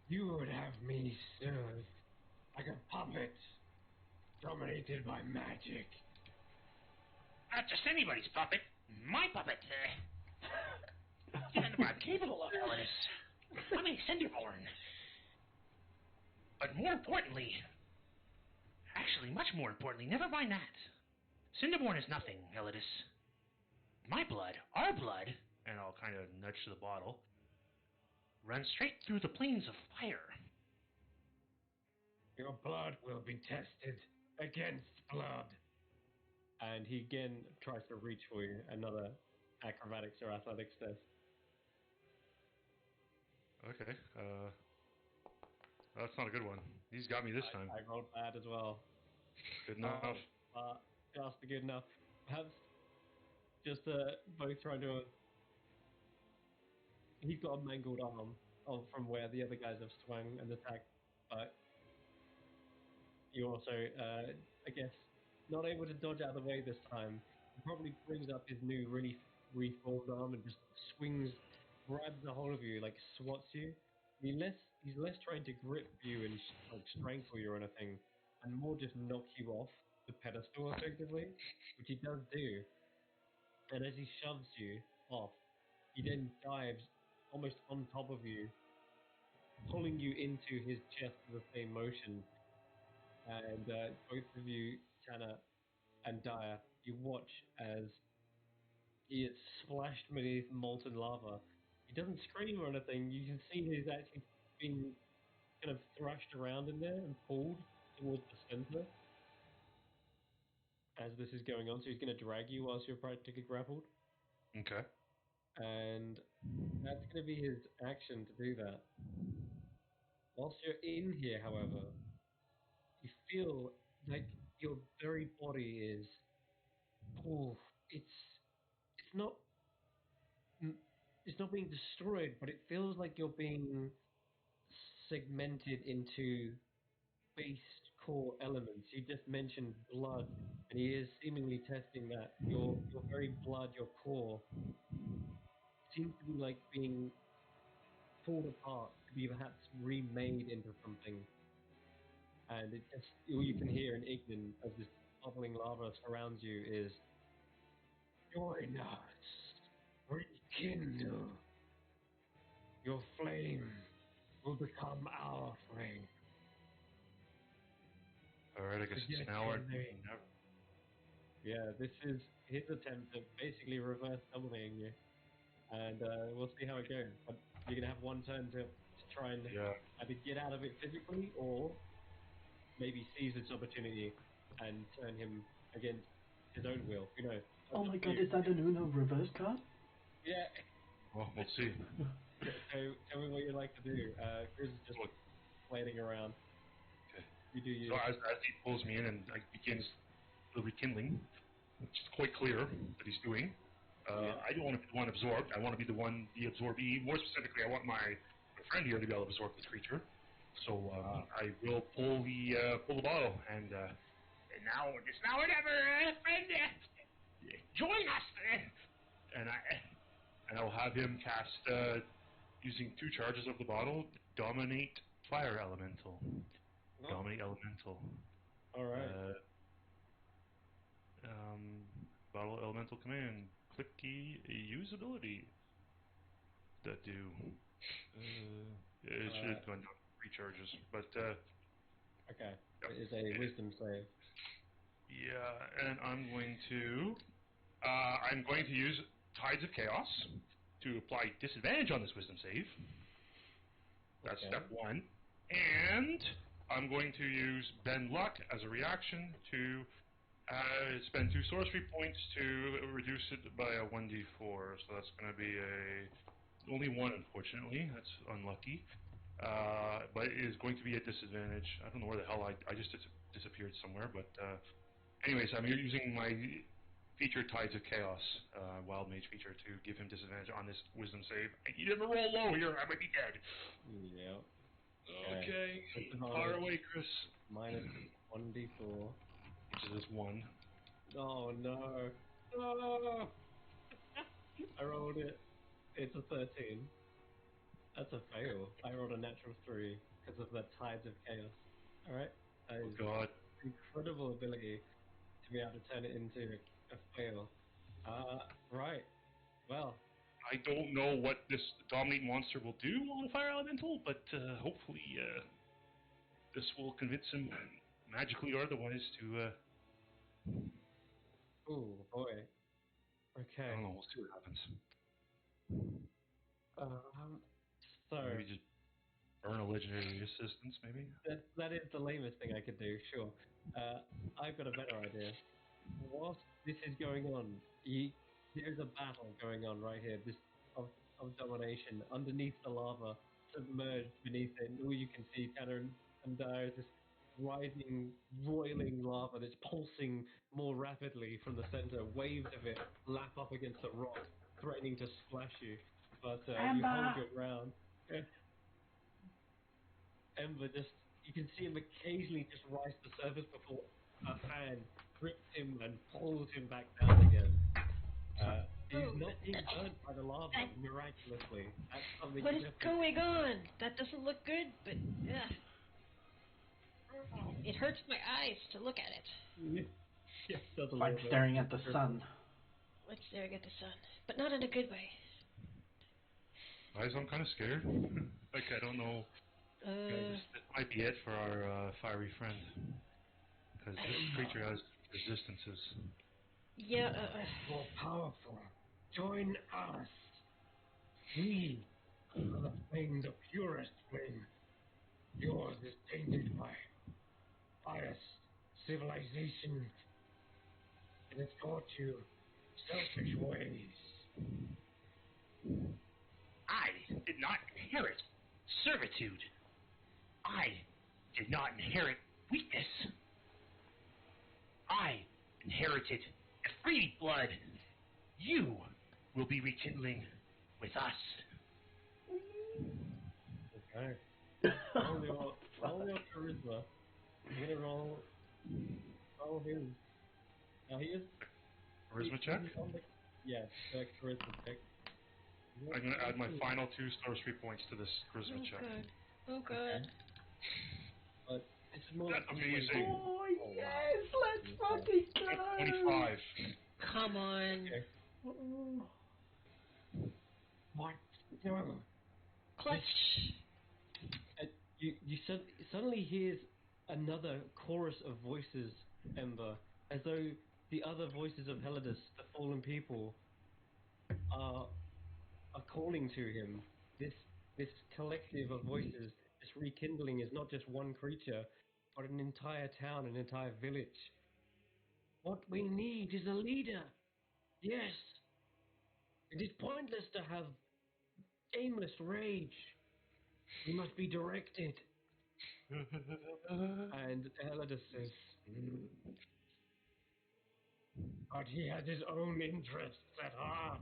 You would have me served like a puppet, dominated by magic. Not just anybody's puppet. My puppet. Given what I'm capable of, Ellis. I'm a Cinderborn. But more importantly, actually much more importantly, never mind that. Cinderborn is nothing, Elidus. My blood, our blood, and I'll kind of nudge to the bottle, runs straight through the plains of fire. Your blood will be tested against blood. And he again tries to reach for you. Another acrobatics or athletics test. Okay. That's not a good one. He's got me this time. I rolled bad as well. Good enough. Just good enough. Perhaps just both trying to. He's got a mangled arm from where the other guys have swung and attacked, but you also, I guess, not able to dodge out of the way this time. He probably brings up his new, really reformed arm and just swings, grabs a hold of you, like swats you. He's less trying to grip you and like strangle you or anything, and more just knock you off the pedestal effectively, which he does do. And as he shoves you off, he then dives almost on top of you, pulling you into his chest with the same motion. And both of you, Tanner and Dyer, you watch as he is splashed beneath molten lava. He doesn't scream or anything. You can see he's actually being kind of thrashed around in there and pulled towards the center as this is going on. So he's going to drag you whilst you're practically grappled. Okay. And that's going to be his action to do that. Whilst you're in here, however, you feel like your very body is, oh, it's not it's not being destroyed, but it feels like you're being segmented into base core elements. You just mentioned blood, and he is seemingly testing that your very blood, your core, seems to be like being pulled apart to be perhaps remade into something. And it just all you can hear in Ignan as this bubbling lava surrounds you is, "Join us, rekindle. Your flame will become our flame." Alright, I guess Forget it's now your or name. never. Yeah, this is his attempt at basically reverse dominating you, and we'll see how it goes. But you're gonna have one turn to try and Yeah. either get out of it physically, or maybe seize this opportunity and turn him against his own will. Who knows? Oh That's my up to god, you. is that an Uno reverse card? Yeah. Well, we'll see. So tell me what you'd like to do. Chris is just Look. flailing around. Okay. You do So you. as he pulls me in and begins the rekindling, which is quite clear that he's doing, Yeah. I don't want to be the one absorbed. I want to be the absorbee. More specifically, I want my friend here to be able to absorb this creature. So I will pull the bottle and Now, just now or never, friend. Join us. and I will have him cast using 2 charges of the bottle, dominate fire elemental. Oh, Dominate elemental. all right. Bottle elemental command. Click key use ability. That do. It should have gone down 3 charges, but Okay. yep. It is a wisdom save. Yeah, and I'm going to use Tides of Chaos to apply disadvantage on this wisdom save. That's Okay. step 1. And I'm going to use Bend Luck as a reaction to spend 2 sorcery points to reduce it by a 1d4. So that's going to be only 1, unfortunately. That's unlucky. But it is going to be a disadvantage. I don't know where the hell I just disappeared somewhere. But anyways, I'm using my feature Tides of Chaos, Wild Mage feature, to give him disadvantage on this wisdom save. I need him to roll low here. I might be dead. Yeah. Okay. Disadvantage Fire away, Chris. minus 1d4. Which is this 1. Oh no. No! I rolled it. It's a 13. That's a fail. I rolled a natural 3 because of the Tides of Chaos. Alright. That Oh is god. incredible ability to be able to turn it into a fail. Right. Well, I don't know what this dominate monster will do on a fire elemental, but hopefully this will convince him, magically or otherwise, to. oh boy. I don't Okay. know. We'll see what happens. Um, so, Maybe just. Earn a legendary assistance, maybe? That is the lamest thing I could do, sure. I've got a better idea. Whilst this is going on, there's a battle going on right here, this of domination underneath the lava, submerged beneath it. And all you can see, Tanner and Dyer, is this rising, roiling lava that's pulsing more rapidly from the center. Waves of it lap up against the rock, threatening to splash you. But you hold your ground. Ember you can see him occasionally just rise to the surface before a hand grips him and pulls him back down again. He's not being burnt by the lava, miraculously. That's something What you is definitely... going on? That doesn't look good, but it hurts my eyes to look at it. Yes, does a Like little bit. staring at the sun. Like staring at the sun, but not in a good way. Guys, I'm kind of scared. Like, I don't know. Guys, this might be it for our fiery friend. Because this creature has resistances. Yeah, More powerful. Join us. We are the flames of purest flame. Yours is tainted by bias, civilization. It has taught you selfish ways. I did not inherit servitude. I did not inherit weakness. I inherited a free blood. You will be rekindling with us. Okay. Roll your charisma. I'm gonna roll his. Now he is. Charisma check? He's on the, yeah, charisma check. I'm going to add my final 2 sorcery points to this charisma check. Oh god. Okay. But this is more That's like amazing. Oh yes, let's fucking go! 25. Come on. Okay. Oh. What? No. Clutch. You suddenly hears another chorus of voices, Ember, as though the other voices of Helidus, the fallen people, are calling to him. This collective of voices, this rekindling is not just one creature, but an entire town, an entire village. What we need is a leader. Yes. It is pointless to have aimless rage. We must be directed. And Helidus says, but he has his own interests at heart.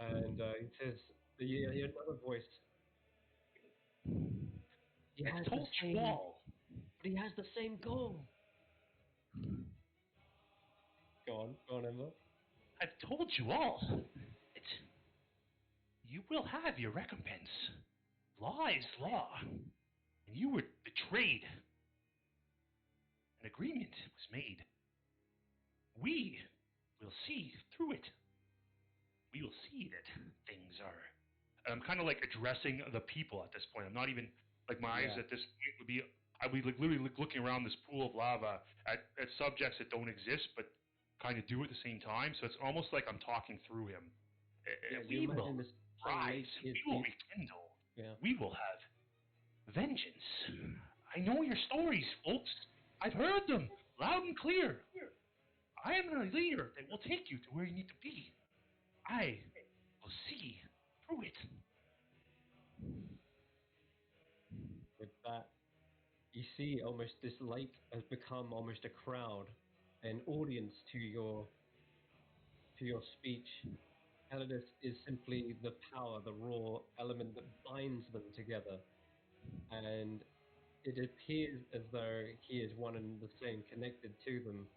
And he says, you hear another voice. He has I the told you same, all. but he has the same goal. Go on, Ember. I've told you all. It's, you will have your recompense. Law is law. And you were betrayed. An agreement was made. We will see through it. We will see that things are. I'm kind of like addressing the people at this point. I'm not even, like, my eyes at this point would be, I'd be like literally looking around this pool of lava at subjects that don't exist, but kind of do at the same time. So it's almost like I'm talking through him. You We will imagine this rise. is We will rekindle. yeah. We will have vengeance. I know your stories, folks. I've heard them loud and clear. I am a leader that will take you to where you need to be. I will see through it. With that, you see almost this lake has become almost a crowd, an audience to your speech. Helidus is simply the power, the raw element that binds them together, and it appears as though he is one and the same, connected to them.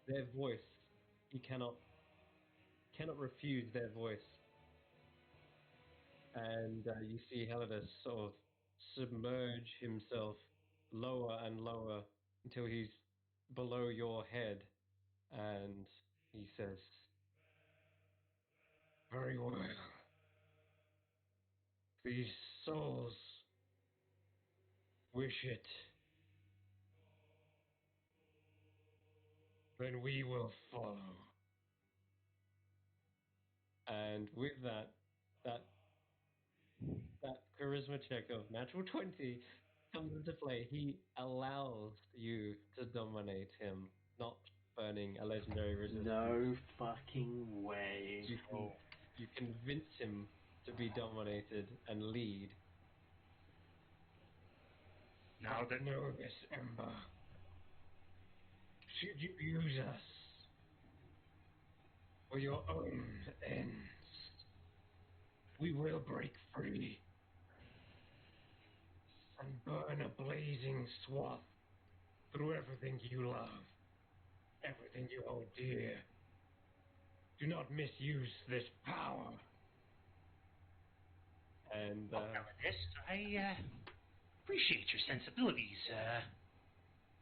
Their voice, he cannot refuse their voice, and you see Helidus sort of submerge himself lower and lower until he's below your head, and he says, "Very well. These souls wish it. Then we will follow." And with that charisma check of natural 20 comes into play. He allows you to dominate him, not burning a legendary resistance. No fucking way. You convince him to be dominated and lead. Now that know this, Ember. Should you use us for your own ends, we will break free and burn a blazing swath through everything you love, everything you hold dear. Do not misuse this power. And this, I appreciate your sensibilities,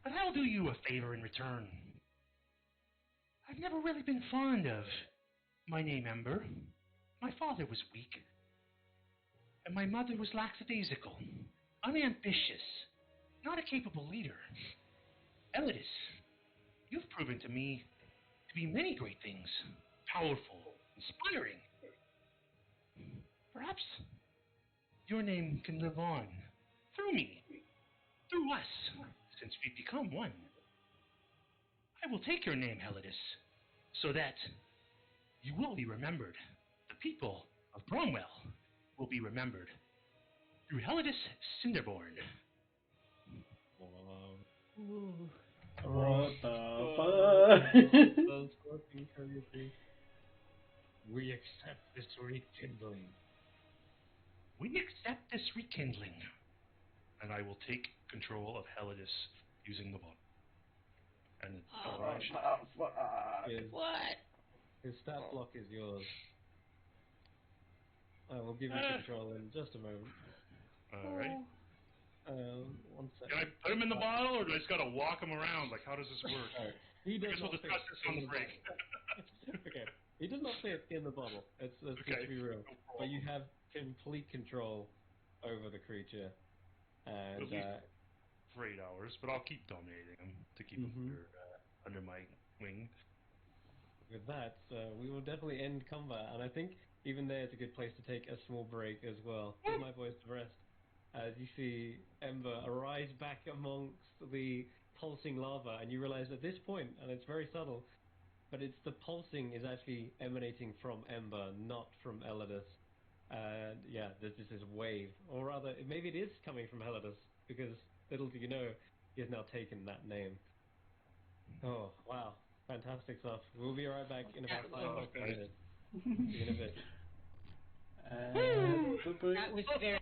but I'll do you a favor in return. I've never really been fond of my name Ember. My father was weak, and my mother was lackadaisical, unambitious, not a capable leader. Elidis, you've proven to me to be many great things, powerful, inspiring. Perhaps your name can live on through me, through us, since we've become one. I will take your name, Helidus, so that you will be remembered. The people of Bromwell will be remembered through Helidus Cinderborn. Ooh. What the fuck? we accept this rekindling. We accept this rekindling. And I will take control of Helidus using the bottle. And Oh, What the fuck? what? His stat block is yours. I will give you control in just a moment. Alright. One Can second. I put him in the bottle, or do I just gotta walk him around? Like, how does this work? Alright. He I does guess we'll not fit discuss this on in the break. bottle. Okay. He does not fit in the bottle. Let's Okay, just be real. no But you problem. have complete control over the creature. And At least for 8 hours, but I'll keep dominating him to keep him under my wing. with that, we will definitely end combat. And I think even there it's a good place to take a small break as well. Give my voice a rest. As you see Ember arise back amongst the pulsing lava, and you realize at this point, and it's very subtle, but it's the pulsing is actually emanating from Ember, not from Elidus. And yeah, there's just this wave, or rather, maybe it is coming from Elidus, because little do you know, he has now taken that name. Oh, wow. Fantastic stuff. We'll be right back in about 5 or 10 minutes. See you in a bit. That was very.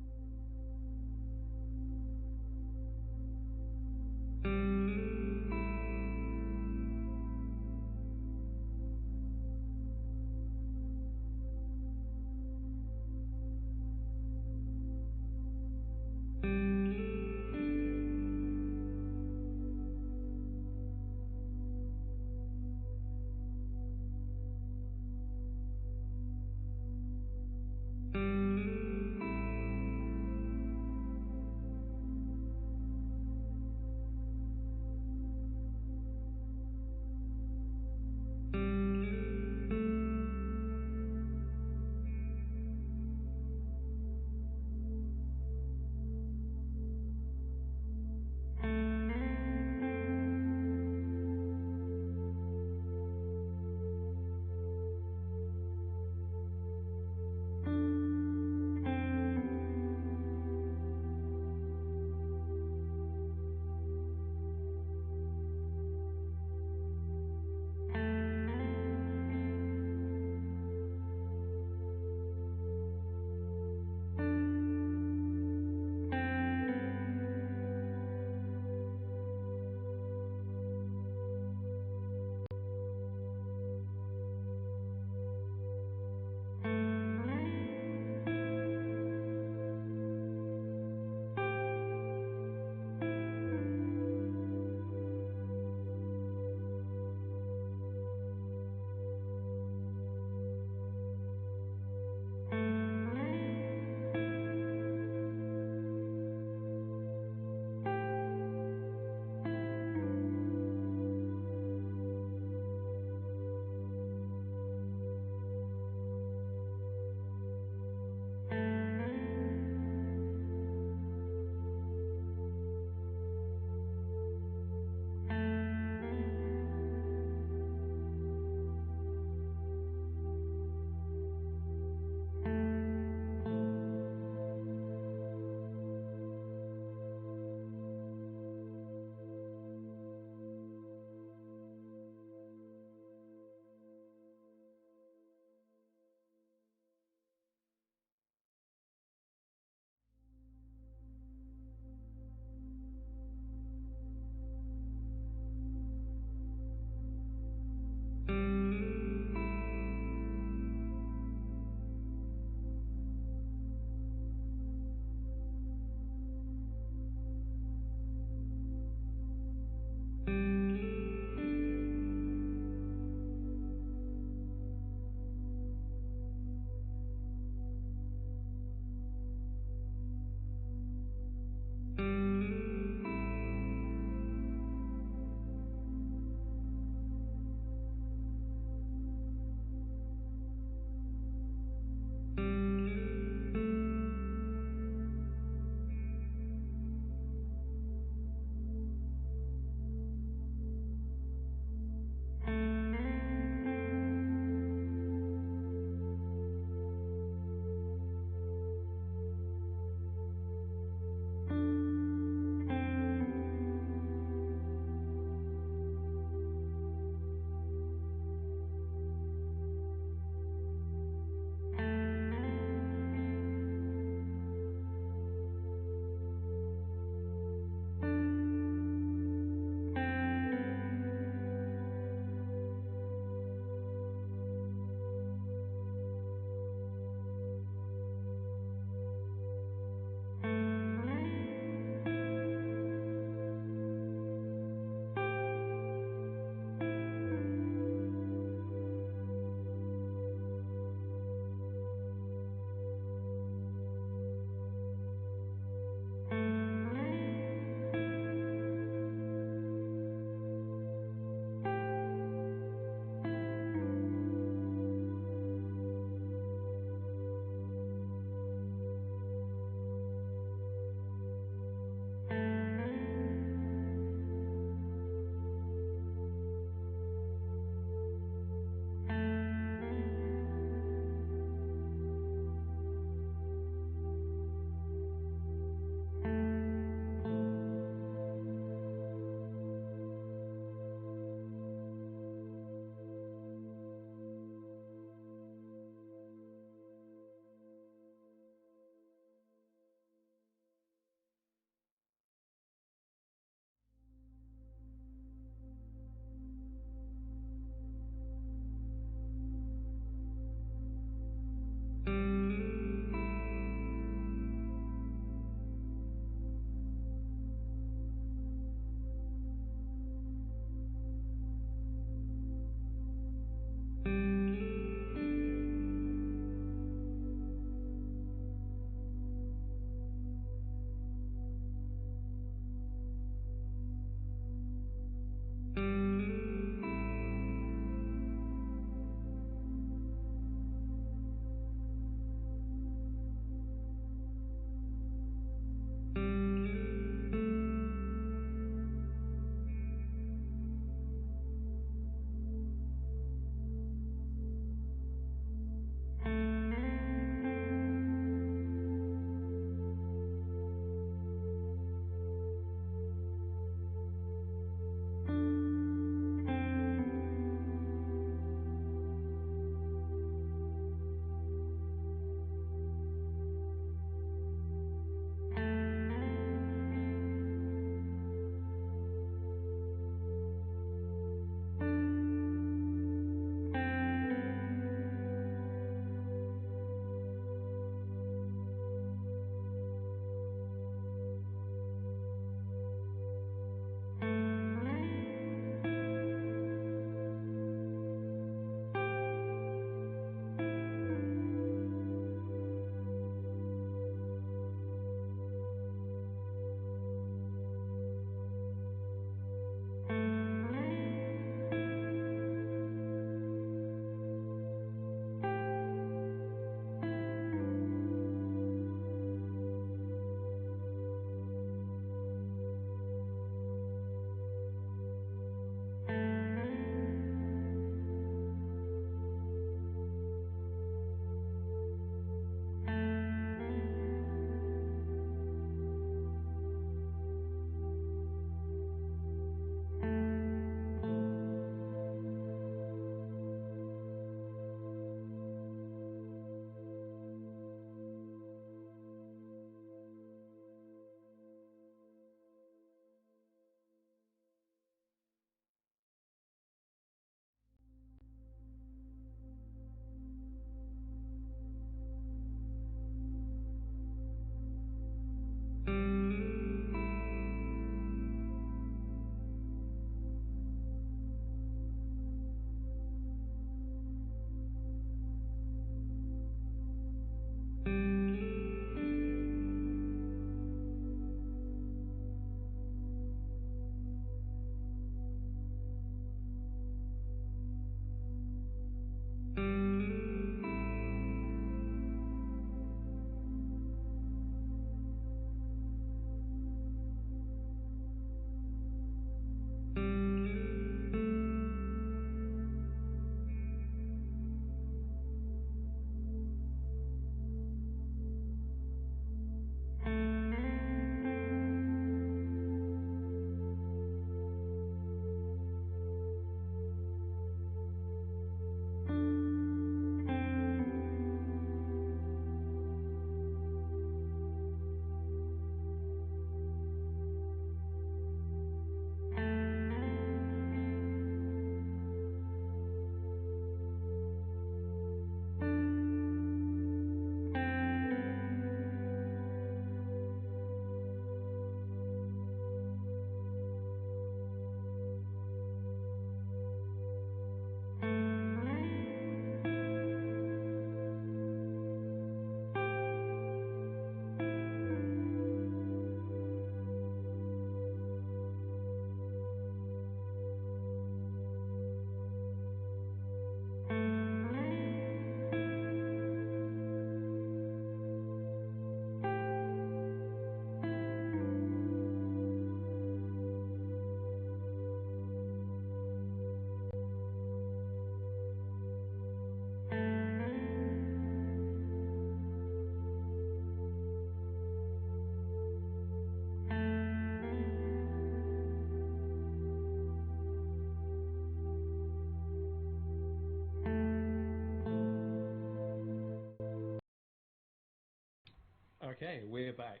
Okay, we're back.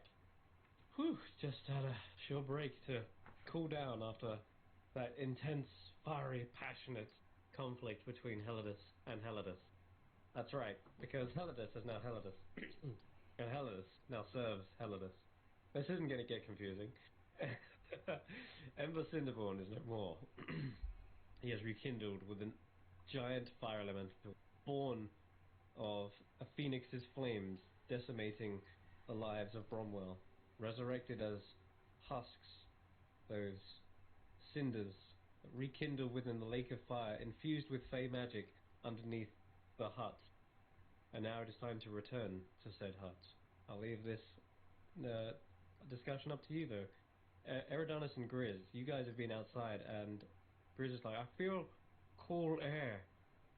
Whew, just had a short break to cool down after that intense, fiery, passionate conflict between Heladus and Heladus. That's right, because Heladus is now Heladus, and Heladus now serves Heladus. This isn't going to get confusing. Ember Cinderborn is no more. He has rekindled with a giant fire elemental born of a phoenix's flames decimating the lives of Bromwell, resurrected as husks, those cinders that rekindle within the lake of fire, infused with fey magic underneath the hut. And now it is time to return to said hut. I'll leave this discussion up to you, though. Eridanus and Grizz, you guys have been outside, and Grizz is like, I feel cool air.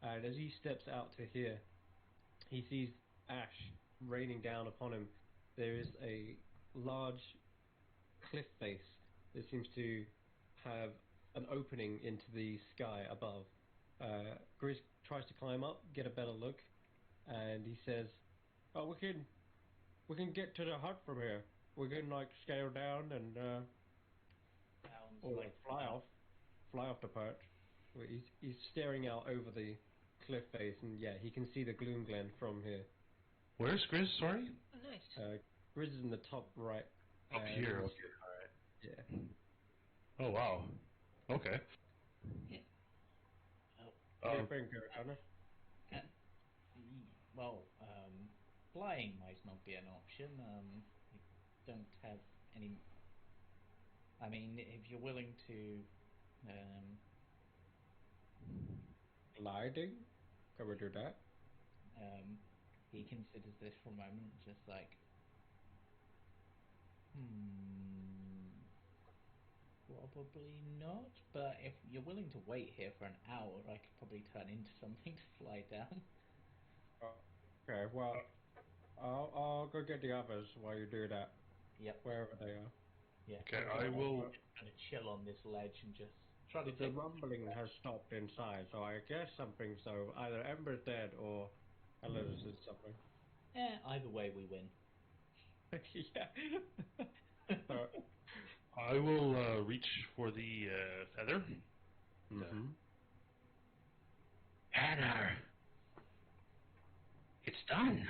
And as he steps out to here, he sees ash raining down upon him. There is a large cliff face that seems to have an opening into the sky above. Grizz tries to climb up, get a better look, and he says, "Oh, we can get to the hut from here. We can like scale down and Sounds or like fly off the perch." Well, he's staring out over the cliff face, and yeah, he can see the Gloom Glen from here. Where's Grizz? Sorry. Oh, nice. Grizz is in the top right. Up here. he's- Okay. All right. Yeah. Oh wow. Okay. What do you think, Eridanus? Well, flying might not be an option. You don't have any. I mean, if you're willing to, Gliding? Can we do that? he considers this for a moment, just like, probably not. But if you're willing to wait here for an hour, I could probably turn into something to fly down. Okay, well, I'll go get the others while you do that, Yep. wherever they are. Yeah. Okay, I will. Kind of chill on this ledge and just try to The take. rumbling has stopped inside, so I guess something. So either Ember's dead or Ellis is something. Either way, we win. Yeah. I will reach for the feather. Mm-hmm. Tanner, it's done.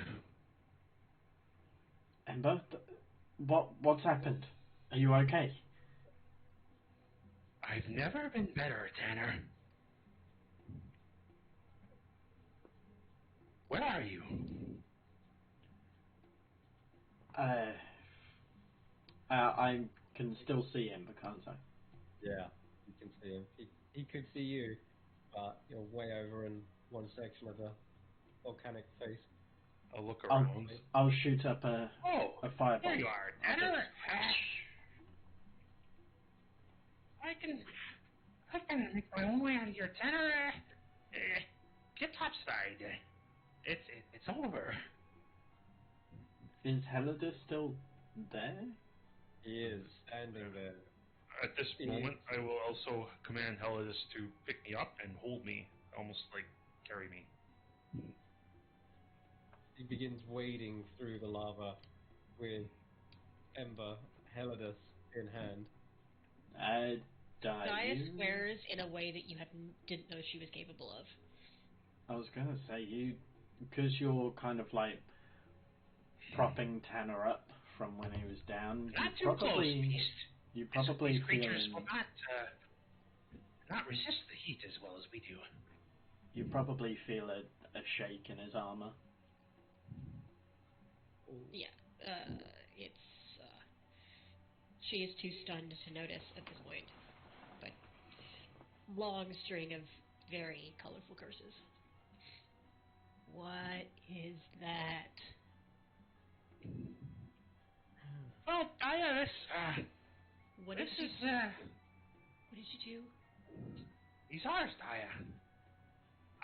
Ember, what's happened? Are you okay? I've never been better, Tanner. Where are you? I can still see Ember, can't I? Yeah, you can see him. He could see you, but you're way over in one section of the volcanic face. I'll look I'll around. I'll shoot up a Oh, firebolt. there you are, I'll Tanner. just- I can make my own way out of here, Tanner. Get topside. It's over. Is Heladus still there? He is standing there. At this He- moment, I will also command Heladus to pick me up and hold me, almost like carry me. He begins wading through the lava with Ember, Heladus in hand. Gaia You? swears in a way that you didn't know she was capable of. I was gonna say you, because you're kind of like propping Tanner up from when he was down. Not too close, beast. You probably These feel creatures will not resist the heat as well as we do. you probably feel a shake in his armor. Yeah, it's, she is too stunned to notice at this point. But long string of very colorful curses. What is that? Well, Gaia, What this did is, what did you do? he's ours, Gaia.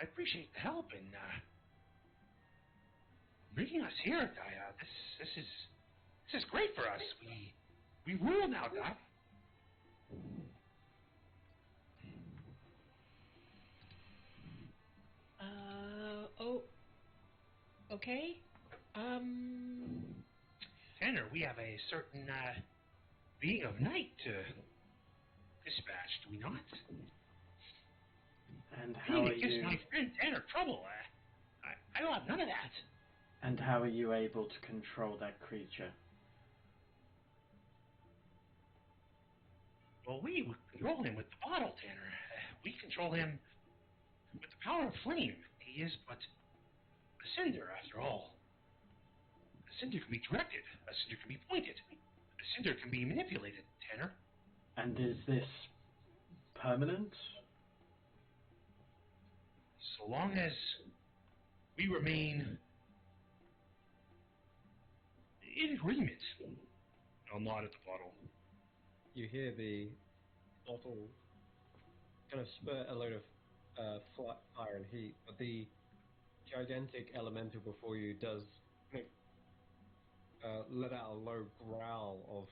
I appreciate the help in, bringing us here, Gaia. This is great for us. We rule now, Gaia. Oh, okay. Tanner, we have a certain being of night to dispatch, do we not? And how Being are it gives you? my friend Tanner trouble. I will have none of that. And how are you able to control that creature? Well, we control him with the bottle, Tanner. We control him with the power of flame. He is but a cinder, after all. A cinder can be directed. A cinder can be pointed. A cinder can be manipulated, Tanner. And is this permanent? So long as we remain in agreement. I'll nod at the bottle. You hear the bottle kind of spurt a load of fire and heat, but the gigantic elemental before you does kind of let out a low growl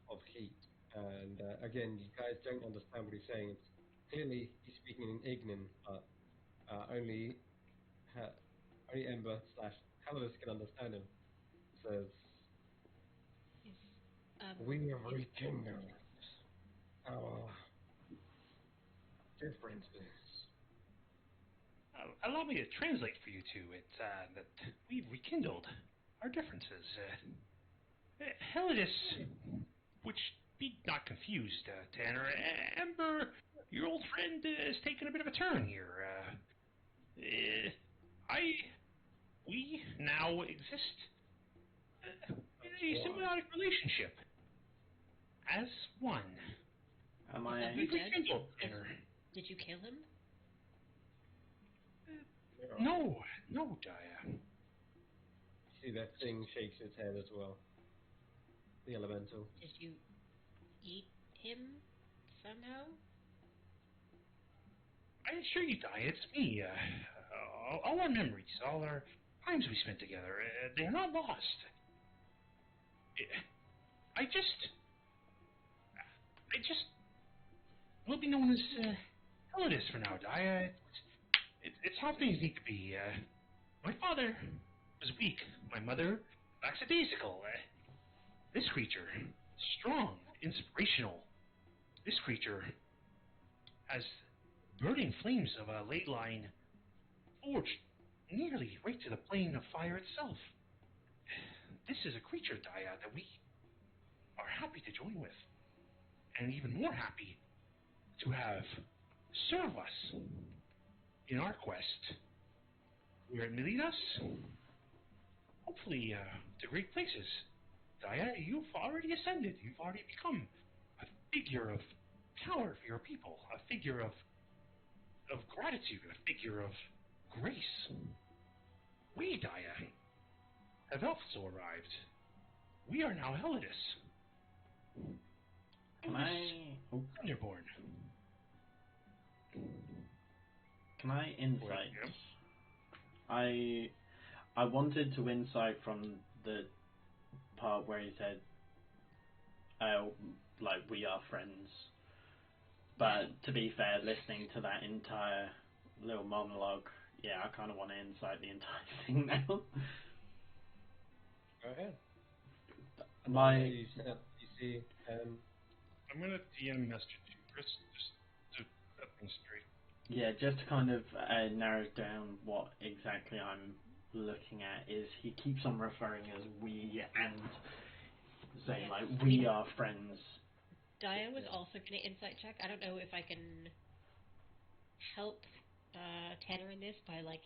of heat. And again, you guys don't understand what he's saying. It's clearly he's speaking in Ignan, but only only Ember slash Calidus can understand him. Says, Yes. "We have rekindled our differences." Allow me to translate for you two. It's that we've rekindled our differences. Helidus, which be not confused, Tanner. Ember, your old friend, has taken a bit of a turn here. We now exist in a symbiotic relationship as one. Am Is I? Ember We've dead? rekindled, Tanner. Did you kill him? No, Daya. See that thing shakes its head as well. The elemental. Did you eat him somehow? I assure you, Daya, it's me. All our memories, all our times we spent together, they're not lost. I just will be known as Helidus for now, Daya. It's how things need to be. My father was weak. My mother, lackadaisical. This creature, strong, inspirational. This creature has burning flames of a ley line forged nearly right to the plane of fire itself. This is a creature, Daya, that we are happy to join with, and even more happy to have serve us in our quest. Where it may lead us, hopefully, to great places. Daya, you've already ascended. You've already become a figure of power for your people, a figure of gratitude, a figure of grace. We, Daya, have also arrived. We are now Helidus. Can I? Oh, Thunderborn. can I insight? Yep. I wanted to insight from the part where he said, like we are friends. But to be fair, listening to that entire little monologue, yeah, I kind of want to insight the entire thing now. Go ahead. My You see, I'm gonna DM message you, Chris, just to set things straight. yeah, just to kind of narrow down what exactly I'm looking at is he keeps on referring as we and saying Yes. like I we mean, are friends. Dia was also going to insight check. I don't know if I can help Tanner in this by like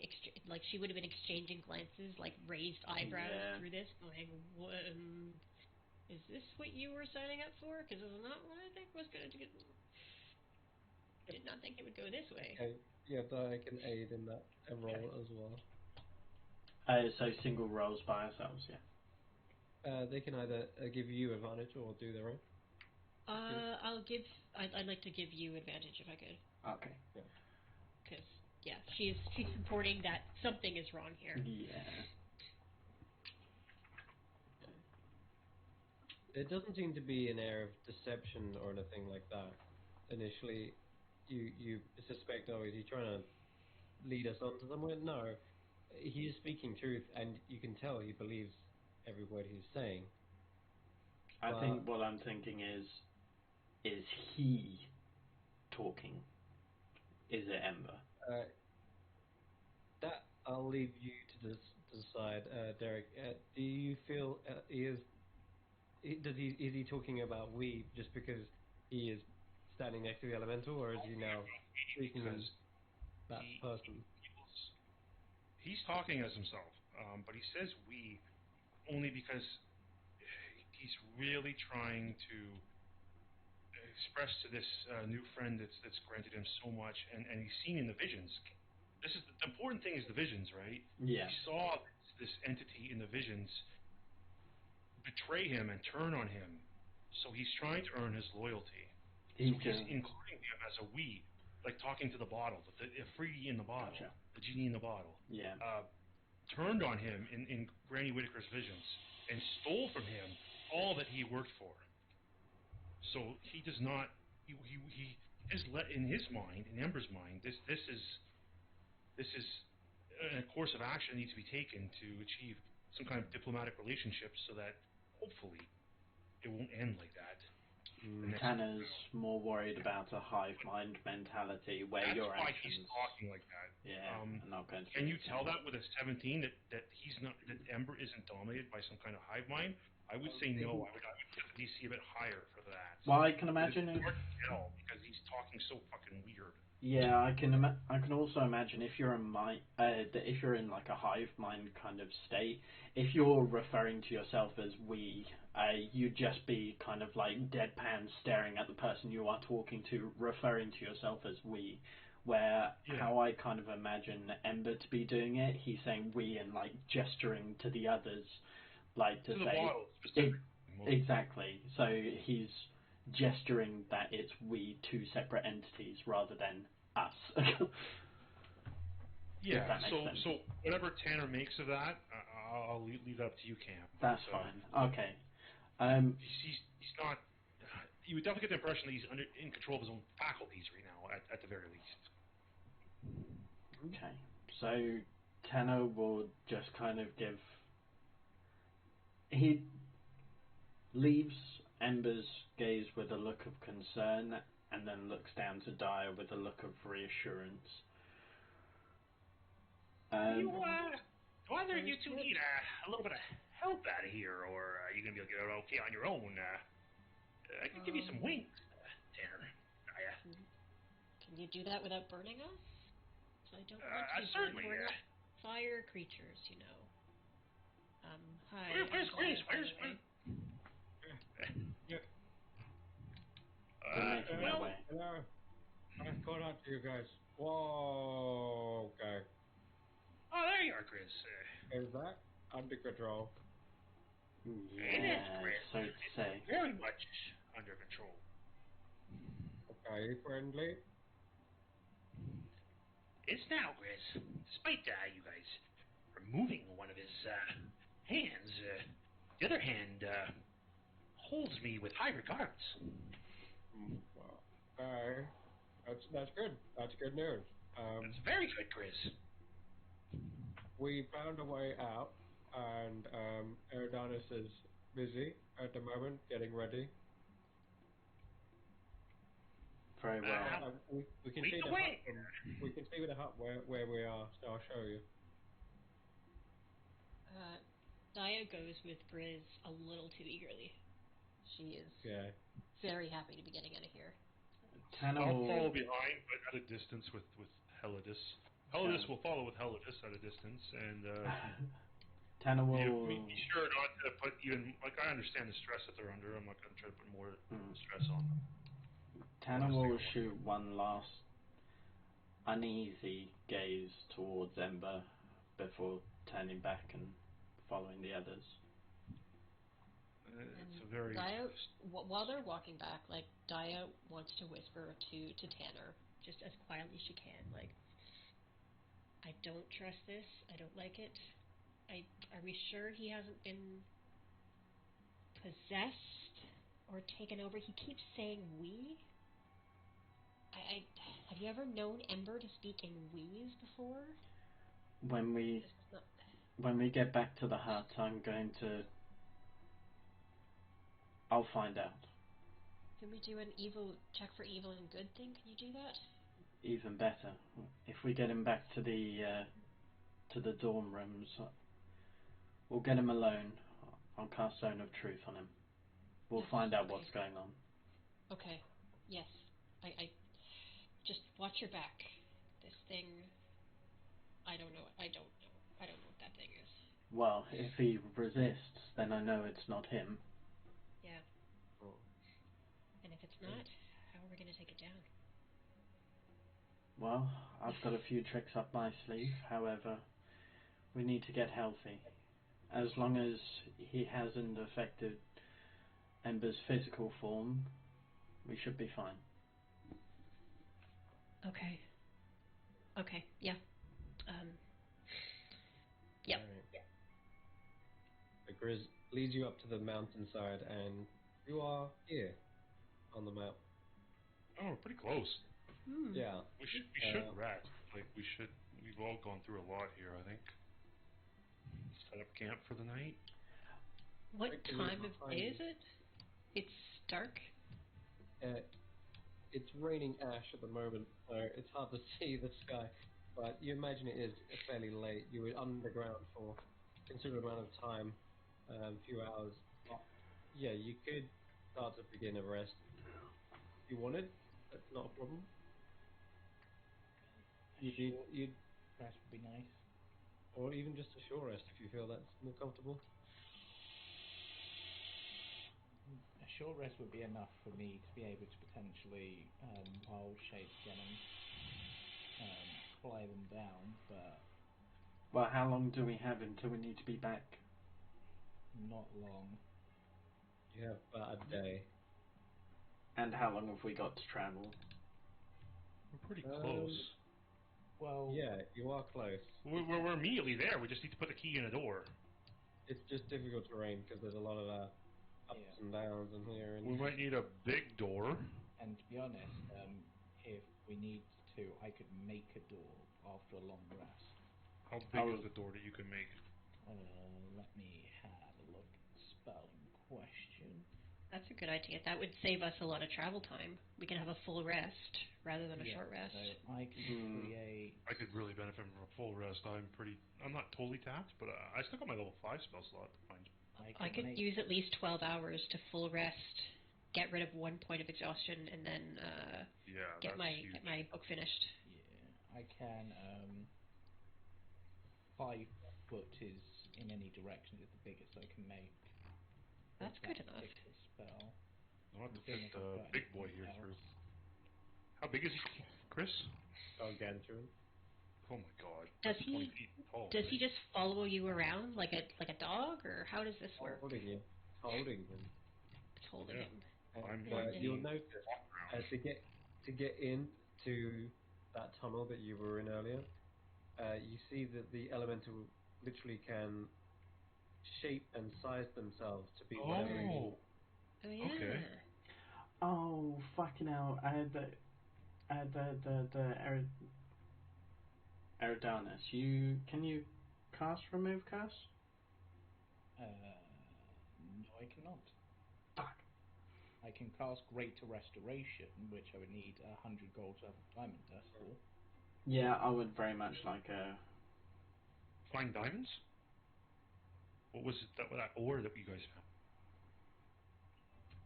she would have been exchanging glances, like raised eyebrows Yeah. through this, going, "Is this what you were signing up for? Because it's not what I think was going to get." I did not think it would go this way. okay, yeah, I can aid in that role as well. So single rolls by ourselves, yeah. They can either give you advantage or do their own. I'd like to give you advantage if I could. Okay. Because, yeah, she's supporting that something is wrong here. Yeah. There doesn't seem to be an air of deception or anything like that. Initially, you suspect, oh, is he trying to lead us on to somewhere? No, he is speaking truth, and you can tell he believes every word he's saying. I think what I'm thinking is he talking? Is it Ember? That I'll leave you to decide, Derek. Do you feel is he talking about we just because he is standing next to the elemental, or is he now speaking as that person? He's talking as himself, but he says we only because he's really trying to express to this new friend that's granted him so much, and he's seen in the visions. This is the important thing is the visions, right? Yeah. He saw this entity in the visions betray him and turn on him, so he's trying to earn his loyalty. He's including him as a we, like talking to the bottle, the Afridi in the bottle, Gotcha. the genie in the bottle. Yeah. Turned on him in Granny Whitaker's visions and stole from him all that he worked for. So he does not. He has let in his mind, in Ember's mind, this is a course of action that needs to be taken to achieve some kind of diplomatic relationship, so that hopefully it won't end like that. Tanner's more worried about a hive mind mentality where That's your why actions. he's talking like that. Yeah, are not going to. Can you tell that with a 17 that he's not, that Ember isn't dominated by some kind of hive mind? I would say no. I would put the DC a bit higher for that. Well, I can imagine it's hard to tell because he's talking so fucking weird. Yeah, I can also imagine if you're if you're in like a hive mind kind of state, if you're referring to yourself as we, you'd just be kind of like deadpan staring at the person you are talking to, referring to yourself as we. Where how I kind of imagine Ember to be doing it, he's saying we and like gesturing to the others, like to say the bottle, exactly. So he's gesturing that it's we, two separate entities rather than us. Yeah, so whatever Tanner makes of that, I'll leave that up to you, Cam. That's fine. Okay. He's not. You would definitely get the impression that he's in control of his own faculties right now, at the very least. Okay. So Tanner will just kind of give. He leaves Ember's gaze with a look of concern, and then looks down to Dyer with a look of reassurance. Whether you two need a little bit of help out of here, or are you going to be able to get out okay on your own? I could give you some wings, Tanner. Can you do that without burning us? I don't want to certainly, burn up fire creatures, you know. Hi. Where's Grace? Where's making their way. Hello. I caught up to you guys. Whoa. Okay. Oh, there you are, Grizz. Is that under control? Yeah, so to say. Very much under control. Okay, friendly. It's now, Grizz. Despite you guys removing one of his hands, the other hand holds me with high regards. Okay. That's good. That's good news. It's very good, Grizz. We found a way out, and Eridanis is busy at the moment getting ready. Very well. We can see the hut. We can see the hut where we are. So I'll show you. Daya goes with Grizz a little too eagerly. She is very happy to be getting out of here. I'll follow behind, but at a distance with Helidus. Helidus will follow with Helidus at a distance, and Tanner will be sure not to put even, like, I understand the stress that they're under. I'm not going to try to put more stress on them. Tanner will shoot one last uneasy gaze towards Ember before turning back and following the others. It's a very... Daya, while they're walking back, like, Daya wants to whisper to Tanner, just as quietly as she can, like, I don't trust this. I don't like it. Are we sure he hasn't been possessed or taken over? He keeps saying we. Have you ever known Ember to speak in we's before? When we get back to the hut, I'm going to I'll find out. Can we do an evil check for evil and good thing? Can you do that? Even better. If we get him back to the dorm rooms, we'll get him alone. I'll cast Zone of Truth on him. We'll Yes, find out okay. what's going on. Okay. Yes. I just watch your back. This thing. I don't know. I don't know. I don't know what that thing is. Well, if he resists, then I know it's not him. Yeah. Oh. And if it's not, how are we gonna take it down? Well, I've got a few tricks up my sleeve. However, we need to get healthy. As long as he hasn't affected Ember's physical form, we should be fine. Okay. Okay. Yeah. Yep. Right. The Grizz leads you up to the mountainside, and you are here on the map. Oh, we're pretty close. Hmm. Yeah. We should rest. Like we've all gone through a lot here. I think. Set up camp for the night. What Break the lead time of behind day you. is it? It's dark. It's raining ash at the moment, so it's hard to see the sky. But you imagine it is fairly late. You were underground for a considerable amount of time, a few hours. But yeah, you could start to begin a rest if you wanted. That's not a problem. You'd Rest would be nice. or even just a short rest if you feel that's more comfortable. A short rest would be enough for me to be able to potentially wild shape again and fly them down, but Well, how long do we have until we need to be back? not long. You have about a day. And how long have we got to travel? We're pretty Um, close. Well, Yeah, you are close. We're immediately there. We just need to put the key in a door. It's just difficult terrain because there's a lot of ups yeah. and downs in here. We And might need a big door. And to be honest, if we need to, I could make a door after a long rest. How big Oh. is the door that you can make? Let me have a look at the spell in question. That's a good idea. That would save us a lot of travel time. We can have a full rest rather than a short rest. So I can create. I could really benefit from a full rest. I'm not totally tapped, but I still got my level 5 spell slot to find. I could make. use at least 12 hours to full rest, get rid of 1 point of exhaustion, and then Yeah, get that's my huge. get my book finished. Yeah, I can. 5 foot is in any direction is the biggest I can make. with That's that good enough. particular spell. I'll have to Seeing fit if I've the got big boy anything here else. through. How big is he, Chris? gargantuan. Oh my god. Does That's he 20 feet tall, does he right? just follow you around like a dog, or how does this work? Holding you, holding him, It's holding Yeah. him. I'm and going you'll to notice walk around. to get in to that tunnel that you were in earlier. You see that the elemental literally can shape and size themselves to be whatever they need. Oh, Oh yeah. okay. Oh, fucking hell. I had the Eridanus. Can you cast Remove Curse? No, I cannot. Fuck. I can cast Greater Restoration, which I would need 100 gold of diamond dust for. Yeah, I would very much like a... Flying diamonds? What was it that ore that you guys found?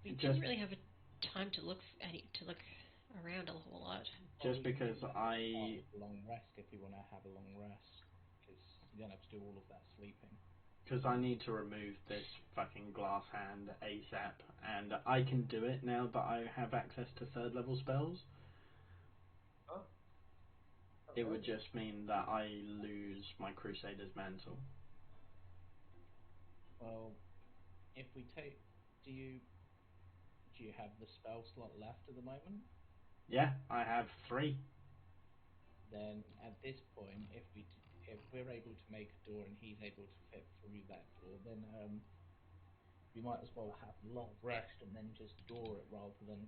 We Just- didn't really have a time to look around a whole lot. Just Probably because start I... with a long rest if you want to have a long rest, because you don't have to do all of that sleeping. Because I need to remove this fucking glass hand ASAP, and I can do it now that I have access to 3rd level spells. Oh. It would just mean that I lose my Crusader's Mantle. Well, if we take, do you have the spell slot left at the moment? Yeah, I have 3. Then at this point, if we're able to make a door and he's able to fit through that door, then we might as well have a long rest and then just door it rather than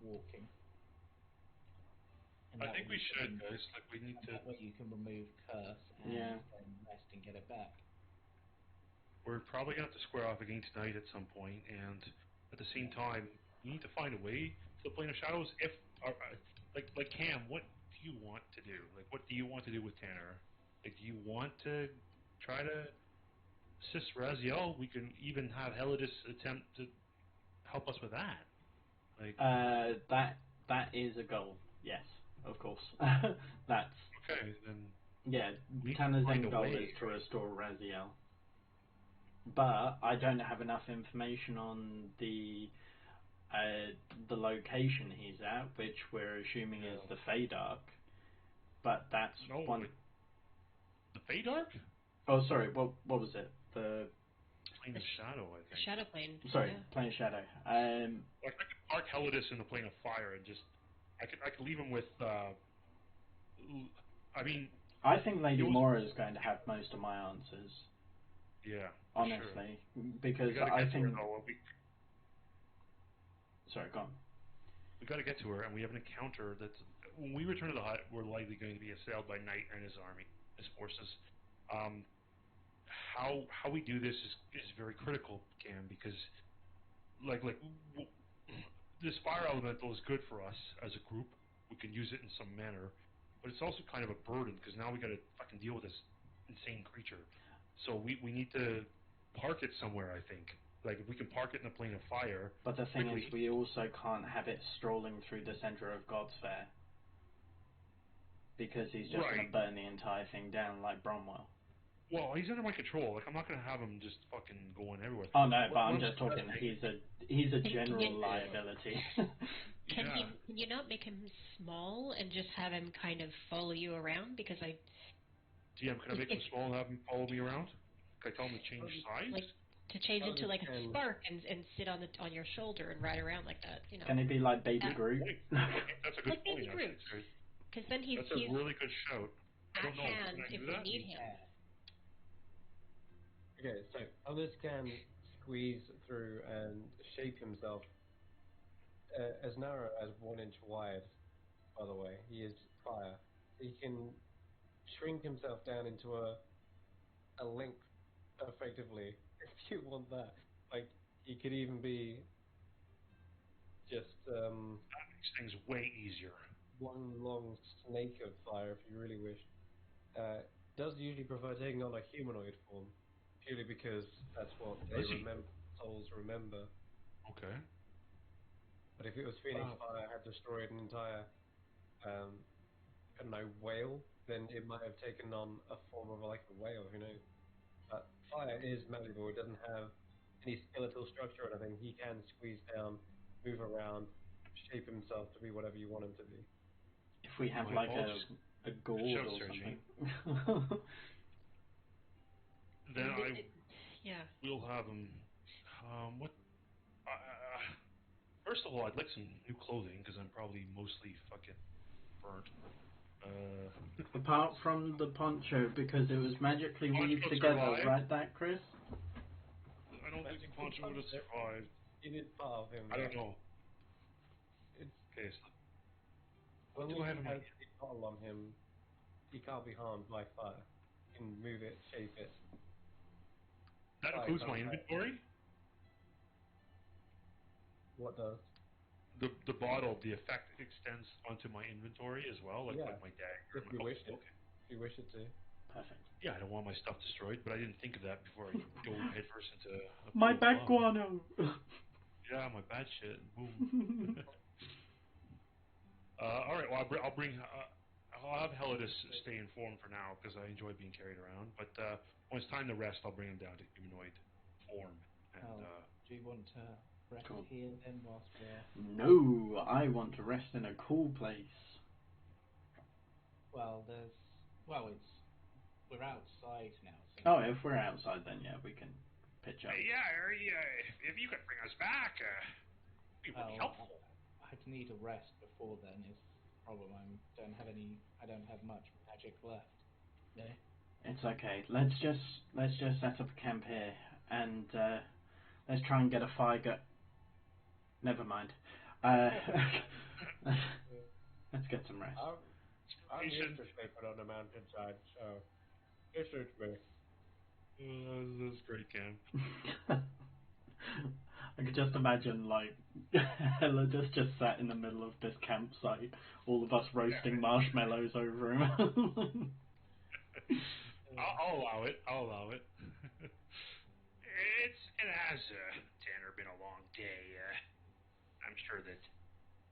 walking. And I that think way we you should, can- guys. Like, we need and to... that way you can remove curse and Yeah. then rest and get it back. We're probably going to have to square off again tonight at some point, and at the same time, we need to find a way to the plane of shadows. If like Cam, what do you want to do? Like, what do you want to do with Tanner? Like, do you want to try to assist Raziel? We can even have Helidus attempt to help us with that. Like, That is a goal. Yes, of course. That's okay, then yeah. we need to Tanner's find end a goal way. is to restore Raziel, but I don't have enough information on the location he's at, which we're assuming is the Feydark. But that's No, one. like, the Feydark? Oh, sorry. What was it? The Plane of Shadow, I think. Shadow plane. sorry, Yeah. Plane Shadow. Like, I could park Helidus in the Plane of Fire and just, I could leave him with, I mean, I think Lady it was, Mora is going to have most of my answers, yeah, for sure. honestly, because We gotta I get to her, think. though. Sorry, go on. We gotta get to her, and we have an encounter that's, when we return to the hut, we're likely going to be assailed by Knight and his army, his forces. How we do this is very critical, Cam, because this fire elemental is good for us as a group. We can use it in some manner, but it's also kind of a burden because now we got to fucking deal with this insane creature. So we need to park it somewhere. I think, like, if we can park it in a plane of fire. But the thing is, quickly. we also can't have it strolling through the center of God's Fair, because he's just going Right. to burn the entire thing down like Bromwell. Well, he's under my control. Like, I'm not gonna have him just fucking going everywhere. Oh no, but What I'm I'm just talking. suggesting- He's a Can general you- liability. Can Yeah. can you not make him small and just have him kind of follow you around? Because GM, can I make him small and have him follow me around? Can I tell him to change size? like to change Oh, into like a can- spark and sit on your shoulder and ride around like that. You know, Can he be like Baby Uh, Groot? That's a good like point, Baby actually. Groot. Terry. Because then he's That's a really good shout. I at don't know. Can hand I if do we that? need him. Okay, so Others can squeeze through and shape himself as narrow as 1 inch wide, by the way. He is fire. He can shrink himself down into a length, effectively, if you want that. Like, he could even be just That makes things way easier. one long snake of fire, if you really wish. Does usually prefer taking on a humanoid form, purely because that's what they Does he? remember, souls remember. Okay. But if it was Phoenix Fire had destroyed an entire, I don't know, whale, then it might have taken on a form of like a whale, who knows? But fire is malleable, it doesn't have any skeletal structure or anything. He can squeeze down, move around, shape himself to be whatever you want him to be. If we have My like apologies. a gourd shout, or Sarah something. Then I Yeah. will have him. What? First of all, I'd like some new clothing because I'm probably mostly fucking burnt. Apart from the poncho, because it was magically Poncho weaved together, survived. right, that Chris? I don't think the poncho would have survived. It is part of him. I don't know. It's, Okay, so as what long do as I have he in my has the bottle on him, he can't be harmed by fire. He can move it, shape it. That Fire includes can't my hurt. inventory? What does? The bottle, the effect extends onto my inventory as well, like Yeah, my dagger. if you wish it. Okay. If you wish it to. Perfect. Yeah, I don't want my stuff destroyed, but I didn't think of that before I dove headfirst into a My pool of back lava. guano! Yeah, my bad shit. Boom. All right. Well, I'll have Helidus stay informed for now because I enjoy being carried around. But when it's time to rest, I'll bring him down to humanoid form. And Do you want to rest Cool. here then whilst we're... No, I want to rest in a cool place. Well, we're outside now. So Oh, if we're outside, then yeah, we can pitch up. if you could bring us back, it'd be really helpful. I'd need a rest before then. Is the problem. I don't have much magic left. It's okay. Let's just set up a camp here, and let's try and get a fire go. Never mind. Let's get some rest. I'm used to sleeping on the mountainside, so this suits me. That's great, Cam. I could just imagine, like, Hella just sat in the middle of this campsite, all of us roasting marshmallows over him. I'll allow it. I'll allow it. It has, Tanner, been a long day. I'm sure that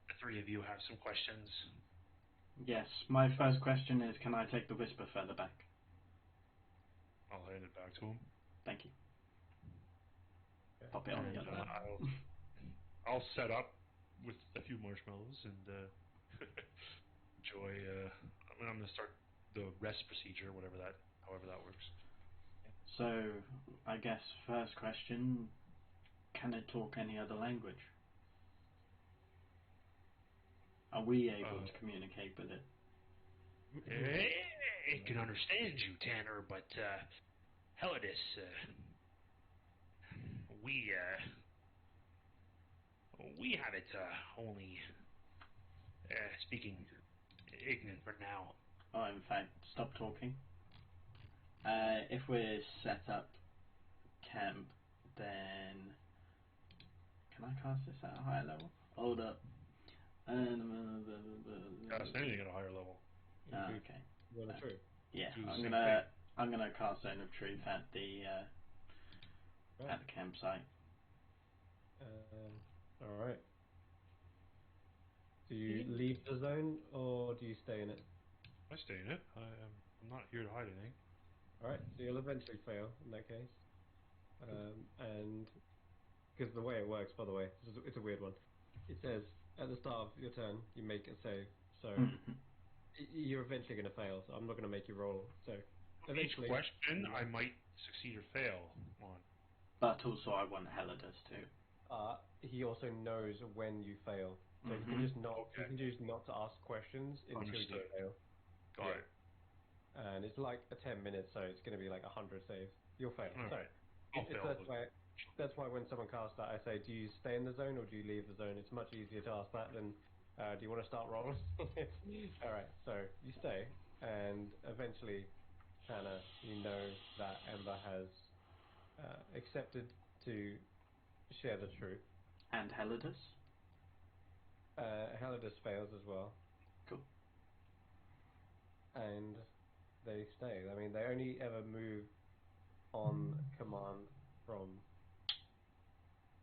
the three of you have some questions. Yes, my first question is, can I take the whisper further back? I'll hand it back to him. Thank you. Pop it on the And other one. I'll set up with a few marshmallows and enjoy. I'm gonna start the rest procedure, however that works. So, I guess first question, can it talk any other language? Are we able to communicate with it? It can understand you, Tanner, but Helidus, we have it only speaking ignorant for now. Oh, in fact, stop talking. If we're set up camp, then can I cast this at a higher level? Hold up. Cast anything at a higher level. Okay. Zone of Truth. Yeah, Do the I'm same gonna cast Zone of Truth at the campsite. All right. Do you leave the zone or do you stay in it? I stay in it. I'm not here to hide anything. All right. So you'll eventually fail in that case. And because the way it works, by the way, it's a weird one. It says at the start of your turn you make a save, so you're eventually going to fail. So I'm not going to make you roll. So Each eventually, question I might succeed or fail on. But also, I want Helidus too. he also knows when you fail, so you can just not you can choose not to ask questions until you Understood. fail. Got it. And it's like a 10 minutes, so it's going to be like 100 saves. You'll fail. All So right. I'll fail. that's why when someone casts that, I say, do you stay in the zone or do you leave the zone? It's much easier to ask that than do you want to start rolling? All right, so you stay, and eventually, Tanner, you know that Ember has accepted to share the truth. And Helidus? Helidus fails as well. Cool. And they stay. I mean, they only ever move on command from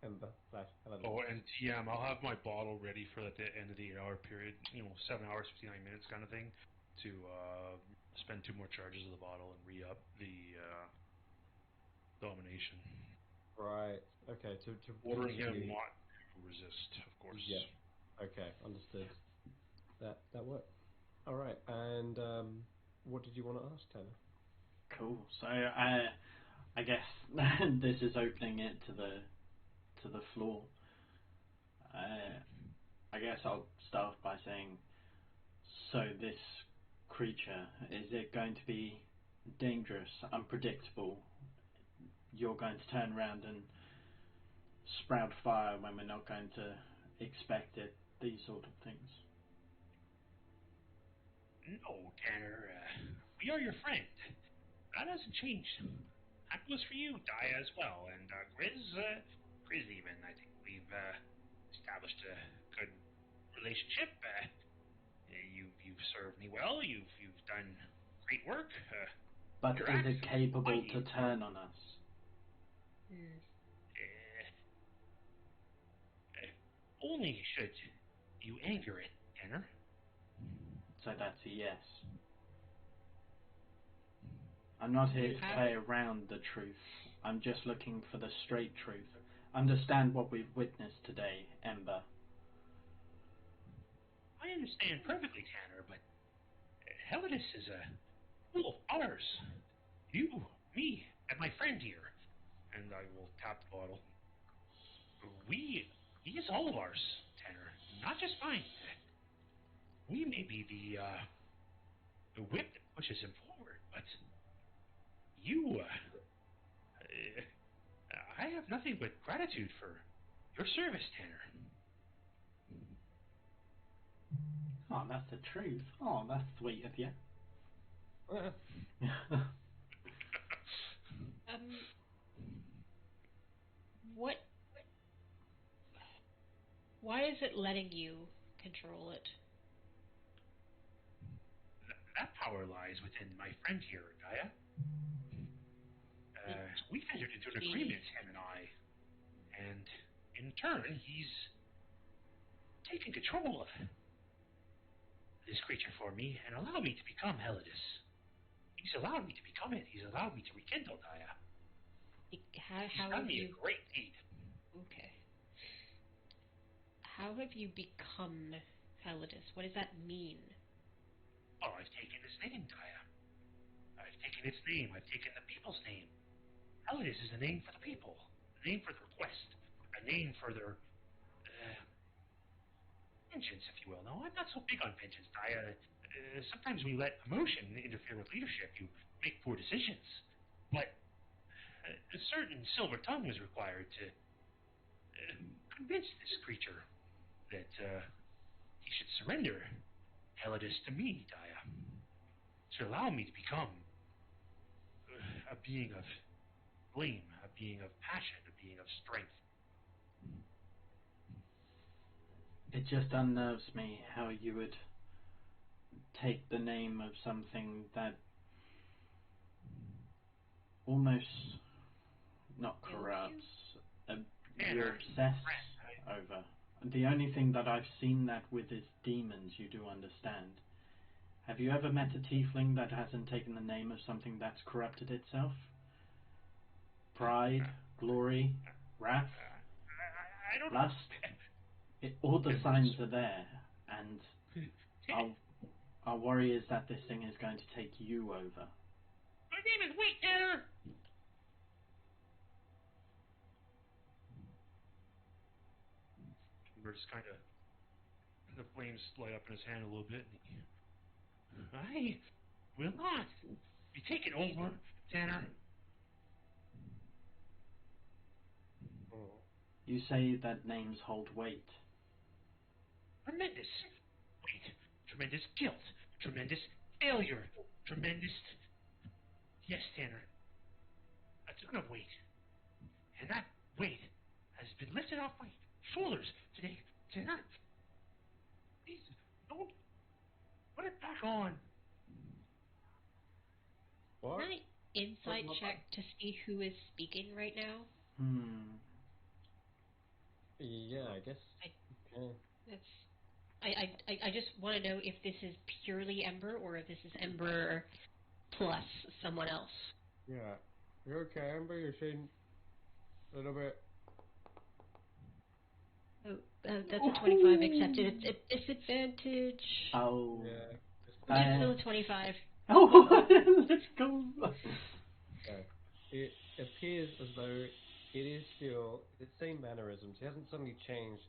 Ember / Helidus. Oh, and TM, I'll have my bottle ready for at the end of the 8-hour period. 7 hours, 59 minutes kind of thing, to spend 2 more charges of the bottle and re-up the domination. Right. Okay. To Ordering him continue. not to resist, of course. Yeah. Okay. Understood. That worked. All right. And what did you want to ask, Tanner? Cool. So I guess this is opening it to the floor. I guess I'll start by saying, so this creature, is it going to be dangerous, unpredictable? You're going to turn around and sprout fire when we're not going to expect it, these sort of things. No, Tanner, we are your friend. That hasn't changed. That goes for you, Dia, as well, and Grizz even. I think we've established a good relationship. You've served me well. You've done great work. But your is axe, it capable to mighty. turn on us? Only should you anger it, Tanner. So that's a yes. I'm not here to play around the truth. I'm just looking for the straight truth. Understand what we've witnessed today, Ember. I understand perfectly, Tanner, but Helidus is a fool of ours. You, me, and my friend here. And I will tap the bottle. He is all of ours, Tanner. Not just mine. We may be the whip that pushes him forward, but you, I have nothing but gratitude for your service, Tanner. Oh, that's the truth. Oh, that's sweet of you. What Why is it letting you control it? That power lies within my friend here, Gaia. We've entered into an agreement, him and I, and in turn, he's taken control of this creature for me and allowed me to become Helidus. He's allowed me to become it. He's allowed me to rekindle Gaia. He's done me a great deed. Okay. How have you become Helidus? What does that mean? Oh, I've taken his name, Gaia. I've taken its name. I've taken the people's name. Helidus is a name for the people, a name for their quest, a name for their vengeance, if you will. No, I'm not so big on vengeance, Gaia. Sometimes when you let emotion interfere with leadership, you make poor decisions. But a certain silver tongue was required to convince this creature that he should surrender Helidus to me, Gaia, to allow me to become a being of flame, a being of passion, a being of strength. It just unnerves me how you would take the name of something that almost not corrupts, you're obsessed over. The only thing that I've seen that with is demons, you do understand. Have you ever met a tiefling that hasn't taken the name of something that's corrupted itself? Pride, glory, wrath, I don't lust. All the signs are there, and our worry is that this thing is going to take you over. My name is Wait Tanner! We're just kind of, the flames light up in his hand a little bit. And I will not be taken over, Tanner. You say that names hold weight. Tremendous weight, tremendous guilt, tremendous failure, tremendous... Yes, Tanner, a ton of weight. And that weight has been lifted off my shoulders today, Tanner. Please, don't put it back on. What? Can I insight check to see who is speaking right now? Yeah, I guess. Okay. I just want to know if this is purely Ember or if this is Ember plus someone else. Yeah. You're okay, Amber. You're seeing a little bit. Oh, that's a 25 accepted. It's a disadvantage. Oh. Yeah. Which is still a 25. Oh, let's go. Okay. It appears as though it is still the same mannerisms. He hasn't suddenly changed.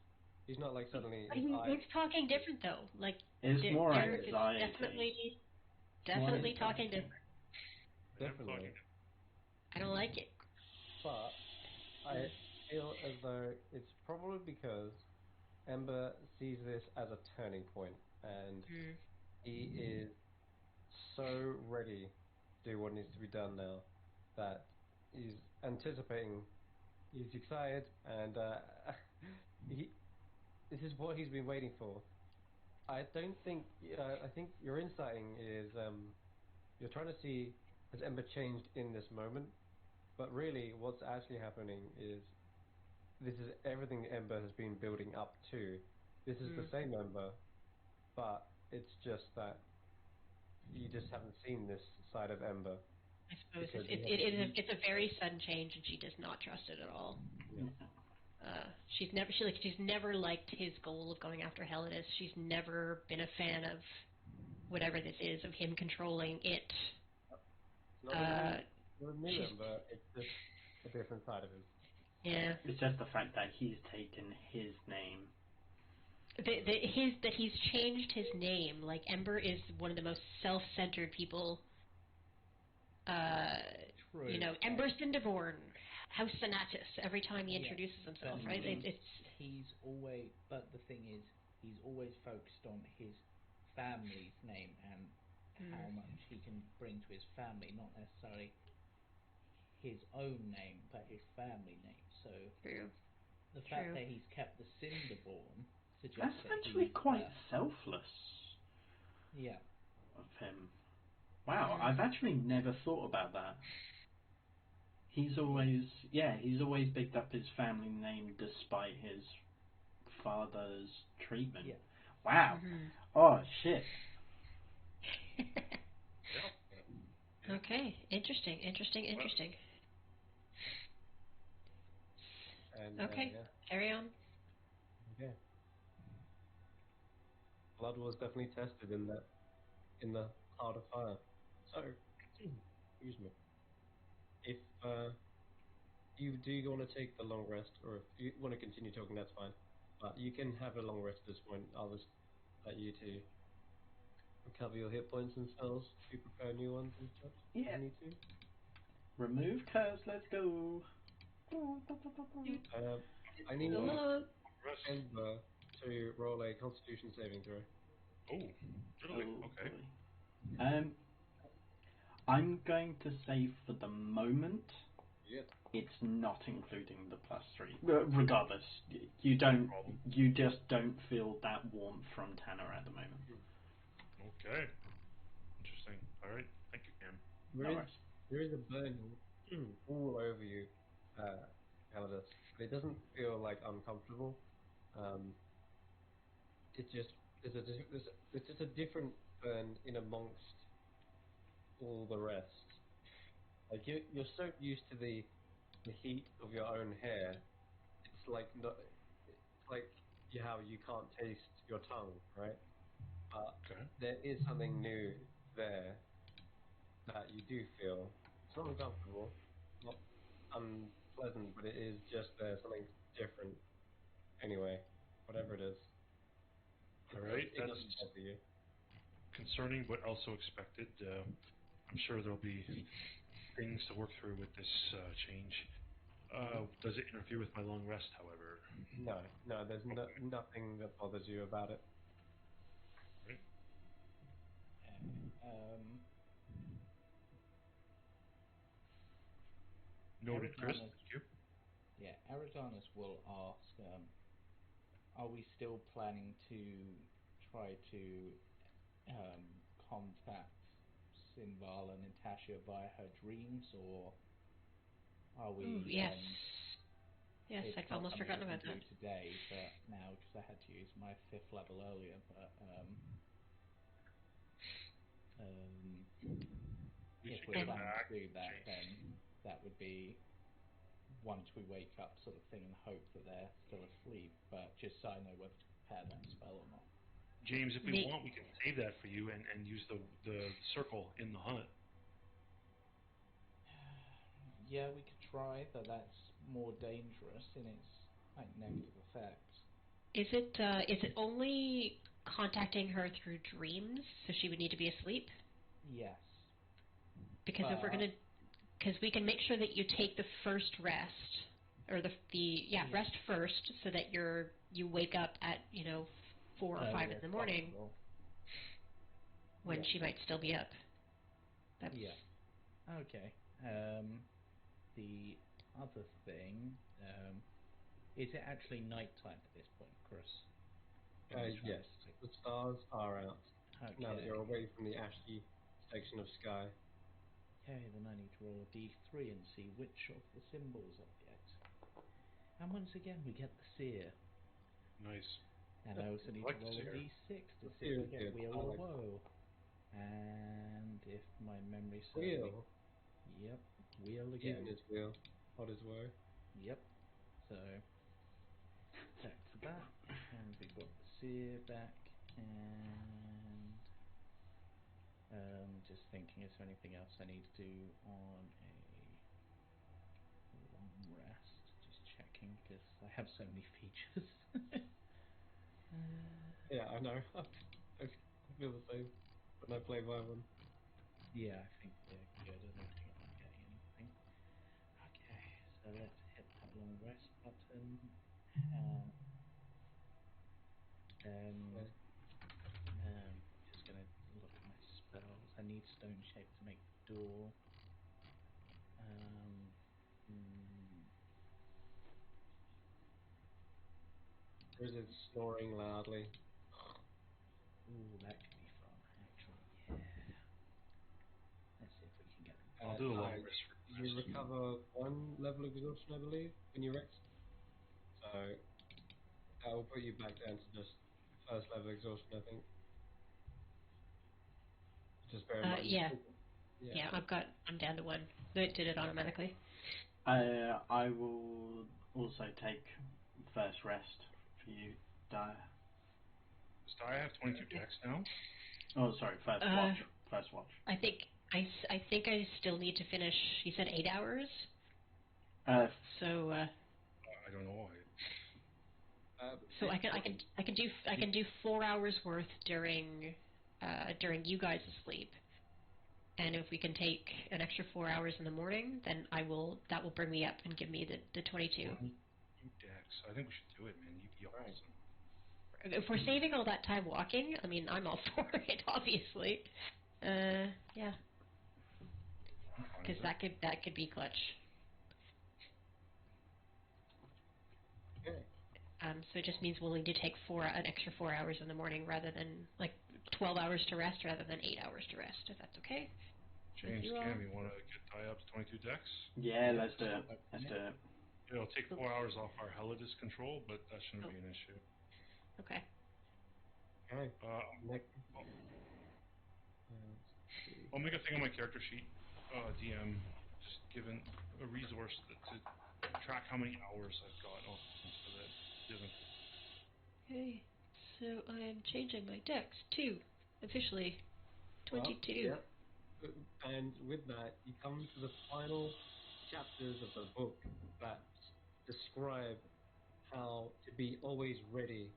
He's not like suddenly his eyes. He's talking different though. Like It's more Derek is anxiety. definitely talking different. Definitely. I don't like it. But I feel as though it's probably because Ember sees this as a turning point, and he is so ready to do what needs to be done now that he's anticipating. He's excited, and he. This is what he's been waiting for. I don't think. I think your insighting is you're trying to see has Ember changed in this moment, but really what's actually happening is this is everything Ember has been building up to. This is the same Ember, but it's just that you just haven't seen this side of Ember. I suppose it's a very sudden change, and she does not trust it at all. Yeah. She's never liked his goal of going after Helidus. She's never been a fan of whatever this is, of him controlling it. Not a new Ember, it's just a different side of him. Yeah. It's just the fact that he's taken his name. That he's changed his name. Like, Ember is one of the most self-centered people. True. You know, Ember Cinderborn, House Sonatus, every time he introduces himself, right? He's always, but the thing is, he's always focused on his family's name and how much he can bring to his family, not necessarily his own name, but his family name. So True. The fact True. that he's kept the Cinderborn suggests That's that actually he's quite selfless yeah. of him. Wow, Mhm. I've actually never thought about that. He's always picked up his family name despite his father's treatment. Yeah. Wow. Mhm. Oh shit. Yeah. Okay. Interesting. Interesting. Well, Interesting. And Okay. yeah, Carry on. okay. Blood was definitely tested in the heart of fire. So, excuse me. If you do want to take the long rest, or if you want to continue talking, that's fine. But you can have a long rest at this point. I'll just let you to recover your hit points and spells. You prepare new ones and such if Yeah. you need to. Remove curse, let's go. I need Hello. rest. Ember to roll a Constitution saving throw. Oh, really? Oh Okay. boy. I'm going to say for the moment Yes. it's not including the +3. Regardless, you No don't, problem. you just don't feel that warmth from Tanner at the moment. Okay. Interesting. All right. Thank you, Cam. There No is worries. there is a burn all over you, Calidus, but it doesn't feel like uncomfortable. Um, it just it's just a different burn in amongst all the rest. Like you're so used to the heat of your own hair. It's like not it's like how you can't taste your tongue, right? But Okay. there is something new there that you do feel. It's not uncomfortable, not unpleasant, but it is just there, something different. Anyway, whatever it is, All right. it That's doesn't bother you. concerning, but also expected. I'm sure there'll be things to work through with this change. Does it interfere with my long rest, however? No, no, there's nothing that bothers you about it. Right. Okay. Noted, Chris. Eridanus, Thank you. yeah, Eridanus will ask, are we still planning to try to contact Sinval and Natasha via her dreams, or are Ooh, we? yes. Yes, It's I'd not almost something we forgotten can about do that. today, but now because I had to use my 5th level earlier, but We if should we're get And planning to back. do that, Change. then that would be once we wake up, sort of thing, and hope that they're still asleep. But just so I know whether to prepare that spell or not. James, if we the want, we can save that for you and use the circle in the hut. Yeah, we could try, but that's more dangerous in its like negative effects. is it only contacting her through dreams, so she would need to be asleep? Yes, Because if we're but gonna, because we can make sure that you take the first rest, or the yeah, rest first, so that you wake up at 4 or 5 in early as the morning possible. when Yeah, she might still be up. That's yeah. Okay. The other thing, is it actually nighttime at this point, Chris? When you're trying Yes, to sleep. the stars are out now that Okay. you're away from the ashy section of sky. Okay, then I need to roll a d3 and see which of the symbols I get. And once again, we get the seer. Nice. And I also need I to like the roll a seer. d6 to The see if fear I is get good. wheel I or like woe. And if my memory serves me, wheel. yep, wheel again. Even is wheel. What is woe? Yep. So back to that, and we've got the seer back, and just thinking, is there anything else I need to do on a long rest? Just checking because I have so many features. Yeah, I know. I feel the same when I play by one. Yeah, I think we're good. I don't think I'm forgetting anything. Okay, so let's hit that long rest button. Uh, then just gonna look at my spells. I need stone shape to make the door. Um, hmm, Or is it snoring loudly? Ooh, that could be fun, actually. Yeah. Let's see if we can get them. I'll do a long Alright, rest for you recover 1 level of exhaustion, I believe, when you rest. So that will put you back down to just first level exhaustion, I think. Just bear in mind. Yeah. Yeah. Yeah, I'm down to 1. It did it automatically. I will also take first rest for you, Dire. So I have 22 decks now. Oh, sorry, first watch. First watch. I think I think I still need to finish. You said 8 hours, Uh, so I don't know. so I can do 4 hours worth during you guys' sleep, and if we can take an extra 4 hours in the morning, then that will bring me up and give me the 22. 22 decks. I think we should do it, man. You'd be awesome. If we're saving all that time walking, I mean, I'm all for it, obviously. Yeah, I'm fine because with it. that could be clutch. Okay. So it just means willing to take an extra 4 hours in the morning rather than like 12 hours to rest rather than 8 hours to rest, if that's okay with James, you all. Cam, you want to get tie up to 22 decks? yeah, Yep. let's do it. Let's do it. It'll take 4 hours off our Helidus control, but that shouldn't Oh. be an issue. Okay. Okay. Uh, Next. I'll make a thing on my character sheet, DM, just given a resource to track how many hours I've got on, so that it doesn't. Okay. So I am changing my dex to officially Well, 22. yeah. And with that, you come to the final chapters of the book that describe how to be always ready,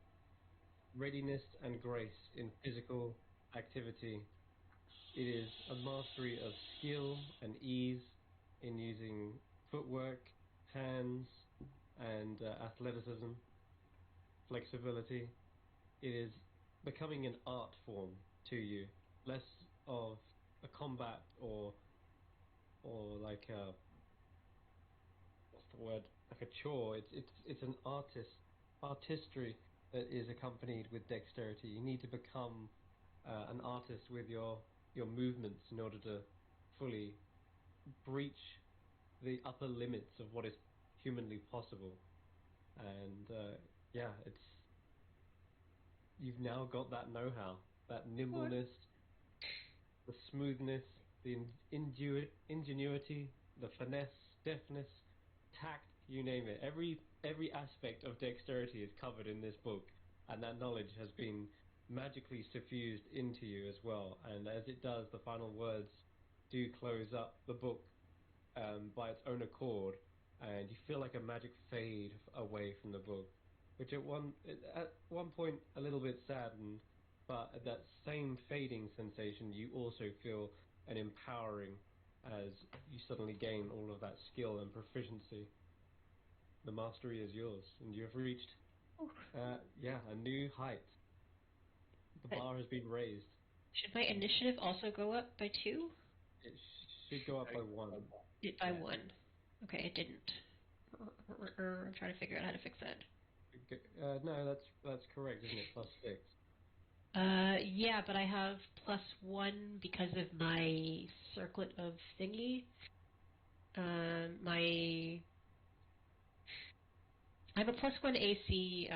readiness and grace in physical activity. It is a mastery of skill and ease in using footwork, hands, and athleticism, flexibility. It is becoming an art form to you, less of a combat or like a what's the word, like a chore. It's an artistry that is accompanied with dexterity. You need to become an artist with your movements in order to fully breach the upper limits of what is humanly possible. And yeah, you've now got that know-how, that nimbleness, the smoothness, the ingenuity, the finesse, deftness, tact, you name it. Every aspect of dexterity is covered in this book, and that knowledge has been magically suffused into you as well. And as it does, the final words do close up the book by its own accord, and you feel like a magic fade away from the book, which at one point a little bit saddened, but at that same fading sensation, you also feel an empowering as you suddenly gain all of that skill and proficiency. The mastery is yours, and you have reached, a new height. The But bar has been raised. should my initiative also go up by 2? It should go up by 1. By 1. Okay, it didn't. I'm trying to figure out how to fix that. No, that's correct, isn't it? Plus 6. Yeah, but I have +1 because of my circlet of thingy. I have a +1 AC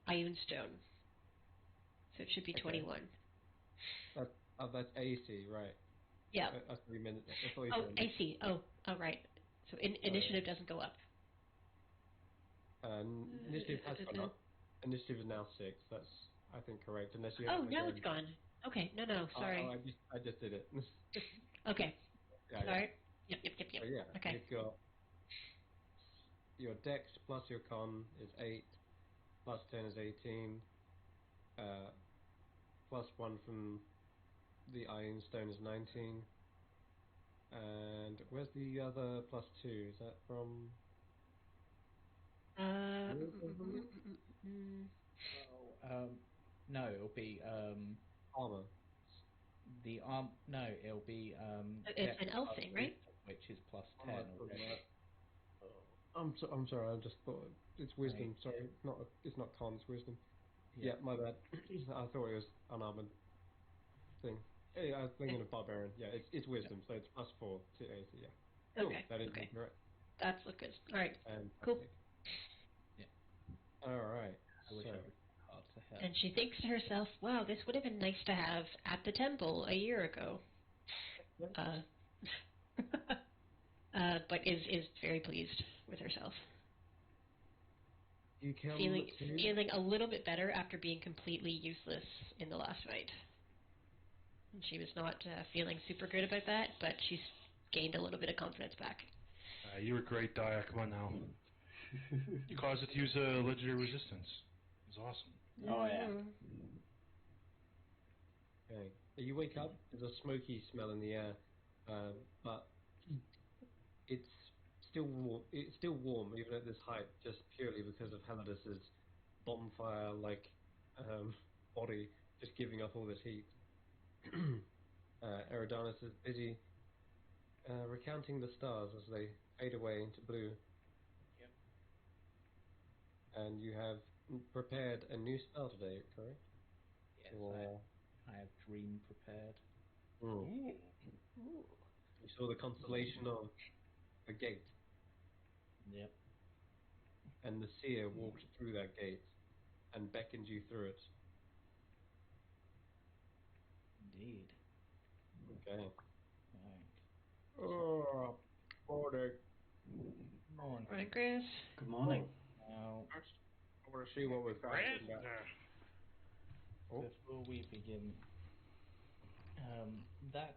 Ion Stone, so it should be Okay. 21. That's AC, right? Yeah. I thought you meant. I thought you Oh, said. AC. Oh, right. So initiative doesn't go up. Initiative has gone up. Initiative is now 6. That's, I think, correct. Unless you Oh, have now again. it's gone. Okay, no, sorry. I just did it. Okay, Yeah, yeah. sorry. Yep. So yeah, Okay. you've got your dex plus your con is 8, plus 10 is 18, plus 1 from the Iron Stone is 19, and where's the other plus 2? Is that from? Uh, Yours, mm, or mm, something? mm, mm, mm, mm. Oh, no, it'll be Armor. the No, it'll be It's Dex an elf plus thing, right? Wisdom, which is plus 10 Armor from already. I'm sorry. I just thought it's wisdom. Right. Sorry, it's not con. It's wisdom. Yeah. Yeah, my bad. I thought it was unarmored thing. Hey, I was thinking of barbarian. Yeah, it's wisdom, so it's +4 to AC. Yeah. Cool. Okay. That is Okay. correct. That's look good. All right. Cool. Fantastic. Yeah. All right. I wish So I was hard to help. And she thinks to herself, "Wow, this would have been nice to have at the temple a year ago." Uh, but is very pleased with herself. you come Feeling to. feeling a little bit better after being completely useless in the last fight. And she was not feeling super good about that, but she's gained a little bit of confidence back. You were great, Daya. Come on now. You caused it to use a legendary resistance. It was awesome. Oh yeah. Okay. You wake up. There's a smoky smell in the air, but it's still warm. It's still warm even at this height, just purely because of Helidus's bonfire-like body just giving off all this heat. Eridanus is busy recounting the stars as they fade away into blue. Yep. And you have prepared a new spell today, correct? Yes, Or I have dream prepared. Ooh. you saw the constellation of a gate, Yep. and the seer walked through that gate and beckoned you through it. Indeed. Okay. Right. Oh, morning. Morning. Right, Chris? Good morning. Now, I want to see what we've got. Brand? Oh, before we begin, that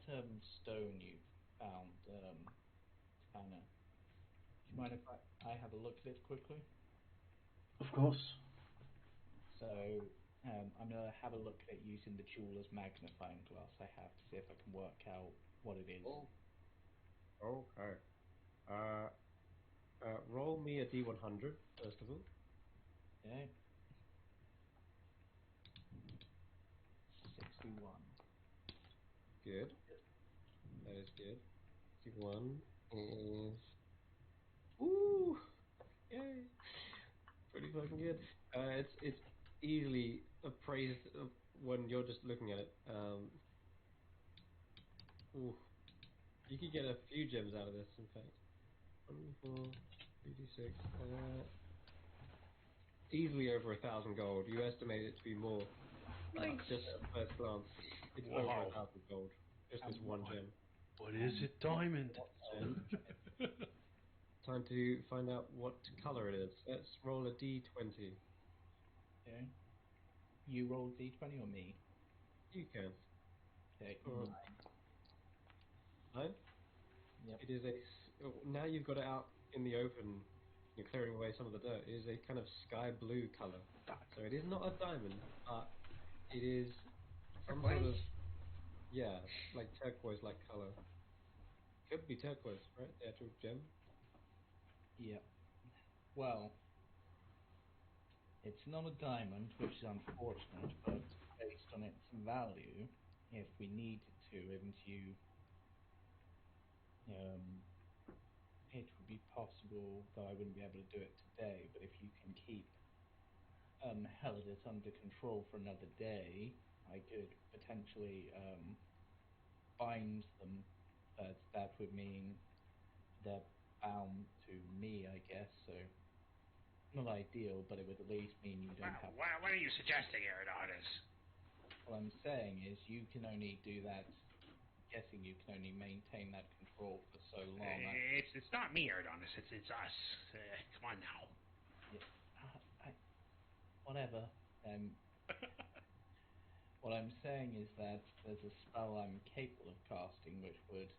stone you found, Tanner, do you mind if I have a look at it quickly? Of course. So, I'm going to have a look at it using the jeweler's magnifying glass I have to see if I can work out what it is. oh, okay. Uh, roll me a D100 first of all. Okay. 61. Good. That is good. D1 is ooh, yay, pretty fucking good. It's easily appraised when you're just looking at it. Ooh, you could get a few gems out of this. In fact, 1, 4, 3d6. Easily over 1,000 gold. You estimate it to be more. Nice. Just at first glance, it's over Wow. 1,000 gold. Just this one gem. But is it diamond? And time to find out what color it is. Let's roll a d20. Okay. You roll d20 or me? You can. Okay. Or 9. Yep. It is now you've got it out in the open, you're clearing away some of the dirt. It is a kind of sky blue color. So it is not a diamond, but it is some sort of, yeah, like turquoise-like color. Could be turquoise, right? The actual gem. Yep. Well, it's not a diamond, which is unfortunate, but based on its value, if we needed to, it would be possible, though I wouldn't be able to do it today, but if you can keep Helidus under control for another day, I could potentially bind them, but that would mean they're bound to me, I guess, so not ideal, but it would at least mean you don't have. What are you suggesting, Eridanus? What I'm saying is you can only do that. Guessing you can only maintain that control for so long. It's not me, Eridanus. It's us. Come on now. Whatever. What I'm saying is that there's a spell I'm capable of casting which would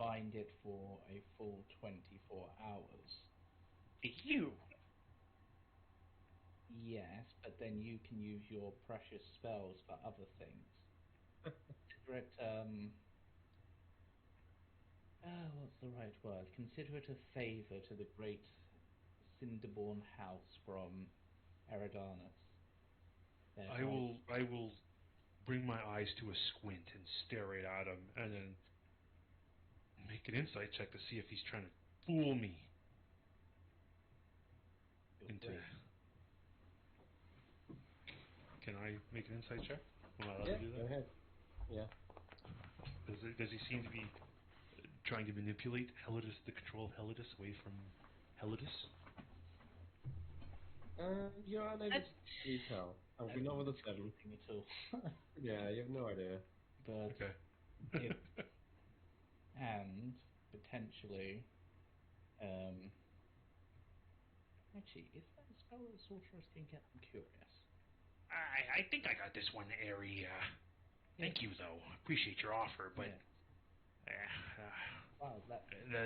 bind it for a full 24 hours. You. Yes, but then you can use your precious spells for other things. Consider it, what's the right word? Consider it a favour to the great Cinderborn house from Eridanus. I will bring my eyes to a squint and stare right at him, and then make an insight check to see if he's trying to fool me. into. ring. Can I make an insight check? Am I allowed Yeah, to do go that? ahead. Yeah. Does he seem to be trying to manipulate Helidus, the control of Helidus, away from Helidus? You're unable to really tell. We're not with a 7. Anything at all. Yeah, you have no idea. But Okay. it and potentially, actually, is that a spell that sorcerers can get? I'm curious. I think I got this one, Airy. Thank you, though. Appreciate your offer, but Yes. Wow,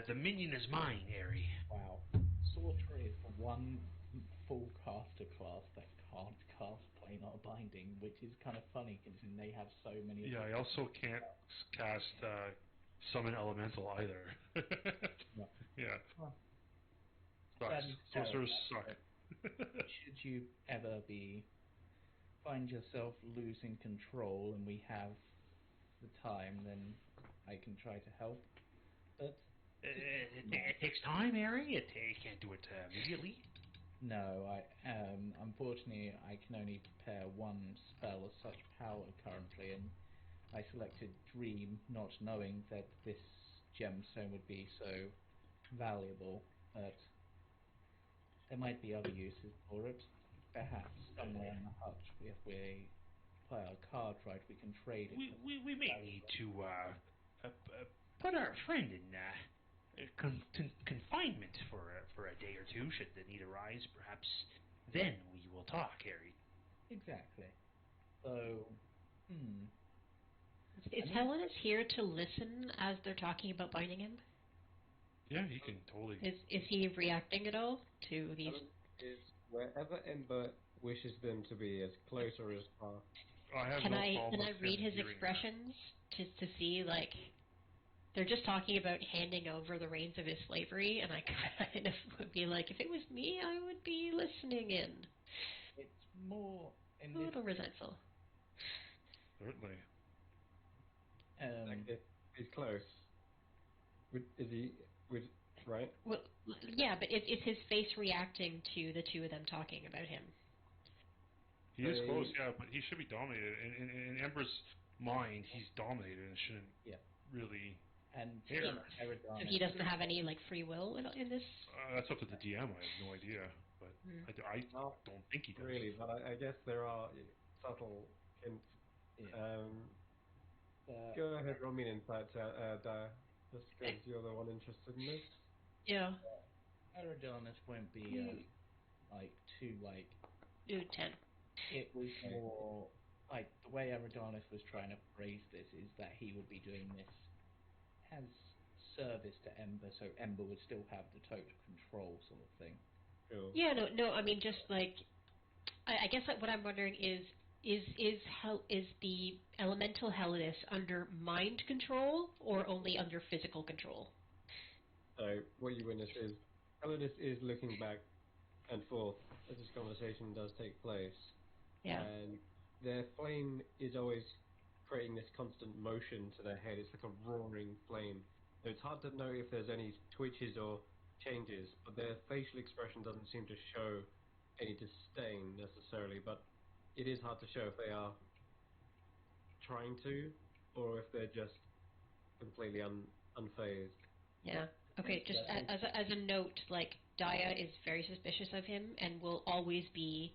the minion is mine, Airy. wow. Sorcerer is the one full caster class that can't cast Planar Binding, which is kind of funny considering they have so many. Yeah, I also can't cast Summon Elemental either. Yeah. Yeah. Well, Sucks. sadly to tell, Sorcerers suck. should you ever find yourself losing control and we have the time, then I can try to help. But It takes time, Airy. You can't do it immediately. no, unfortunately I can only prepare one spell of such power currently, and I selected Dream, not knowing that this gemstone would be so valuable. But there might be other uses for it. Perhaps somewhere in the hut, if we play our card right, we can trade it. We may need to put our friend in confinement for a day or two, should the need arise. Perhaps then we will talk, Harry. Exactly. So, Is Helena here to listen as they're talking about binding him? Yeah, he can totally. Is he reacting at all to these? Is wherever Ember wishes them to be, as close or as far. I have Can no I problem with read him his hearing expressions to see, like, they're just talking about handing over the reins of his slavery, and I kind of would be like, if it was me, I would be listening in. it's more in A this. little resentful. that. Certainly. Like, if he's close, is he? Right? Well, yeah, but is his face reacting to the two of them talking about him? He is close, yeah, but he should be dominated. In Ember's mind, he's dominated and shouldn't Yeah. really And care. So he doesn't have any, like, free will in this? That's up to the DM. I have no idea, but I Not don't think he does. really, but I guess there are subtle hints. Yeah. Go ahead, roll me an insight, Dyer, just because you're the one interested in this. Yeah. Aerodonus won't be too Ooh, 10. It was more like the way Aerodonus was trying to phrase this is that he would be doing this as service to Ember, so Ember would still have the total control, sort of thing. Sure. Yeah, no, I mean, just, like, I guess what I'm wondering is the elemental Helidus under mind control or only under physical control? So what you witness is Helidus is looking back and forth as this conversation does take place, Yeah. and their flame is always creating this constant motion to their head. It's like a roaring flame. So it's hard to know if there's any twitches or changes, but their facial expression doesn't seem to show any disdain necessarily, but it is hard to show if they are trying to or if they're just completely unfazed. Yeah. Okay, just as a note, like, Daya is very suspicious of him and will always be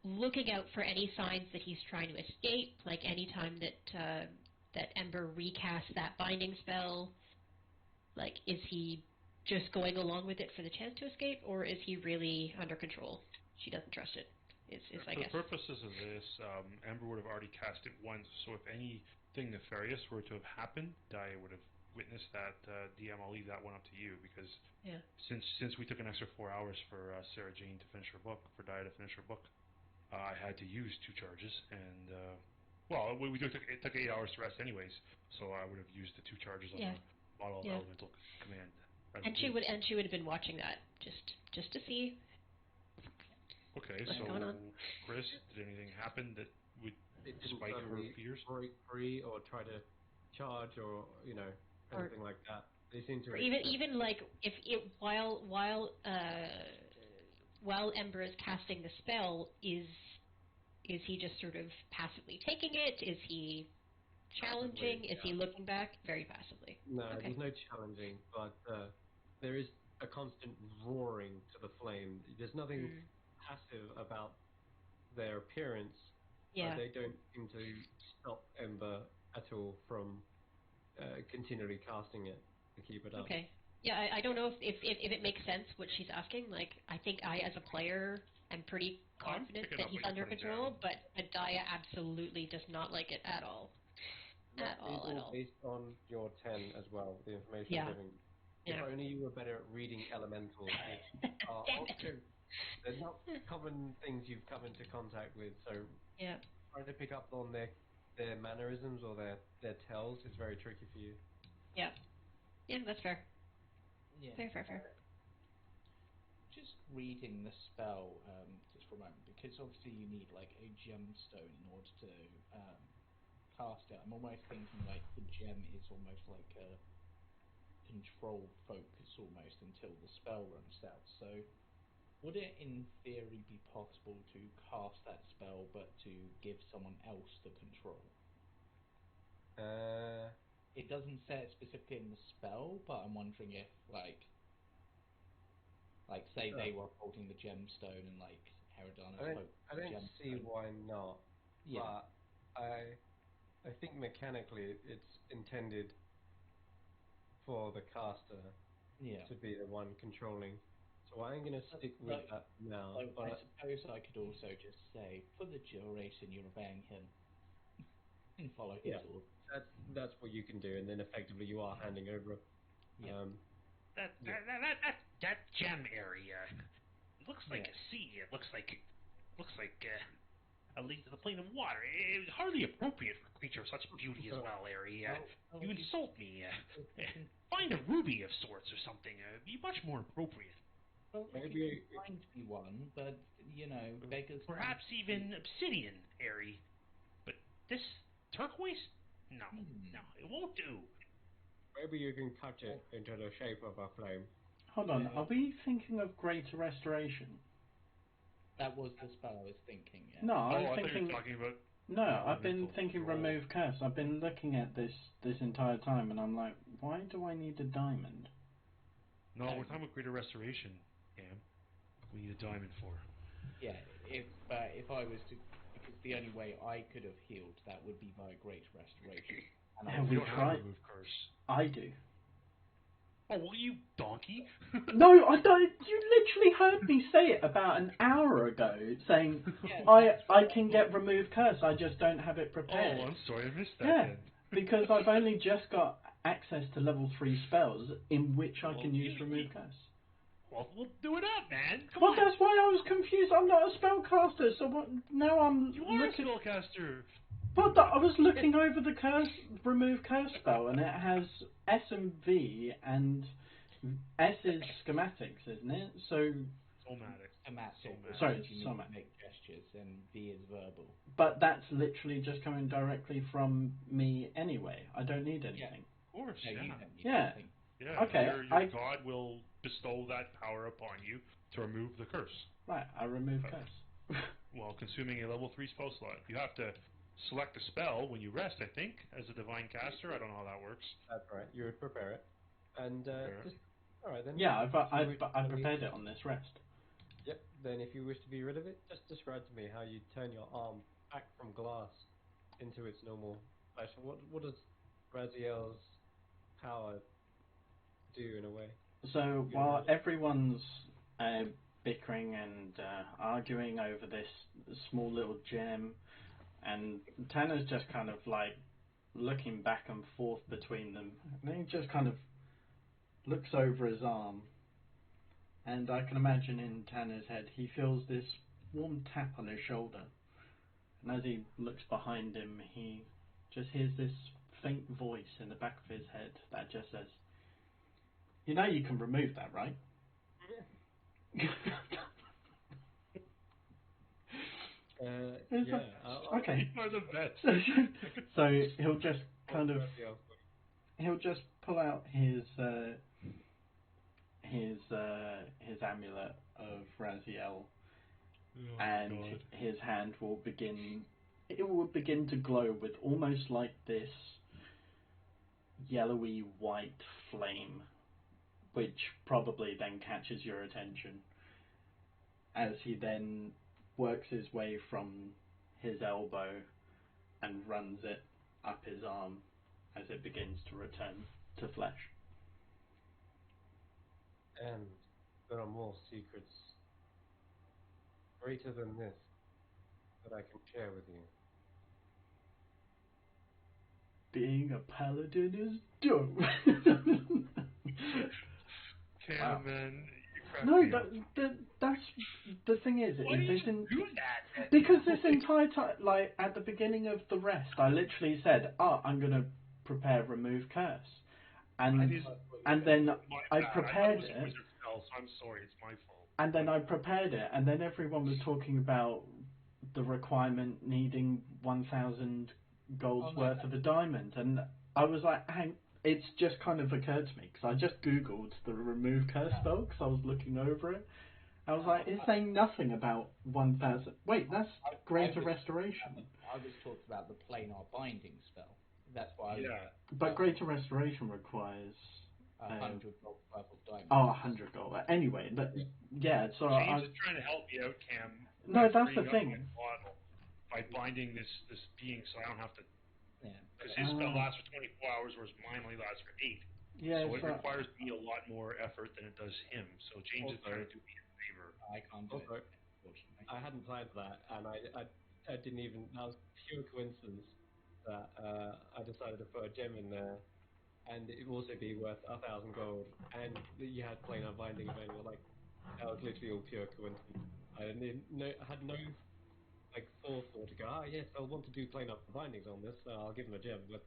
looking out for any signs that he's trying to escape, like any time that Ember recasts that binding spell. Like, is he just going along with it for the chance to escape, or is he really under control? She doesn't trust it. I For the guess. purposes of this, Ember would have already cast it once, so if anything nefarious were to have happened, Daya would have witnessed that. DM, I'll leave that one up to you, because Yeah. since we took an extra 4 hours for Sarah Jane to finish her book, for Daya to finish her book, I had to use 2 charges, and it took 8 hours to rest anyways, so I would have used the 2 charges on Yeah. the model Yeah. elemental command. And she would have been watching that just to see Okay, what's so going on. Chris, did anything happen that would It didn't spike her suddenly fears? break free or try to charge or Or anything like that. They seem to Or accept. even like if it while while Ember is casting the spell, is he just sort of passively taking it? Is he challenging? Passively, Is he looking back? Very passively. No, Okay. there's no challenging, but there is a constant roaring to the flame. There's nothing passive about their appearance. Yeah. They don't seem to stop Ember at all from continually casting it to keep it up. Okay. Yeah, I don't know if it makes sense what she's asking. Like, I think I, as a player, am pretty I'm confident picking that up he's what you're under putting control, down. but Adaya absolutely does not like it at all. That At is all, at all all. based on your 10 as well, the information I'm Yeah. giving. If Yeah. only you were better at reading elementals, which are Damn it. also, they're not common things you've come into contact with, so Yeah. trying to pick up on their mannerisms or their tells is very tricky for you. Yeah. Yeah, that's fair. Yeah. Fair. Just reading the spell, just for a moment, because obviously you need like a gemstone in order to cast it. I'm almost thinking like the gem is almost like a control focus almost until the spell runs out. So would it in theory be possible to cast that spell but to give someone else the control? It doesn't say it specifically in the spell, but I'm wondering if like say they were holding the gemstone and like Herodana's holding I the don't see gemstone. why not, Yeah. but I think mechanically it's intended for the caster Yeah. to be the one controlling. So I'm going to stick with that now. So I But suppose I could also just say, for the duration, you're obeying him and follow his yeah, orders. that's what you can do, and then effectively you are handing over. Yeah. That gem area looks like Yeah. a sea. It looks like a link to the plane of water. It's hardly appropriate for a creature of such beauty as well, Larry. Well, You if insult me. if you can, Find a ruby of sorts or something. Be much more appropriate. well, if you Maybe can find me one, but beggars. Perhaps even obsidian, Harry. But this turquoise? No, no, it won't do. maybe you can cut it into the shape of a flame. Hold on, are we thinking of Greater Restoration? That was the spell I was thinking. Yeah. No, I Oh, was I thought you thinking. were talking about No, I've been elemental thinking control. remove curse. I've been looking at this entire time, and I'm like, why do I need a diamond? No, we're talking about greater restoration, Cam. We need a diamond for. Yeah. If I was to, because the only way I could have healed that would be by great restoration. And Have We we don't have tried? remove curse. I do. Oh, well, you donkey! No, I don't. You literally heard me say it about an hour ago, saying Yeah, I can get remove curse. I just don't have it prepared. Oh, I'm sorry, I missed that Yeah, then. because I've only just got access to level 3 spells in which I Well, can use remove curse. Well, we'll do it up, man. Come Well, on. that's why I was confused. I'm not a spellcaster, so what? Now I'm You are looking. a spellcaster. But I was looking over the remove curse spell, and it has S and V, and S is schematics, isn't it? So, Somatic. Somatic, which sorry, means you need somatic. to make gestures, and V is verbal. But that's literally just coming directly from me anyway. I don't need anything. Of course, No, yeah. you don't need Yeah. anything. Yeah, Okay, your god will bestow that power upon you to remove the curse. Right, I remove curse. While consuming a level 3 spell slot. You have to select a spell when you rest, I think, as a divine caster. I don't know how that works. That's right. You would prepare it, and just all right then. Yeah, If you wish I to prepared it on this rest. Yep. Then, if you wish to be rid of it, just describe to me how you turn your arm back from glass into its normal flesh. What does Raziel's power do in a way? So Get while rid of it. everyone's bickering and arguing over this small little gem, and Tanner's just kind of like looking back and forth between them, and he just kind of looks over his arm, and I can imagine in Tanner's head he feels this warm tap on his shoulder, and as he looks behind him, he just hears this faint voice in the back of his head that just says, "You know you can remove that, right?" Yeah. Okay. You are the best. So he'll just I'll kind of Raziel. he'll just pull out his his amulet of Raziel, Oh and God. his hand will begin. It will begin to glow with almost like this yellowy white flame, which probably then catches your attention as he then works his way from his elbow and runs it up his arm as it begins to return to flesh. And there are more secrets greater than this that I can share with you. Being a paladin is dope. Cam, Wow. man, you crack No, me up. that's the thing is, Why do you this in, do that? because this entire time, like at the beginning of the rest, I literally said, "Oh, I'm gonna prepare remove curse," and then My I bad. prepared I thought it was a it, wizard spell, so I'm sorry. It's my fault. and then I prepared it, and then everyone was talking about the requirement needing 1,000 gold's worth of a diamond, and I was like, hang. It's just kind of occurred to me because I just googled the remove curse spell because I was looking over it. I was like, it's saying nothing about 1,000. Wait, that's greater restoration. I was talking about the planar binding spell. That's why I was. Yeah. But greater restoration requires 100 gold worth of diamonds. 100 gold. Anyway, yeah. So James is trying to help me out, Cam. No, by that's the freeing up thing. my bottle by binding this being, so I don't have to. Yeah. Because his spell lasts for 24 hours, whereas mine only lasts for 8. Yeah, So it requires me a lot more effort than it does him. So James is trying to do me a favor. I can't do Also, it, unfortunately. I hadn't planned for that, and I didn't even. That was pure coincidence that I decided to put a gem in there, and it would also be worth 1,000 gold, and you had plain unbinding available. Like that was literally all pure coincidence. I didn't know, I had no like forethought to go. Ah, yes, I'll want to do plain bindings on this. So I'll give him a gem. But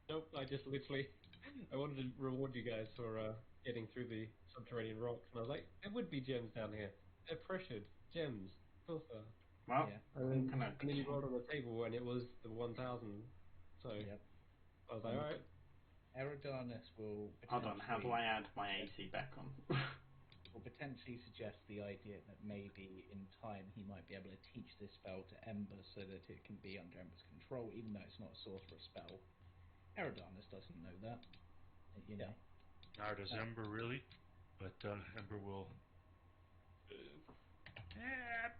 nope, I just literally I wanted to reward you guys for getting through the subterranean rocks, and I was like, there would be gems down here. They're pressured gems. Filter. Well, And then you rolled on the table and it was the 1,000. So I was like, alright. Eridanus will Hold on, how do I add my AC back on? will potentially suggest the idea that maybe in time he might be able to teach this spell to Ember so that it can be under Ember's control, even though it's not a sorcerer's spell. Eridanus doesn't know that, you know. Now does Ember really? But Ember will.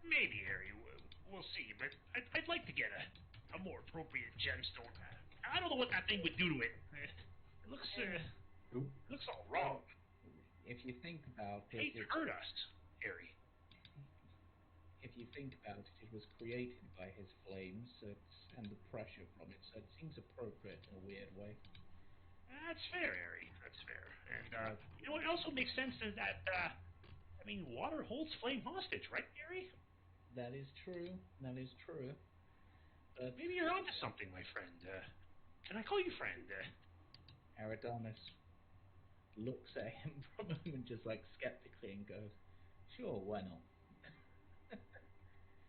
Maybe, Harry. We'll see. But I'd like to get a more appropriate gemstone. I don't know what that thing would do to it. It looks all wrong. If you think about it, Hate to hurt us, Harry. If you think about it, it was created by his flames and the pressure from it, so it seems appropriate in a weird way. That's fair, Harry. That's fair. And you know, it also makes sense is that water holds flame hostage, right, Harry? That is true. That is true. But maybe you're onto something, my friend. Can I call you friend? Eridanus looks at him for a moment, just like skeptically, and goes, "Sure, why not?"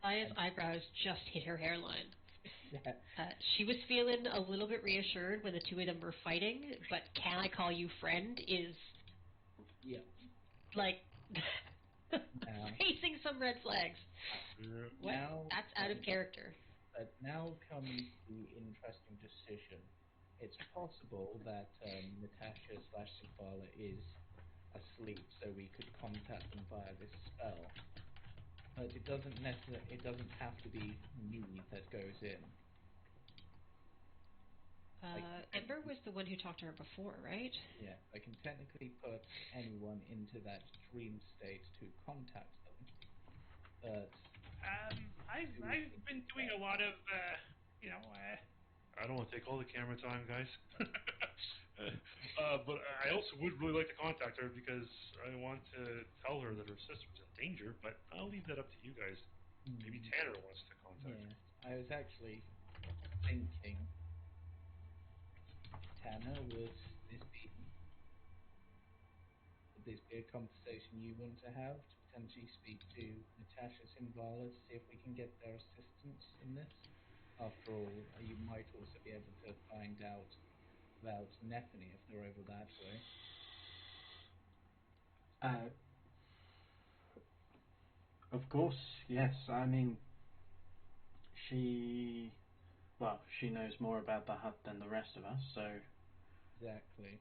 Aya's eyebrows just hit her hairline. Yeah. She was feeling a little bit reassured when the two of them were fighting, but "can I call you friend" is like raising some red flags. That's out of character. But now comes the interesting decision. It's possible that Natasha/Sigvala is asleep, so we could contact them via this spell. But it doesn't have to be me that goes in. Ember was the one who talked to her before, right? Yeah, I can technically put anyone into that dream state to contact them. But I've been doing a lot of I don't want to take all the camera time, guys. But I also would really like to contact her because I want to tell her that her sister's in danger. But I'll leave that up to you guys. Maybe Tanner wants to contact her. I was actually thinking, Tanner, would this be a conversation you want to have? To potentially speak to Natasha Sigvala to see if we can get their assistance in this? After all, you might also be able to find out about Nethany if they're over that way. Uh, of course, yes. I mean, she, well, she knows more about the hut than the rest of us, so Exactly.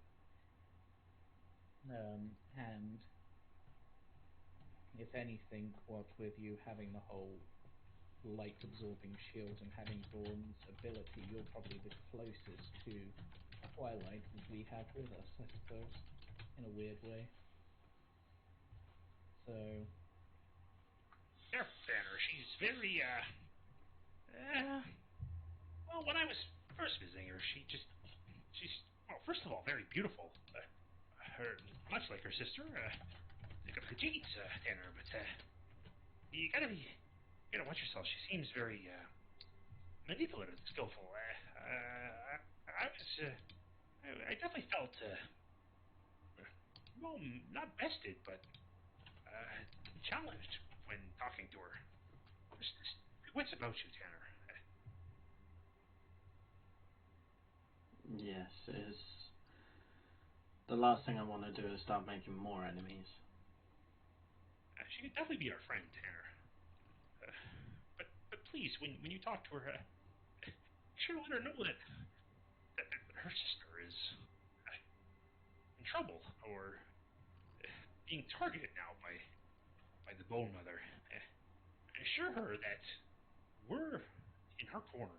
And if anything, what with you having the whole light-absorbing shield and having Dawn's ability, you're probably the closest to Twilight that we have with us, I suppose, in a weird way. So, Careful, Tanner. She's very, well, when I was first visiting her, she's, well, first of all, very beautiful. Much like her sister, Khajiit, Tanner, but, you gotta watch yourself. She seems very, manipulative, skillful. I definitely felt, well, not bested, but, challenged when talking to her. There's good wits about you, Tanner. yes, it's the last thing I want to do is start making more enemies. She could definitely be our friend, Tanner. But please, when you talk to her, be sure to let her know that her sister is in trouble or being targeted now by the Bone Mother. Assure her that we're in her corner.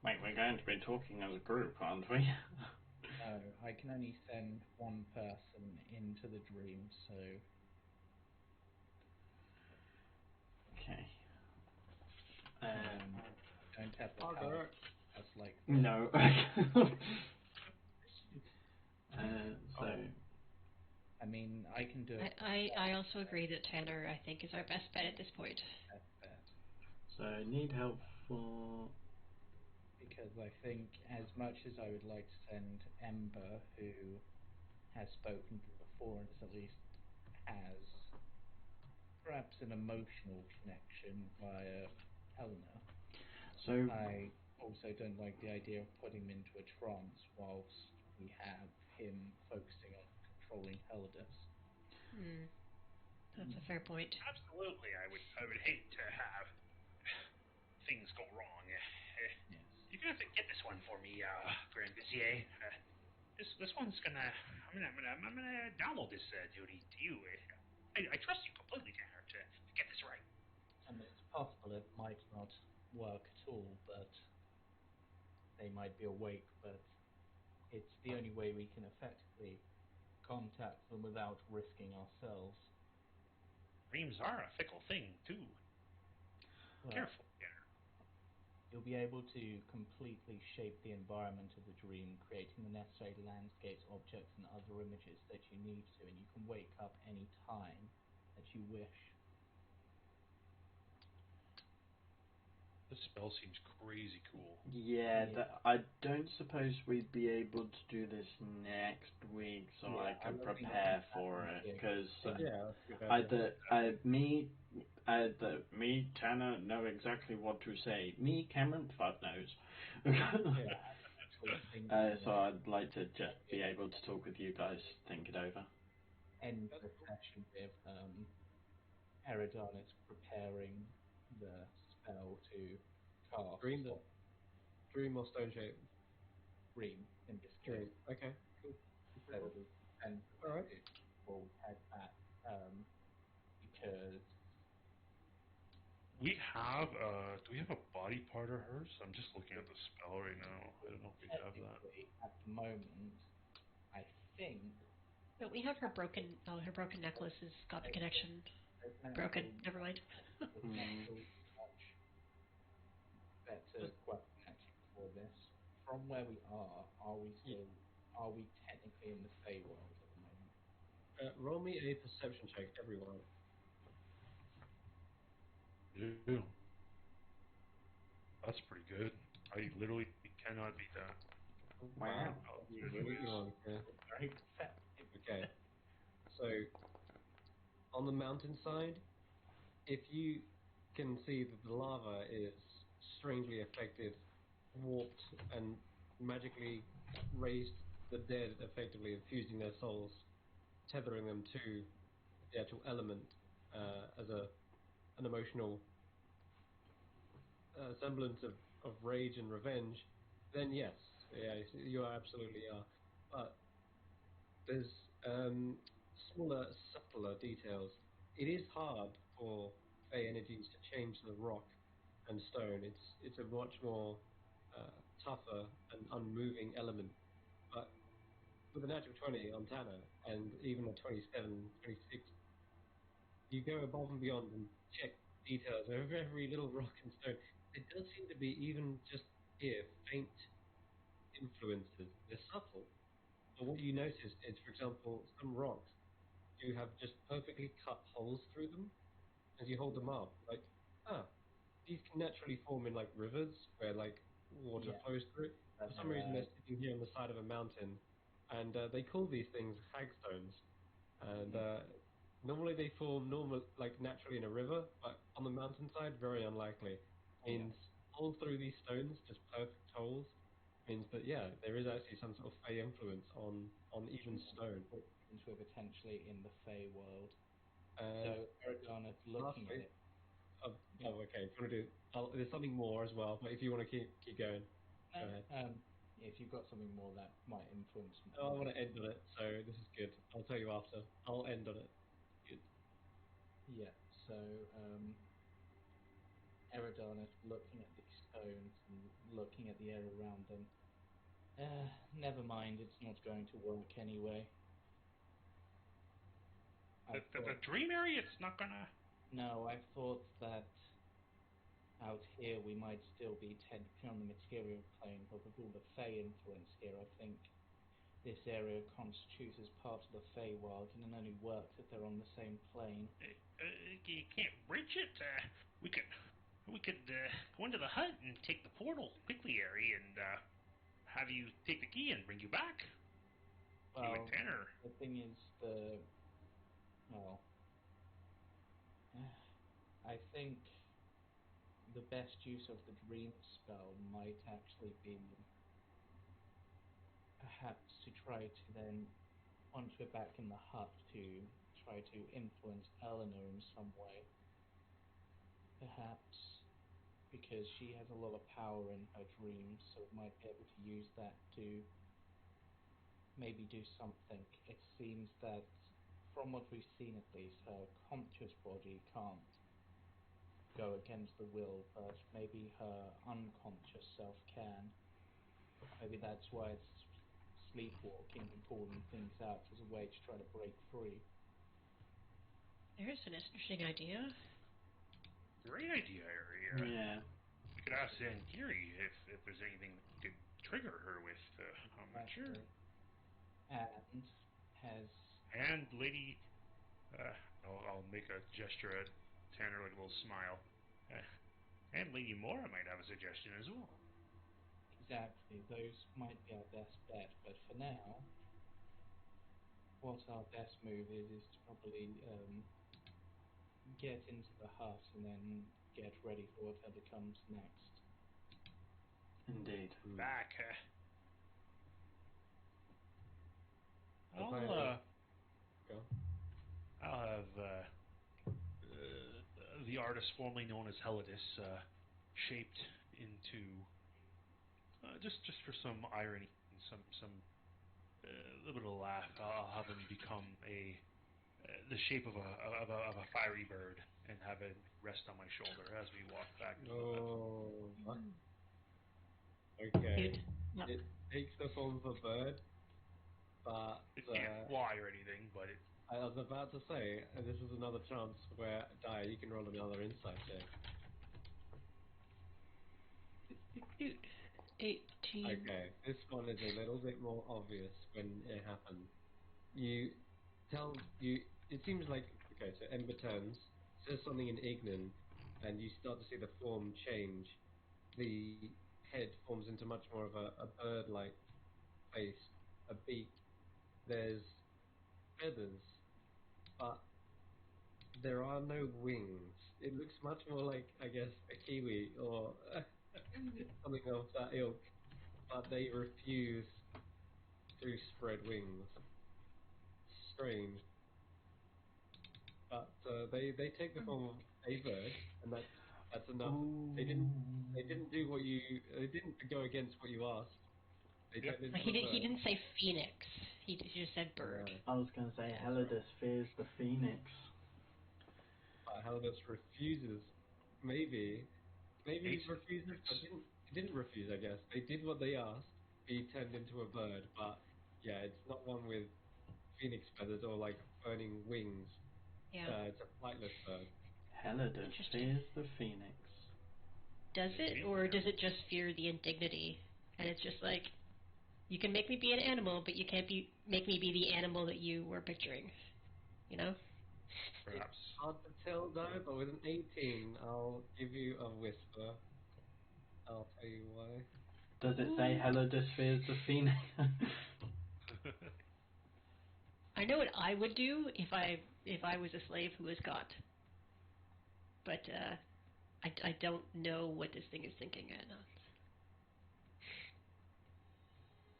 Wait, we're going to be talking as a group, aren't we? no, I can only send one person into the dream, so Okay. don't have the I'll go. power us like that. No. So, I mean, I can do it. I also agree that Tanner, I think, is our best bet at this point. That's that. so need help for. Because I think, as much as I would like to send Ember, who has spoken to before and at least has perhaps an emotional connection via Helena, So, I also don't like the idea of putting him into a trance whilst we have him focusing on controlling Helidus. Hmm. That's a fair point. Absolutely, I would hate to have things go wrong. Yes. You're gonna have to get this one for me, Grand Vizier. This one's gonna. I'm gonna download this duty to you. I trust you completely, Tanner, to get this right. And it's possible it might not work at all, but they might be awake, but it's the only way we can effectively contact them without risking ourselves. Dreams are a fickle thing too. Well, Careful, Tanner. you'll be able to completely shape the environment of the dream, creating the necessary landscapes, objects, and other images that you need to, and you can wake up any time that you wish. This spell seems crazy cool. yeah, I don't suppose we'd be able to do this next week, so Yeah, I I can don't think prepare that for would it. be a Because good thing. Yeah, that's a good idea. me, Tanner, know exactly what to say. Me, Cameron, fuck knows. Yeah, I was actually thinking So that I'd like to just be able to talk with you guys, think it over. end the session with Eridanus preparing the spell to cast Dream, on dream or stone shape. Dream in this Dream. case, Okay, cool. instead of the send the All right. message we'll head back because Do we have a body part of hers? I'm just looking at the spell right now. I don't know if we have that. technically at the moment I think But we have her broken. Oh, her broken necklace has got the connection there's an broken. actual Never mind. there's an Mm. actual much better question actually for this. From where we are we Yeah. still are we technically in the Feywild at the moment? Roll me a perception check, everyone. Yeah. That's pretty good. I literally cannot beat that. Wow. Oh, You're really good one. Yeah. Very perceptive. Okay. So on the mountainside, if you can see that the lava is strangely affected, warped, and magically raised the dead, effectively infusing their souls, tethering them to the actual element as an emotional semblance of rage and revenge, then yes, yeah, you absolutely are. But there's smaller, subtler details. It is hard for Fey energies to change the rock and stone. It's a much more tougher and unmoving element. But with a natural 20 on Tanner and even a 27, 26, you go above and beyond and check details over every little rock and stone. There does seem to be even just here faint influences. They're subtle, but what you notice is, for example, some rocks do have just perfectly cut holes through them as you hold them up. Like, these can naturally form in like rivers where like water Yeah. flows through. For some reason, they're sitting here on the side of a mountain, and they call these things hagstones. And normally they form like naturally in a river, but on the mountainside, very unlikely. Means all through these stones, just perfect holes, means that yeah, there is actually some sort of Fey influence on even stone. Since we're potentially in the Fey world. And So Aragorn is looking at lastly, it. okay. If you want to do, there's something more as well, but if you want to keep going, go ahead. If you've got something more that might influence. I want to end on it, so this is good. I'll tell you after. I'll end on it. Good. Yeah. So Eridon is looking at these stones and looking at the air around them. Never mind. It's not going to work anyway. The dream area, it's not gonna. No, I thought that out here we might still be technically on the material plane, but with all the Fey influence here, I think this area constitutes as part of the Fey world, and it only works if they're on the same plane. You can't bridge it. We could go into the hut and take the portal quickly, Harry, and have you take the key and bring you back. You Well, and Tanner. the thing is, I think the best use of the dream spell might actually be perhaps to try to then, once we're back in the hut, to try to influence Eleanor in some way. Perhaps because she has a lot of power in her dreams, so we might be able to use that to maybe do something. It seems that, from what we've seen at least, her conscious body can't go against the will, but maybe her unconscious self can. Maybe that's why it's sleepwalking and pulling things out as a way to try to break free. There's an interesting idea. Great idea, Harry. Yeah. We could ask Zangiri if there's anything that could trigger her with. I'm not sure. And has... And Lady... I'll make a gesture at Tanner, like a little smile. And Lady Mora might have a suggestion as well. Exactly, those might be our best bet, but for now, what our best move is to probably get into the hut and then get ready for whatever comes next. Indeed. Back. I'll have the artist formerly known as Helidus shaped into just for some irony and some little bit of laugh. I'll have him become the shape of a fiery bird and have it rest on my shoulder as we walk back. Okay. Yep. It takes the form of a bird, but It can't fly or anything, but it. I was about to say, this is another chance where, Daya, you can roll another insight check. 18. Okay, this one is a little bit more obvious when it happens. It seems like, okay, so Ember turns, says something in Ignan, and you start to see the form change. The head forms into much more of a bird-like face, a beak. There's feathers, but there are no wings. It looks much more like, I guess, a kiwi or something of that ilk, but they refuse to spread wings. Strange. but they take the form of a bird, and that's enough. Ooh. They didn't do what you they didn't go against what you asked. They Yep. turned into He a didn't. He bird. didn't say phoenix. He just said bird. I was going to say Heladus fears the phoenix. Halibut refuses. Maybe he Hates refuses, but phoenix. he didn't refuse. I guess they did what they asked. He turned into a bird, but yeah, it's not one with phoenix feathers or like burning wings. Yeah. It's a flightless bird. Heladus Interesting. fears the phoenix. Does it, Indeed, or yeah. does it just fear the indignity? And it's just like, you can make me be an animal, but you can't make me be the animal that you were picturing. You know? Perhaps. Hard to tell though, but with an 18, I'll give you a whisper. I'll tell you why. Does it say Heladus fears the phoenix? I know what I would do if I was a slave who was got, but I don't know what this thing is thinking right now.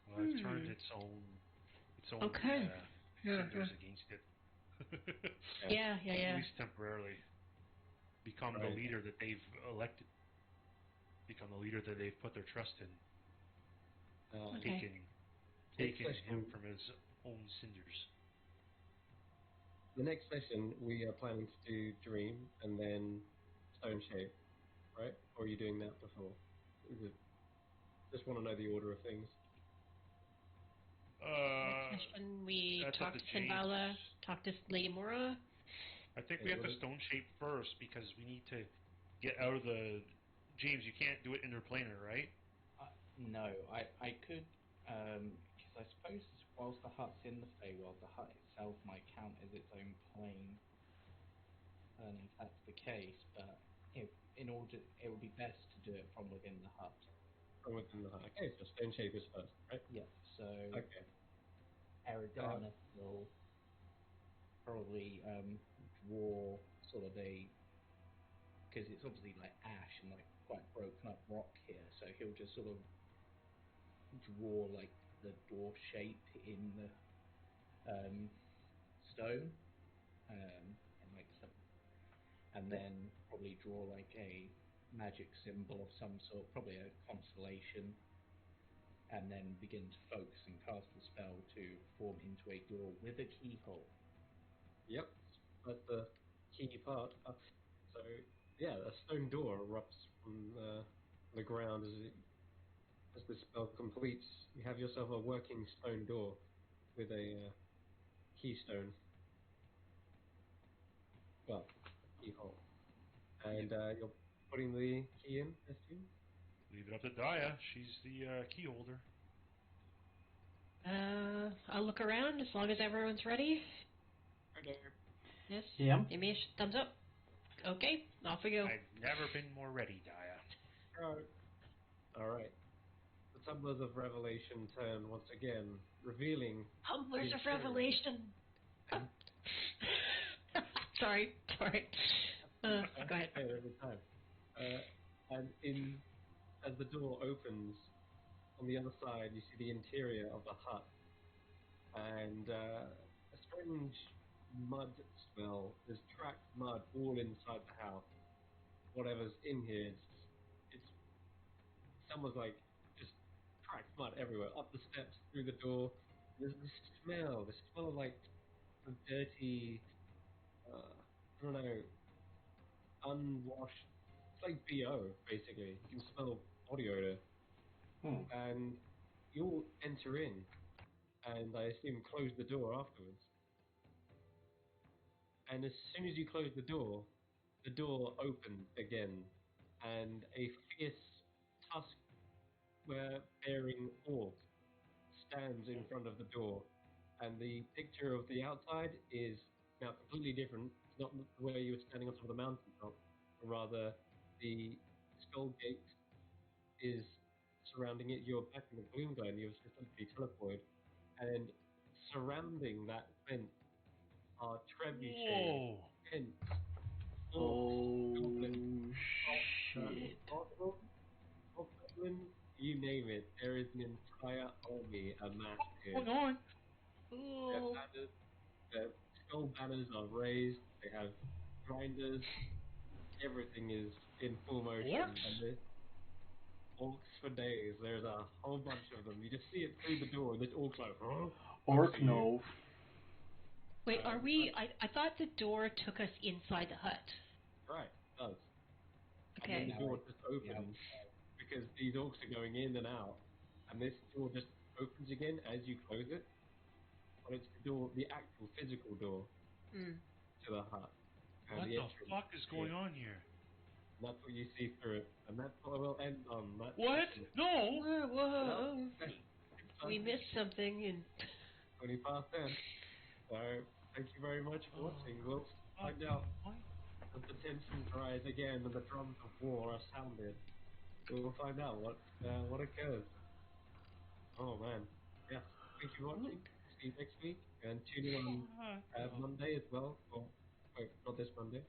Well, I've turned its own Okay. cinders against it. Yeah. At least temporarily. Become the Right. leader that they've elected. Become the leader that they've put their trust in. Okay. Taken Next him session, from his own cinders. the next session, we are planning to do Dream and then Stone Shape, right? Or are you doing that before? Is it, just want to know the order of things. Next session, we That's up talk to to James. Finvala, talk to Lady Mora. I think Okay, we have what to is- stone shape first because we need to get out of the. James, you can't do it interplanar, right? No, I could, because I suppose whilst the hut's in the Feywild, the hut itself might count as its own plane, and if that's the case, but if in order, it would be best to do it from within the hut. From within the hut. Okay, so Stone Shape is first, right? Yeah, so Okay. Eridanus will probably draw sort of a, because it's obviously like ash and like quite broken up rock here, so he'll just sort of draw like the door shape in the stone, and like some, and then probably draw like a magic symbol of some sort, probably a constellation, and then begin to focus and cast the spell to form into a door with a keyhole. Yep, that's the key part. So, yeah, a stone door erupts from the ground as the spell completes. You have yourself a working stone door with a keystone. Well, a keyhole. And you're putting the key in, I assume? Leave it up to Daya. She's the key holder. I'll look around as long as everyone's ready. Yes. Yeah. Give me a thumbs up. Okay, off we go. I've never been more ready, Daya. Alright. The tumblers of revelation turn once again, revealing Tumblers the of interior. Revelation. sorry. Go ahead. Say it every time. And as the door opens, on the other side, you see the interior of the hut, and a strange mud smell. There's trapped mud all inside the house. Whatever's in here, it's someone's like just tracked mud everywhere, up the steps, through the door. There's the smell of like some dirty, I don't know, unwashed. It's like BO basically. You can smell body odor, and you all enter in, and I assume close the door afterwards. And as soon as you close the door opens again, and a fierce tusk-bearing orc stands in front of the door. And the picture of the outside is now completely different. It's not where you were standing on top of the mountaintop, but rather the skull gate is surrounding it. You're back in the Gloomglen. You've essentially teleported, and surrounding that fence are trebuchets, Whoa! tents, orcs, goblins, Oh shit. goblins, you name it. There is an entire army amassed here. What's going on? Their Ooh. banners, their skull banners are raised. They have grinders. Everything is in full motion. Orcs? And there's orcs for days. There's a whole bunch of them. You just see it through the door. This orc's like, huh? Orc no. Wait, are we? I thought the door took us inside the hut. Right, it does. And then Okay. the door just opens because these orcs are going in and out. And this door just opens again as you close it. But it's the door, the actual physical door Mm. to the hut. And What the the entrance fuck is to going it. on here? And that's what you see through it. And that's what I will end on. That What? session. No! Whoa! It's We missed something, and 20 past 10. So, thank you very much for watching. We'll find out as the tensions rise again and the drums of war are sounded. We'll find out what occurs. Oh man, yes. Thank you for watching. See you next week and tune in on Monday as well. Or wait, not this Monday.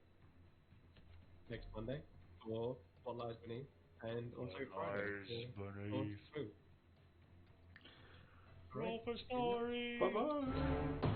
Next Monday for What Lies Beneath, and also Friday for Lord Smooth. Alright. Roll for story! Bye bye.